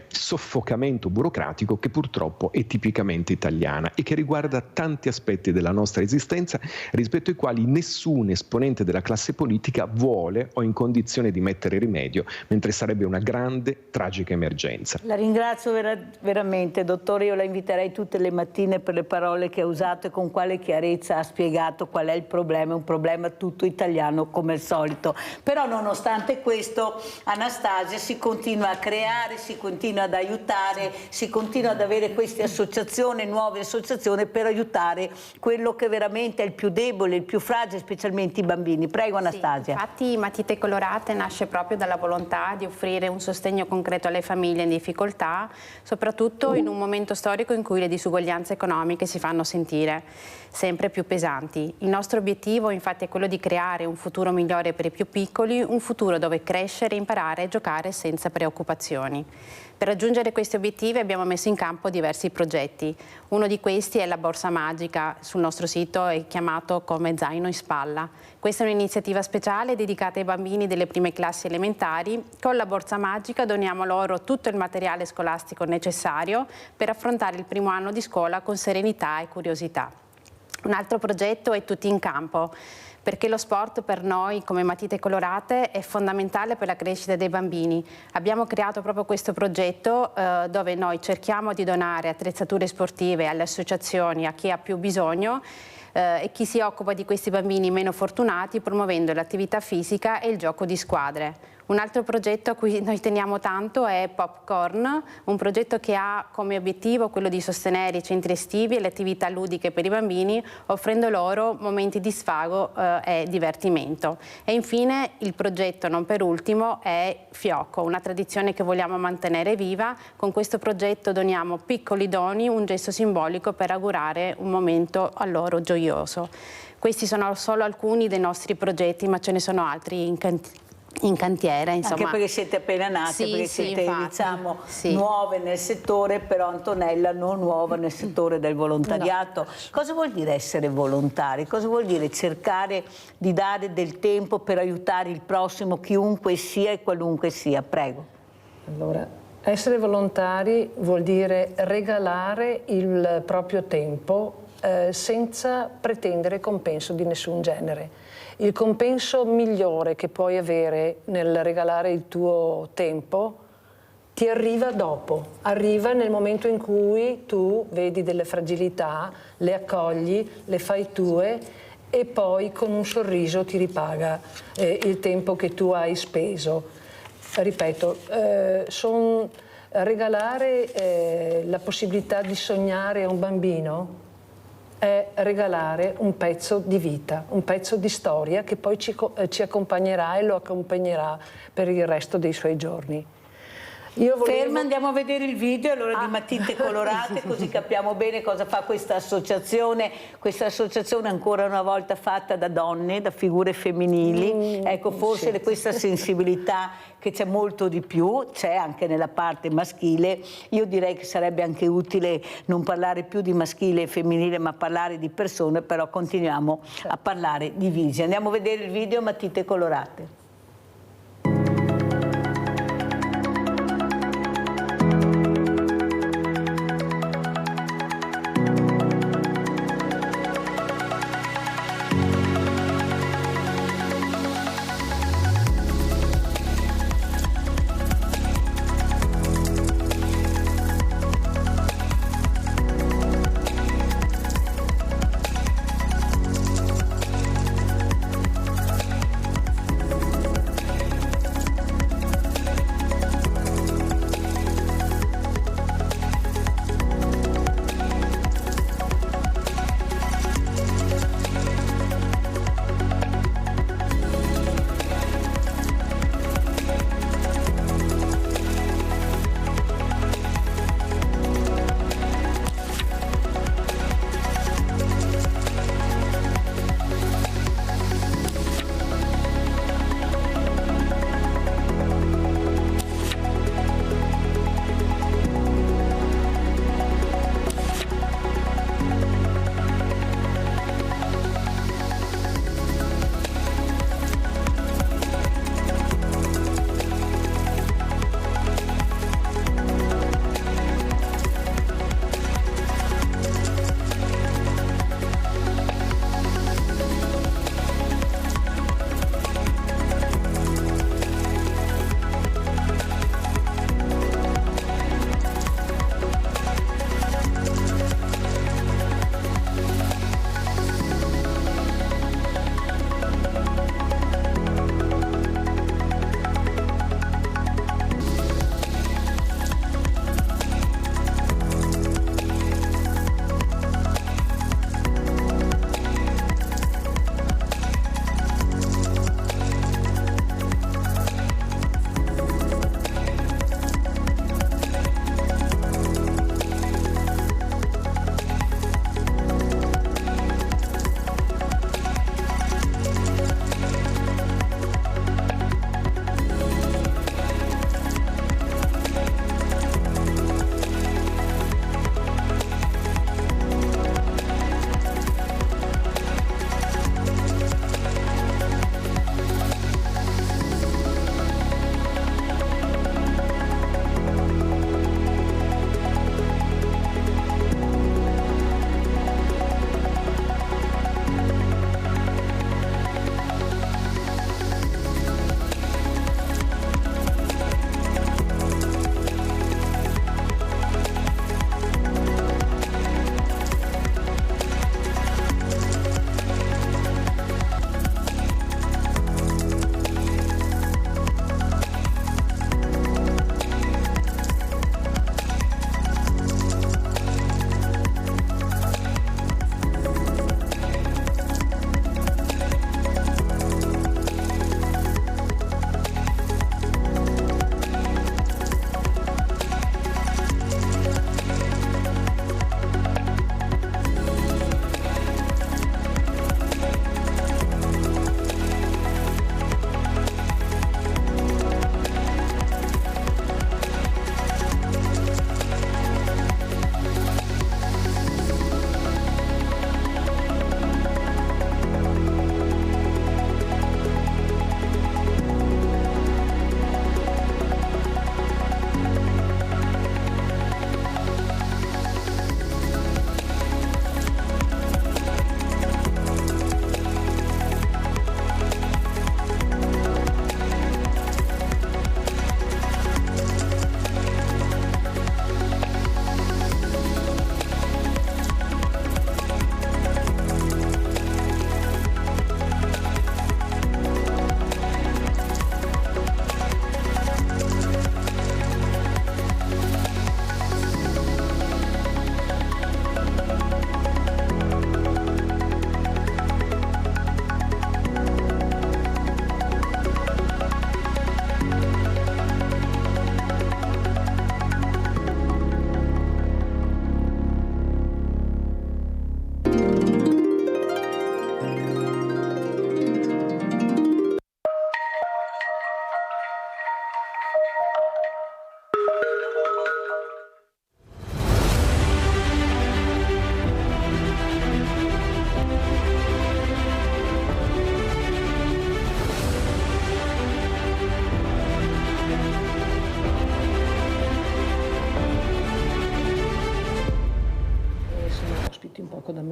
soffocamento burocratico che purtroppo è tipicamente italiana e che riguarda tanti aspetti della nostra esistenza, rispetto ai quali nessun esponente della classe politica vuole o in condizione di mettere rimedio, mentre sarebbe una grande, tragica emergenza. La ringrazio veramente, dottore, io la inviterei tutte le mattine per le parole che ha usato e con quale chiarezza ha spiegato qual è il problema, è un problema tutto italiano come al solito. Però nonostante questo, Anastasia, si continua a creare, si continua ad aiutare, si continua ad avere queste associazioni, nuove associazioni per aiutare quello che veramente è il più debole, il più fragile, specialmente i bambini. Prego Anastasia. Sì, infatti Matite Colorate nasce proprio dalla volontà di offrire un sostegno concreto alle famiglie in difficoltà, soprattutto in un momento storico in cui le disuguaglianze economiche si fanno sentire sempre più pesanti. Il nostro obiettivo infatti è quello di creare un futuro migliore per i più piccoli, un futuro dove crescere, imparare e giocare senza preoccupazioni. Per raggiungere questi obiettivi abbiamo messo in campo diversi progetti. Uno di questi è la Borsa Magica, sul nostro sito è chiamato come Zaino in Spalla. Questa è un'iniziativa speciale dedicata ai bambini delle prime classi elementari. Con la Borsa Magica doniamo loro tutto il materiale scolastico necessario per affrontare il primo anno di scuola con serenità e curiosità. Un altro progetto è Tutti in Campo, perché lo sport per noi come Matite Colorate è fondamentale per la crescita dei bambini. Abbiamo creato proprio questo progetto dove noi cerchiamo di donare attrezzature sportive alle associazioni, a chi ha più bisogno e chi si occupa di questi bambini meno fortunati, promuovendo l'attività fisica e il gioco di squadre. Un altro progetto a cui noi teniamo tanto è Popcorn, un progetto che ha come obiettivo quello di sostenere i centri estivi e le attività ludiche per i bambini, offrendo loro momenti di svago e divertimento. E infine il progetto, non per ultimo, è Fiocco, una tradizione che vogliamo mantenere viva. Con questo progetto doniamo piccoli doni, un gesto simbolico per augurare un momento a loro gioioso. Questi sono solo alcuni dei nostri progetti, ma ce ne sono altri in cantiere, insomma. Anche perché siete appena nate, sì, perché sì, siete infatti, diciamo sì. nuove nel settore, però Antonella non nuova nel settore del volontariato. No. Cosa vuol dire essere volontari? Cosa vuol dire cercare di dare del tempo per aiutare il prossimo, chiunque sia e qualunque sia? Prego. Allora, essere volontari vuol dire regalare il proprio tempo senza pretendere compenso di nessun genere. Il compenso migliore che puoi avere nel regalare il tuo tempo ti arriva dopo, arriva nel momento in cui tu vedi delle fragilità, le accogli, le fai tue e poi con un sorriso ti ripaga il tempo che tu hai speso. Ripeto, regalare la possibilità di sognare a un bambino è regalare un pezzo di vita, un pezzo di storia che poi ci accompagnerà e lo accompagnerà per il resto dei suoi giorni. Ferma, andiamo a vedere il video allora di Matite Colorate, così capiamo bene cosa fa questa associazione ancora una volta fatta da donne, da figure femminili. Ecco, forse sì, questa sensibilità che c'è molto di più, c'è anche nella parte maschile. Io direi che sarebbe anche utile non parlare più di maschile e femminile, ma parlare di persone, però continuiamo a parlare di visi. Andiamo a vedere il video Matite Colorate.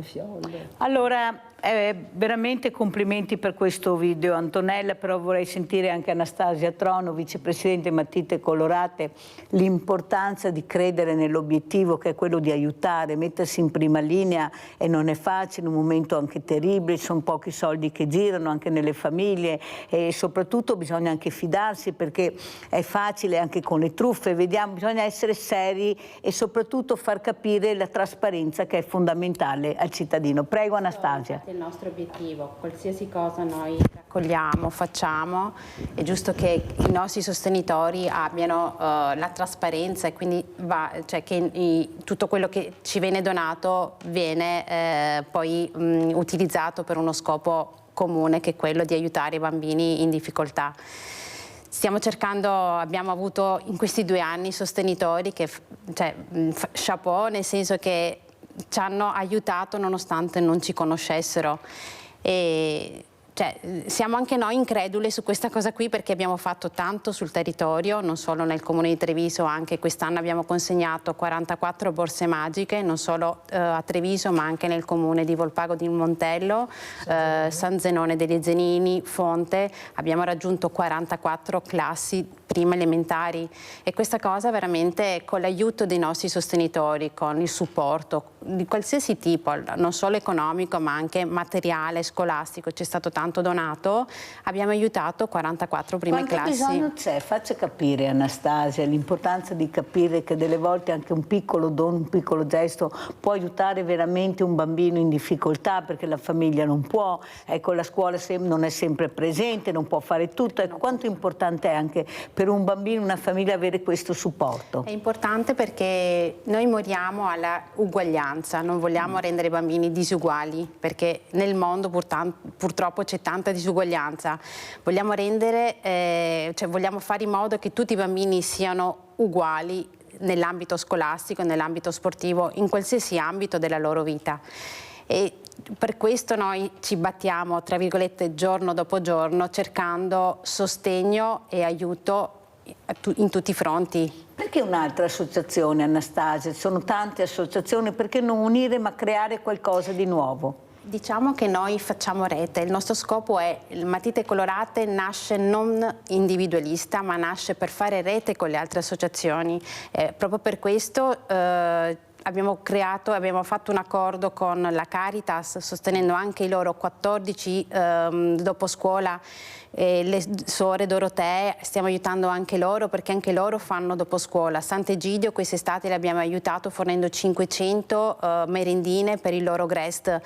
gonfiole. Allora, veramente complimenti per questo video, Antonella, però vorrei sentire anche Anastasia Trono, vicepresidente Matite Colorate, l'importanza di credere nell'obiettivo che è quello di aiutare, mettersi in prima linea, e non è facile, un momento anche terribile, sono pochi soldi che girano anche nelle famiglie, e soprattutto bisogna anche fidarsi, perché è facile anche con le truffe, vediamo, bisogna essere seri e soprattutto far capire la trasparenza che è fondamentale al cittadino. Prego Anastasia. Il nostro obiettivo, qualsiasi cosa noi raccogliamo, facciamo, è giusto che i nostri sostenitori abbiano la trasparenza, e quindi che tutto quello che ci viene donato viene poi utilizzato per uno scopo comune, che è quello di aiutare i bambini in difficoltà. Stiamo cercando, abbiamo avuto in questi 2 anni sostenitori che, chapeau, nel senso che ci hanno aiutato nonostante non ci conoscessero, e siamo anche noi increduli su questa cosa qui, perché abbiamo fatto tanto sul territorio, non solo nel comune di Treviso, anche quest'anno abbiamo consegnato 44 borse magiche, non solo a Treviso ma anche nel comune di Volpago di Montello, San Zenone degli Zenini, Fonte. Abbiamo raggiunto 44 classi prime elementari, e questa cosa veramente, con l'aiuto dei nostri sostenitori, con il supporto di qualsiasi tipo, non solo economico ma anche materiale, scolastico, c'è stato tanto donato, abbiamo aiutato 44 prime classi. Quanto bisogno c'è? Faccia capire, Anastasia, l'importanza di capire che delle volte anche un piccolo dono, un piccolo gesto può aiutare veramente un bambino in difficoltà, perché la famiglia non può, ecco, la scuola non è sempre presente, non può fare tutto, ecco, quanto importante è anche per un bambino, una famiglia, avere questo supporto? È importante perché noi moriamo alla uguaglianza, non vogliamo rendere i bambini disuguali, perché nel mondo purtroppo c'è tanta disuguaglianza. Vogliamo vogliamo fare in modo che tutti i bambini siano uguali nell'ambito scolastico, nell'ambito sportivo, in qualsiasi ambito della loro vita. E per questo noi ci battiamo, tra virgolette, giorno dopo giorno, cercando sostegno e aiuto in tutti i fronti. Perché un'altra associazione, Anastasia? Ci sono tante associazioni, perché non unire ma creare qualcosa di nuovo? Diciamo che noi facciamo rete, il nostro scopo è, il Matite Colorate nasce non individualista, ma nasce per fare rete con le altre associazioni. Proprio per questo abbiamo fatto un accordo con la Caritas, sostenendo anche i loro 14 dopo scuola, le suore Dorotee, stiamo aiutando anche loro, perché anche loro fanno dopo scuola. Sant'Egidio quest'estate le abbiamo aiutato fornendo 500 merendine per il loro GREST.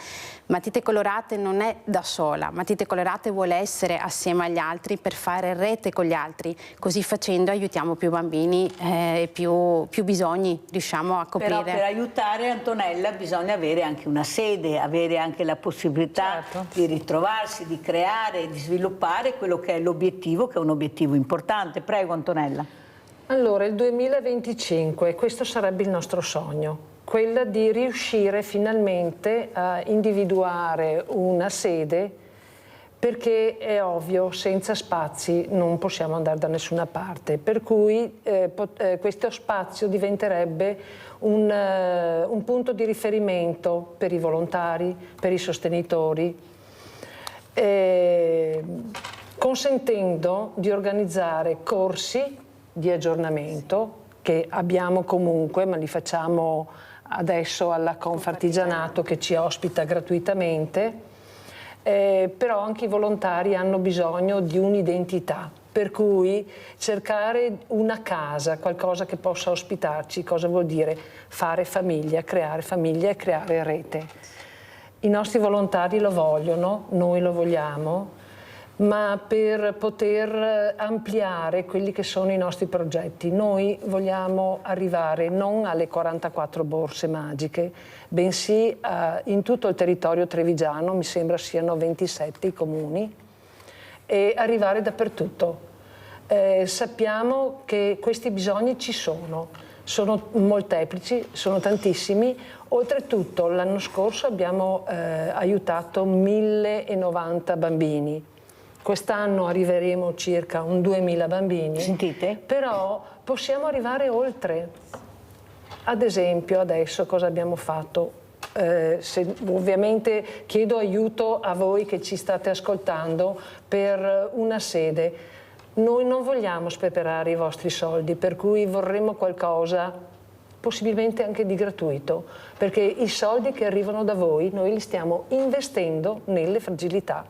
Matite Colorate non è da sola, Matite Colorate vuole essere assieme agli altri per fare rete con gli altri, così facendo aiutiamo più bambini e più bisogni riusciamo a coprire. Però per aiutare, Antonella, bisogna avere anche una sede, avere anche la possibilità di ritrovarsi, di creare, di sviluppare quello che è l'obiettivo, che è un obiettivo importante. Prego Antonella. Allora, il 2025, questo sarebbe il nostro sogno, quella di riuscire finalmente a individuare una sede, perché è ovvio, senza spazi non possiamo andare da nessuna parte, per cui questo spazio diventerebbe un punto di riferimento per i volontari, per i sostenitori, consentendo di organizzare corsi di aggiornamento che abbiamo comunque, ma li facciamo adesso alla Confartigianato che ci ospita gratuitamente, però anche i volontari hanno bisogno di un'identità, per cui cercare una casa, qualcosa che possa ospitarci, cosa vuol dire? Fare famiglia e creare rete. I nostri volontari lo vogliono, noi lo vogliamo, ma per poter ampliare quelli che sono i nostri progetti, noi vogliamo arrivare non alle 44 borse magiche, bensì in tutto il territorio trevigiano, mi sembra siano 27 i comuni, e arrivare dappertutto. Sappiamo che questi bisogni ci sono molteplici, sono tantissimi. Oltretutto l'anno scorso abbiamo aiutato 1090 bambini. Quest'anno arriveremo circa a un 2000 bambini. Sentite? Però possiamo arrivare oltre. Ad esempio adesso cosa abbiamo fatto? Ovviamente chiedo aiuto a voi che ci state ascoltando per una sede. Noi non vogliamo sperperare i vostri soldi, per cui vorremmo qualcosa possibilmente anche di gratuito, perché i soldi che arrivano da voi noi li stiamo investendo nelle fragilità.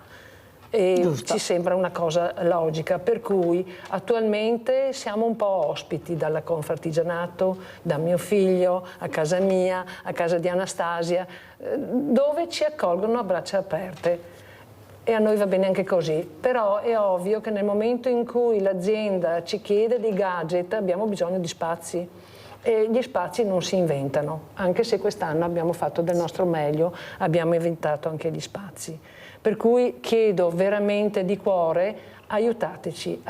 E ci sembra una cosa logica, per cui attualmente siamo un po' ospiti dalla Confartigianato, da mio figlio, a casa mia, a casa di Anastasia, dove ci accolgono a braccia aperte. E a noi va bene anche così, però è ovvio che nel momento in cui l'azienda ci chiede dei gadget abbiamo bisogno di spazi. E gli spazi non si inventano, anche se quest'anno abbiamo fatto del nostro meglio, abbiamo inventato anche gli spazi. Per cui chiedo veramente di cuore, aiutateci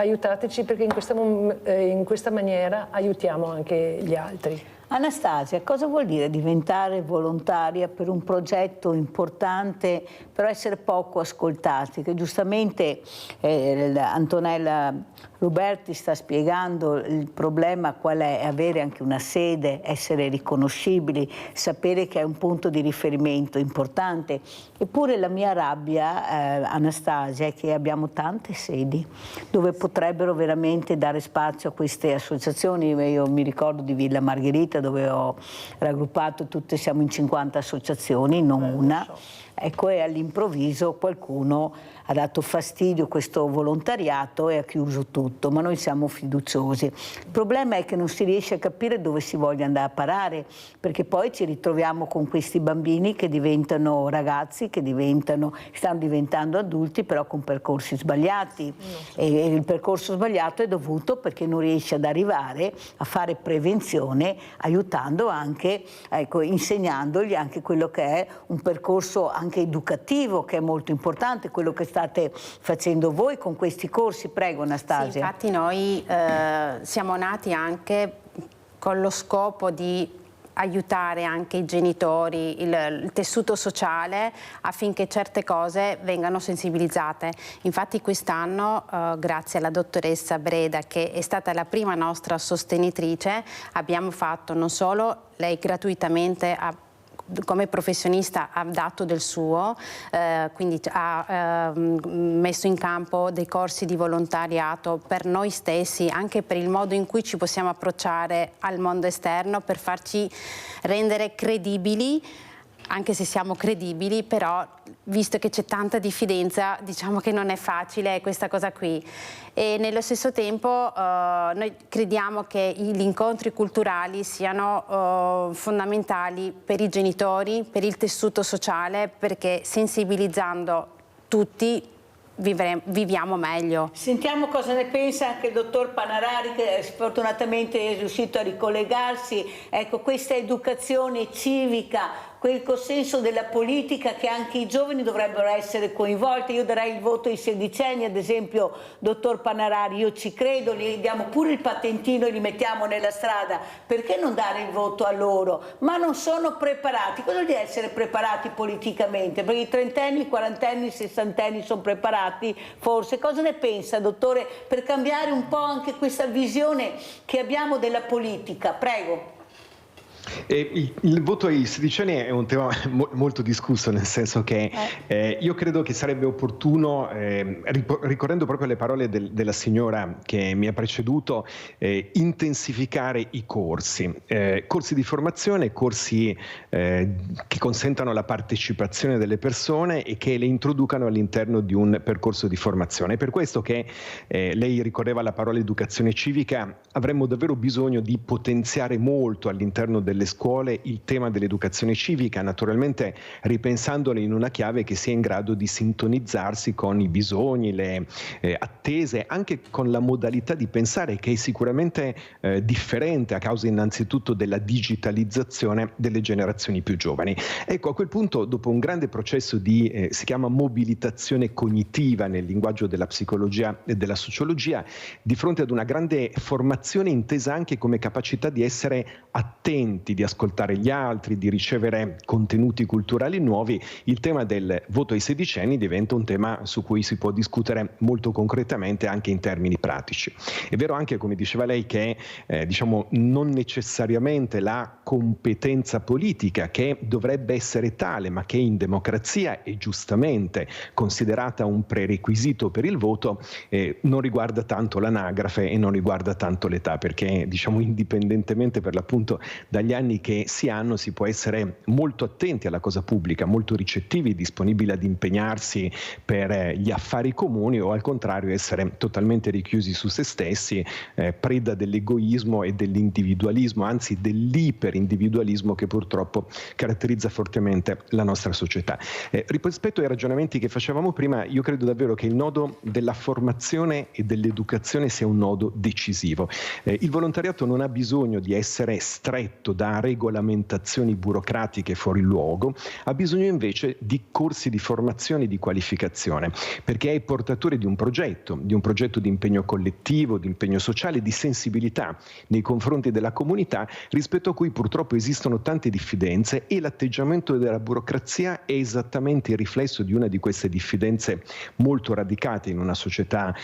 perché in questa maniera aiutiamo anche gli altri. Anastasia, cosa vuol dire diventare volontaria per un progetto importante, però essere poco ascoltati? Che giustamente Antonella Ruberti sta spiegando il problema qual è, avere anche una sede, essere riconoscibili, sapere che è un punto di riferimento importante. Eppure la mia rabbia, Anastasia, è che abbiamo tante sedi dove potrebbero veramente dare spazio a queste associazioni. Io mi ricordo di Villa Margherita, dove ho raggruppato tutte, siamo in 50 associazioni, non una. Ecco, e all'improvviso qualcuno ha dato fastidio a questo volontariato e ha chiuso tutto, ma noi siamo fiduciosi. Il problema è che non si riesce a capire dove si voglia andare a parare, perché poi ci ritroviamo con questi bambini che diventano ragazzi, che stanno diventando adulti, però con percorsi sbagliati. E il percorso sbagliato è dovuto perché non riesce ad arrivare a fare prevenzione, aiutando anche, ecco, insegnandogli anche quello che è un percorso anche educativo, che è molto importante, quello che state facendo voi con questi corsi. Prego, Anastasia. Sì, infatti noi siamo nati anche con lo scopo di aiutare anche i genitori, il tessuto sociale, affinché certe cose vengano sensibilizzate. Infatti quest'anno, grazie alla dottoressa Breda, che è stata la prima nostra sostenitrice, abbiamo fatto non solo lei gratuitamente come professionista ha dato del suo, quindi ha messo in campo dei corsi di volontariato per noi stessi, anche per il modo in cui ci possiamo approcciare al mondo esterno, per farci rendere credibili, anche se siamo credibili, però visto che c'è tanta diffidenza, diciamo che non è facile questa cosa qui. E nello stesso tempo noi crediamo che gli incontri culturali siano fondamentali per i genitori, per il tessuto sociale, perché sensibilizzando tutti viviamo meglio. Sentiamo cosa ne pensa anche il dottor Panarari, che sfortunatamente è riuscito a ricollegarsi. Ecco, questa educazione civica, quel consenso della politica, che anche i giovani dovrebbero essere coinvolti. Io darei il voto ai sedicenni, ad esempio, dottor Panarari, io ci credo, gli diamo pure il patentino e li mettiamo nella strada. Perché non dare il voto a loro? Ma non sono preparati. Cosa vuol dire essere preparati politicamente? Perché i trentenni, i quarantenni, i sessantenni sono preparati, forse. Cosa ne pensa, dottore, per cambiare un po' anche questa visione che abbiamo della politica? Prego. Il voto ai sedicenni è un tema molto discusso, nel senso che io credo che sarebbe opportuno, ricorrendo proprio alle parole della signora che mi ha preceduto, intensificare i corsi di formazione, corsi che consentano la partecipazione delle persone e che le introducano all'interno di un percorso di formazione. È per questo che lei ricorreva alla parola educazione civica. Avremmo davvero bisogno di potenziare molto all'interno delle scuole il tema dell'educazione civica, naturalmente ripensandole in una chiave che sia in grado di sintonizzarsi con i bisogni, le attese, anche con la modalità di pensare che è sicuramente differente a causa innanzitutto della digitalizzazione delle generazioni più giovani. Ecco, a quel punto, dopo un grande processo di, si chiama mobilitazione cognitiva nel linguaggio della psicologia e della sociologia, di fronte ad una grande formazione intesa anche come capacità di essere attenti strumenti, di ascoltare gli altri, di ricevere contenuti culturali nuovi, il tema del voto ai sedicenni diventa un tema su cui si può discutere molto concretamente anche in termini pratici. È vero anche, come diceva lei, che non necessariamente la competenza politica, che dovrebbe essere tale, ma che in democrazia è giustamente considerata un prerequisito per il voto, non riguarda tanto l'anagrafe e non riguarda tanto l'età, perché indipendentemente per l'appunto dagli anni che si hanno, si può essere molto attenti alla cosa pubblica, molto ricettivi, disponibili ad impegnarsi per gli affari comuni, o al contrario essere totalmente richiusi su se stessi, preda dell'egoismo e dell'individualismo, anzi dell'iperindividualismo che purtroppo caratterizza fortemente la nostra società. Rispetto ai ragionamenti che facevamo prima, io credo davvero che il nodo della formazione e dell'educazione sia un nodo decisivo. Il volontariato non ha bisogno di essere stretto da regolamentazioni burocratiche fuori luogo, ha bisogno invece di corsi di formazione e di qualificazione, perché è portatore di un progetto di impegno collettivo, di impegno sociale, di sensibilità nei confronti della comunità, rispetto a cui purtroppo esistono tante diffidenze, e l'atteggiamento della burocrazia è esattamente il riflesso di una di queste diffidenze molto radicate in una società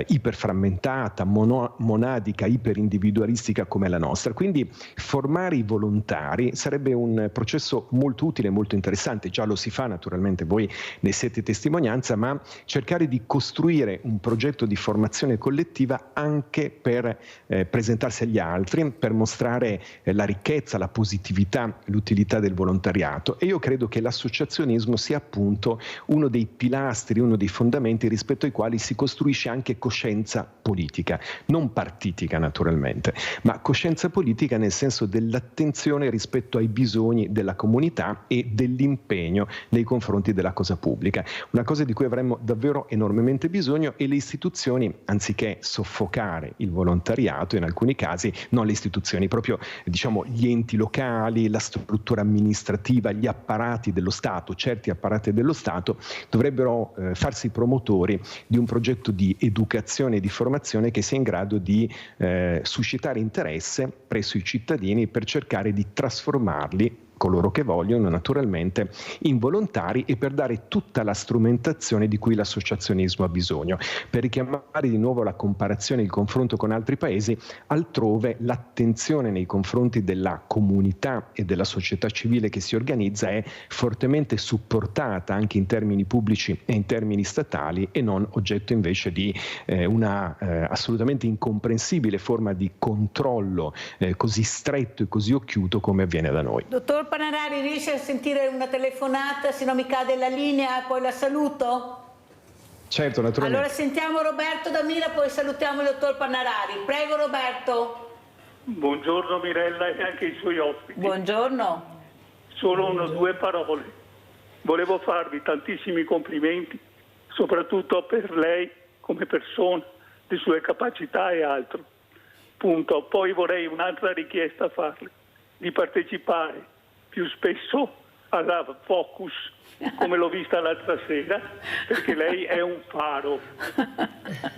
iperframmentata, monadica, iperindividualistica come la nostra. Quindi formare i volontari sarebbe un processo molto utile, molto interessante. Già lo si fa, naturalmente, voi ne siete testimonianza, ma cercare di costruire un progetto di formazione collettiva anche per presentarsi agli altri, per mostrare la ricchezza, la positività, l'utilità del volontariato. E io credo che l'associazionismo sia appunto uno dei pilastri, uno dei fondamenti rispetto ai quali si costruisce anche coscienza politica, non partitica naturalmente, ma coscienza politica nel senso dell'attenzione rispetto ai bisogni della comunità e dell'impegno nei confronti della cosa pubblica. Una cosa di cui avremmo davvero enormemente bisogno, e le istituzioni, anziché soffocare il volontariato in alcuni casi, non le istituzioni, proprio gli enti locali, la struttura amministrativa, gli apparati dello Stato, certi apparati dello Stato dovrebbero farsi promotori di un progetto di educazione e di formazione che sia in grado di suscitare interesse presso i cittadini per cercare di trasformarli, coloro che vogliono naturalmente, in volontari, e per dare tutta la strumentazione di cui l'associazionismo ha bisogno. Per richiamare di nuovo la comparazione e il confronto con altri paesi, altrove l'attenzione nei confronti della comunità e della società civile che si organizza è fortemente supportata anche in termini pubblici e in termini statali, e non oggetto invece di una assolutamente incomprensibile forma di controllo così stretto e così occhiuto come avviene da noi. Dottor Panarari, riesce a sentire una telefonata, se non mi cade la linea, poi la saluto? Certo, naturalmente. Allora sentiamo Roberto da Mira, poi salutiamo il dottor Panarari. Prego Roberto. Buongiorno Mirella e anche i suoi ospiti. Buongiorno. Solo 1 o 2 parole. Volevo farvi tantissimi complimenti, soprattutto per lei come persona, le sue capacità e altro. Punto. Poi vorrei un'altra richiesta farle, di partecipare più spesso alla Focus, come l'ho vista l'altra sera, perché lei è un faro.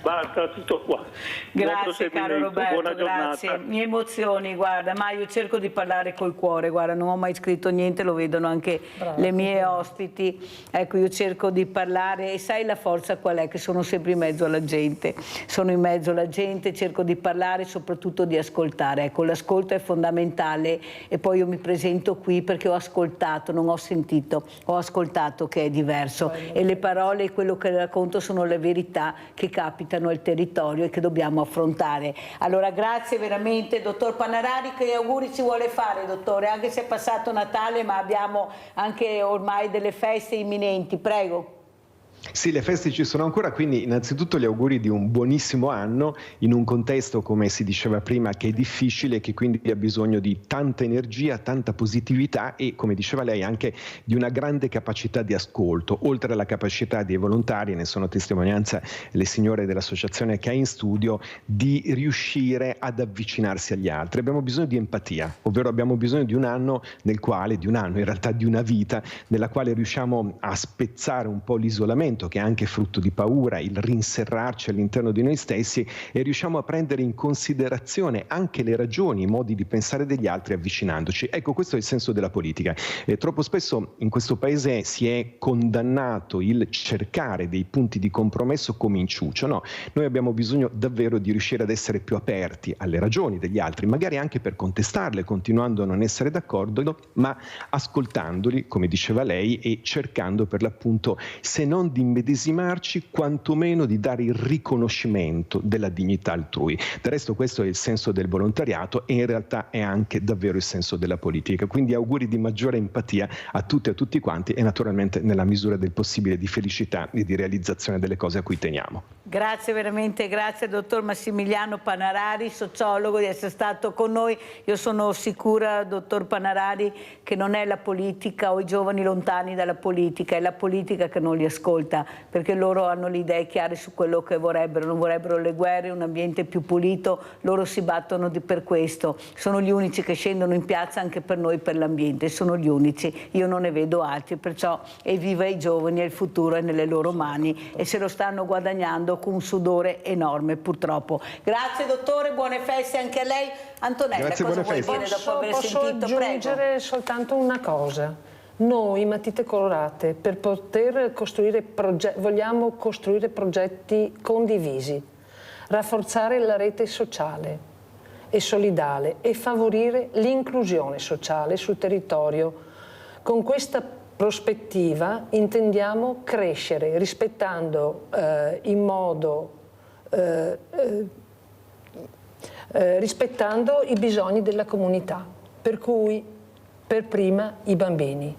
Basta, tutto qua. Grazie caro Roberto, buona grazie. giornata. Mi emozioni, guarda, ma io cerco di parlare col cuore, guarda, non ho mai scritto niente, lo vedono anche le mie ospiti. Ecco, io cerco di parlare, e sai la forza qual è? Che sono sempre in mezzo alla gente. Sono in mezzo alla gente, cerco di parlare, soprattutto di ascoltare. Ecco, l'ascolto è fondamentale, e poi io mi presento qui perché ho ascoltato, non ho sentito, ho ascoltato, che è diverso, e le parole e quello che racconto sono le verità che capitano al territorio e che dobbiamo affrontare. Allora grazie veramente dottor Panarari. Che auguri ci vuole fare, dottore, anche se è passato Natale, ma abbiamo anche ormai delle feste imminenti, prego. Sì, le feste ci sono ancora, quindi innanzitutto gli auguri di un buonissimo anno in un contesto, come si diceva prima, che è difficile, che quindi ha bisogno di tanta energia, tanta positività e, come diceva lei, anche di una grande capacità di ascolto. Oltre alla capacità dei volontari, ne sono testimonianza le signore dell'associazione che ha in studio, di riuscire ad avvicinarsi agli altri. Abbiamo bisogno di empatia, ovvero abbiamo bisogno di un anno nel quale, in realtà di una vita, nella quale riusciamo a spezzare un po' l'isolamento cambiamento che è anche frutto di paura, il rinserrarci all'interno di noi stessi e riusciamo a prendere in considerazione anche le ragioni, i modi di pensare degli altri avvicinandoci. Ecco, questo è il senso della politica. Troppo spesso in questo paese si è condannato il cercare dei punti di compromesso come inciucio. No, noi abbiamo bisogno davvero di riuscire ad essere più aperti alle ragioni degli altri, magari anche per contestarle, continuando a non essere d'accordo, ma ascoltandoli, come diceva lei, e cercando per l'appunto, se non di immedesimarci, quantomeno di dare il riconoscimento della dignità altrui. Del resto questo è il senso del volontariato e in realtà è anche davvero il senso della politica. Quindi auguri di maggiore empatia a tutte e a tutti quanti e naturalmente nella misura del possibile di felicità e di realizzazione delle cose a cui teniamo. Grazie veramente, grazie al dottor Massimiliano Panarari, sociologo, di essere stato con noi. Io sono sicura, dottor Panarari, che non è la politica o i giovani lontani dalla politica, è la politica che non li ascolta, perché loro hanno le idee chiare su quello che vorrebbero, non vorrebbero le guerre, un ambiente più pulito, loro si battono per questo. Sono gli unici che scendono in piazza anche per noi, per l'ambiente, sono gli unici, io non ne vedo altri, perciò evviva i giovani e il futuro è nelle loro mani e se lo stanno guadagnando con un sudore enorme purtroppo. Grazie dottore, buone feste anche a lei. Antonella, grazie, cosa vuoi feste. dire dopo aver Posso sentito? aggiungere Prego. soltanto una cosa. Noi, Matite Colorate, per poter costruire vogliamo costruire progetti condivisi, rafforzare la rete sociale e solidale e favorire l'inclusione sociale sul territorio. Con questa prospettiva intendiamo crescere rispettando rispettando i bisogni della comunità, per cui per prima i bambini.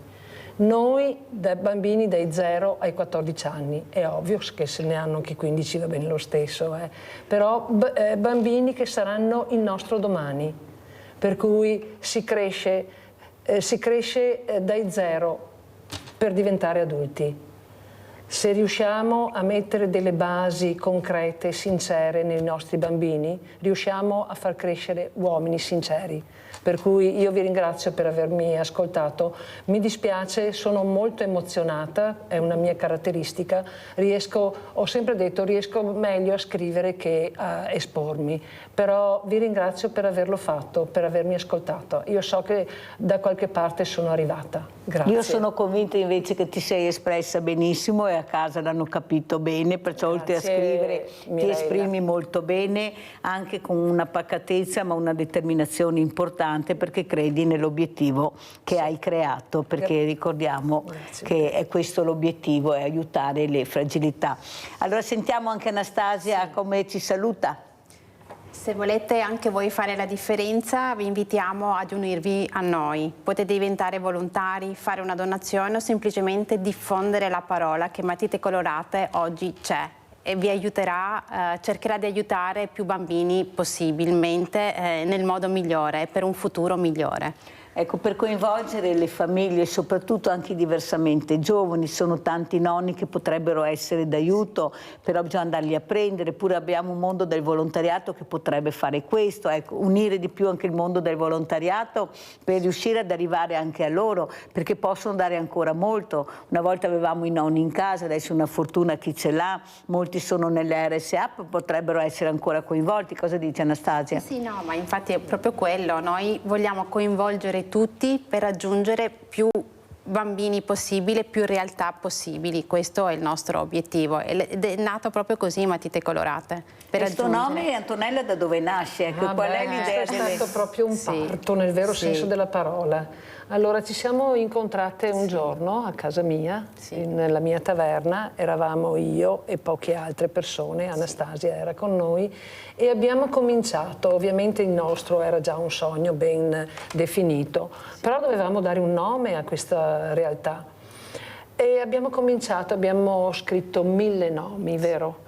Noi bambini dai 0 ai 14 anni, è ovvio che se ne hanno anche 15 va bene lo stesso, però bambini che saranno il nostro domani, per cui si cresce dai 0 per diventare adulti. Se riusciamo a mettere delle basi concrete, sincere nei nostri bambini, riusciamo a far crescere uomini sinceri. Per cui io vi ringrazio per avermi ascoltato. Mi dispiace, sono molto emozionata, è una mia caratteristica. Ho sempre detto, riesco meglio a scrivere che a espormi. Però vi ringrazio per averlo fatto, per avermi ascoltato. Io so che da qualche parte sono arrivata. Grazie. Io sono convinta invece che ti sei espressa benissimo e a casa l'hanno capito bene, perciò oltre a scrivere ti esprimi molto bene, anche con una pacatezza ma una determinazione importante, perché credi nell'obiettivo che hai creato, perché ricordiamo che è questo l'obiettivo, è aiutare le fragilità. Allora sentiamo anche Anastasia come ci saluta. Se volete anche voi fare la differenza, vi invitiamo ad unirvi a noi. Potete diventare volontari, fare una donazione o semplicemente diffondere la parola che Matite Colorate oggi c'è e vi aiuterà, cercherà di aiutare più bambini possibilmente nel modo migliore, per un futuro migliore. Ecco, per coinvolgere le famiglie, soprattutto anche diversamente giovani, sono tanti nonni che potrebbero essere d'aiuto, però bisogna andarli a prendere, eppure abbiamo un mondo del volontariato che potrebbe fare questo, ecco, unire di più anche il mondo del volontariato per riuscire ad arrivare anche a loro, perché possono dare ancora molto. Una volta avevamo i nonni in casa, adesso è una fortuna chi ce l'ha, molti sono nelle RSA, potrebbero essere ancora coinvolti. Cosa dice Anastasia? Sì, no, ma infatti è proprio quello, noi vogliamo coinvolgere tutti per raggiungere più bambini possibile, più realtà possibili. Questo è il nostro obiettivo ed è nato proprio così Matite Colorate. Questo nome, Antonella, da dove nasce? Ecco, qual è l'idea? È stato proprio un parto nel vero senso della parola. Allora ci siamo incontrate un giorno a casa mia, nella mia taverna, eravamo io e poche altre persone, Anastasia era con noi e abbiamo cominciato, ovviamente il nostro era già un sogno ben definito, però dovevamo dare un nome a questa realtà e abbiamo cominciato, abbiamo scritto 1000 nomi, vero?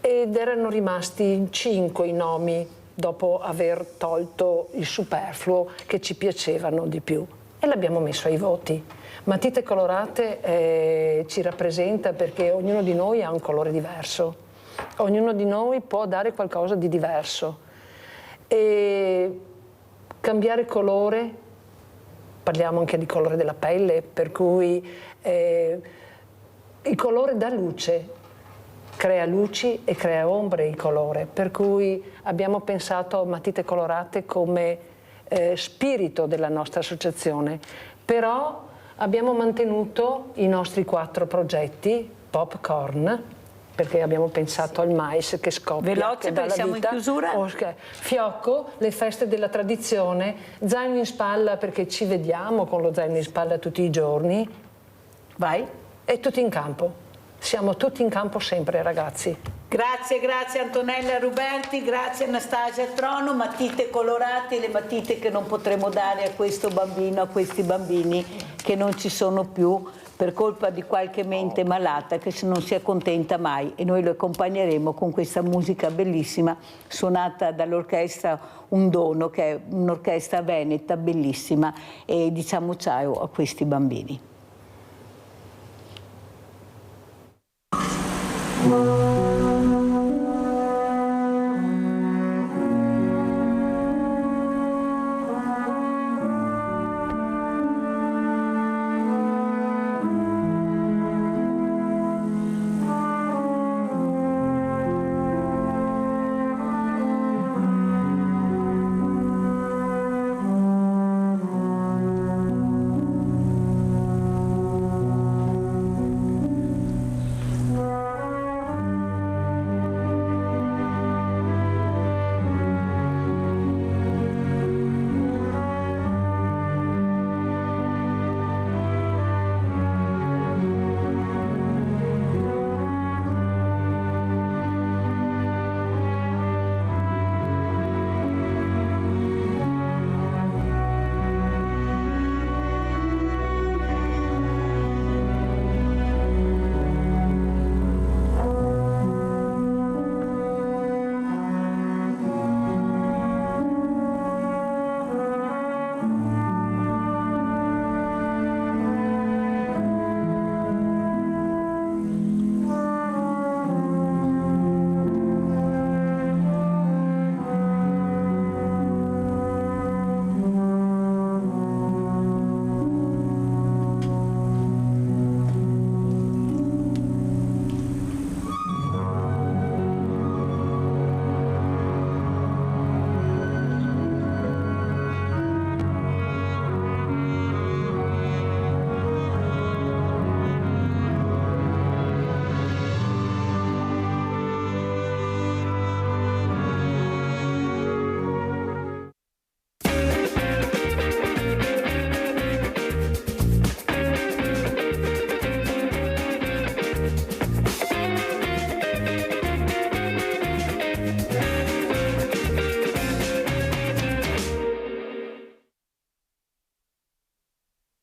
Ed erano rimasti 5 i nomi dopo aver tolto il superfluo che ci piacevano di più. E l'abbiamo messo ai voti. Matite Colorate ci rappresenta perché ognuno di noi ha un colore diverso, ognuno di noi può dare qualcosa di diverso e cambiare colore, parliamo anche di colore della pelle, per cui il colore dà luce, crea luci e crea ombre il colore, per cui abbiamo pensato a Matite Colorate come spirito della nostra associazione, però abbiamo mantenuto i nostri 4 progetti, Popcorn, perché abbiamo pensato al mais che scoppia, veloce che dà perché la siamo vita. in chiusura. Fiocco, le feste della tradizione, zaino in spalla perché ci vediamo con lo zaino in spalla tutti i giorni. Vai. E tutti in campo. Siamo tutti in campo sempre, ragazzi. Grazie, grazie Antonella Ruberti, grazie Anastasia Trono, matite colorate, le matite che non potremo dare a questo bambino, a questi bambini che non ci sono più per colpa di qualche mente malata che non si accontenta mai, e noi lo accompagneremo con questa musica bellissima suonata dall'orchestra Un Dono, che è un'orchestra veneta bellissima, e diciamo ciao a questi bambini.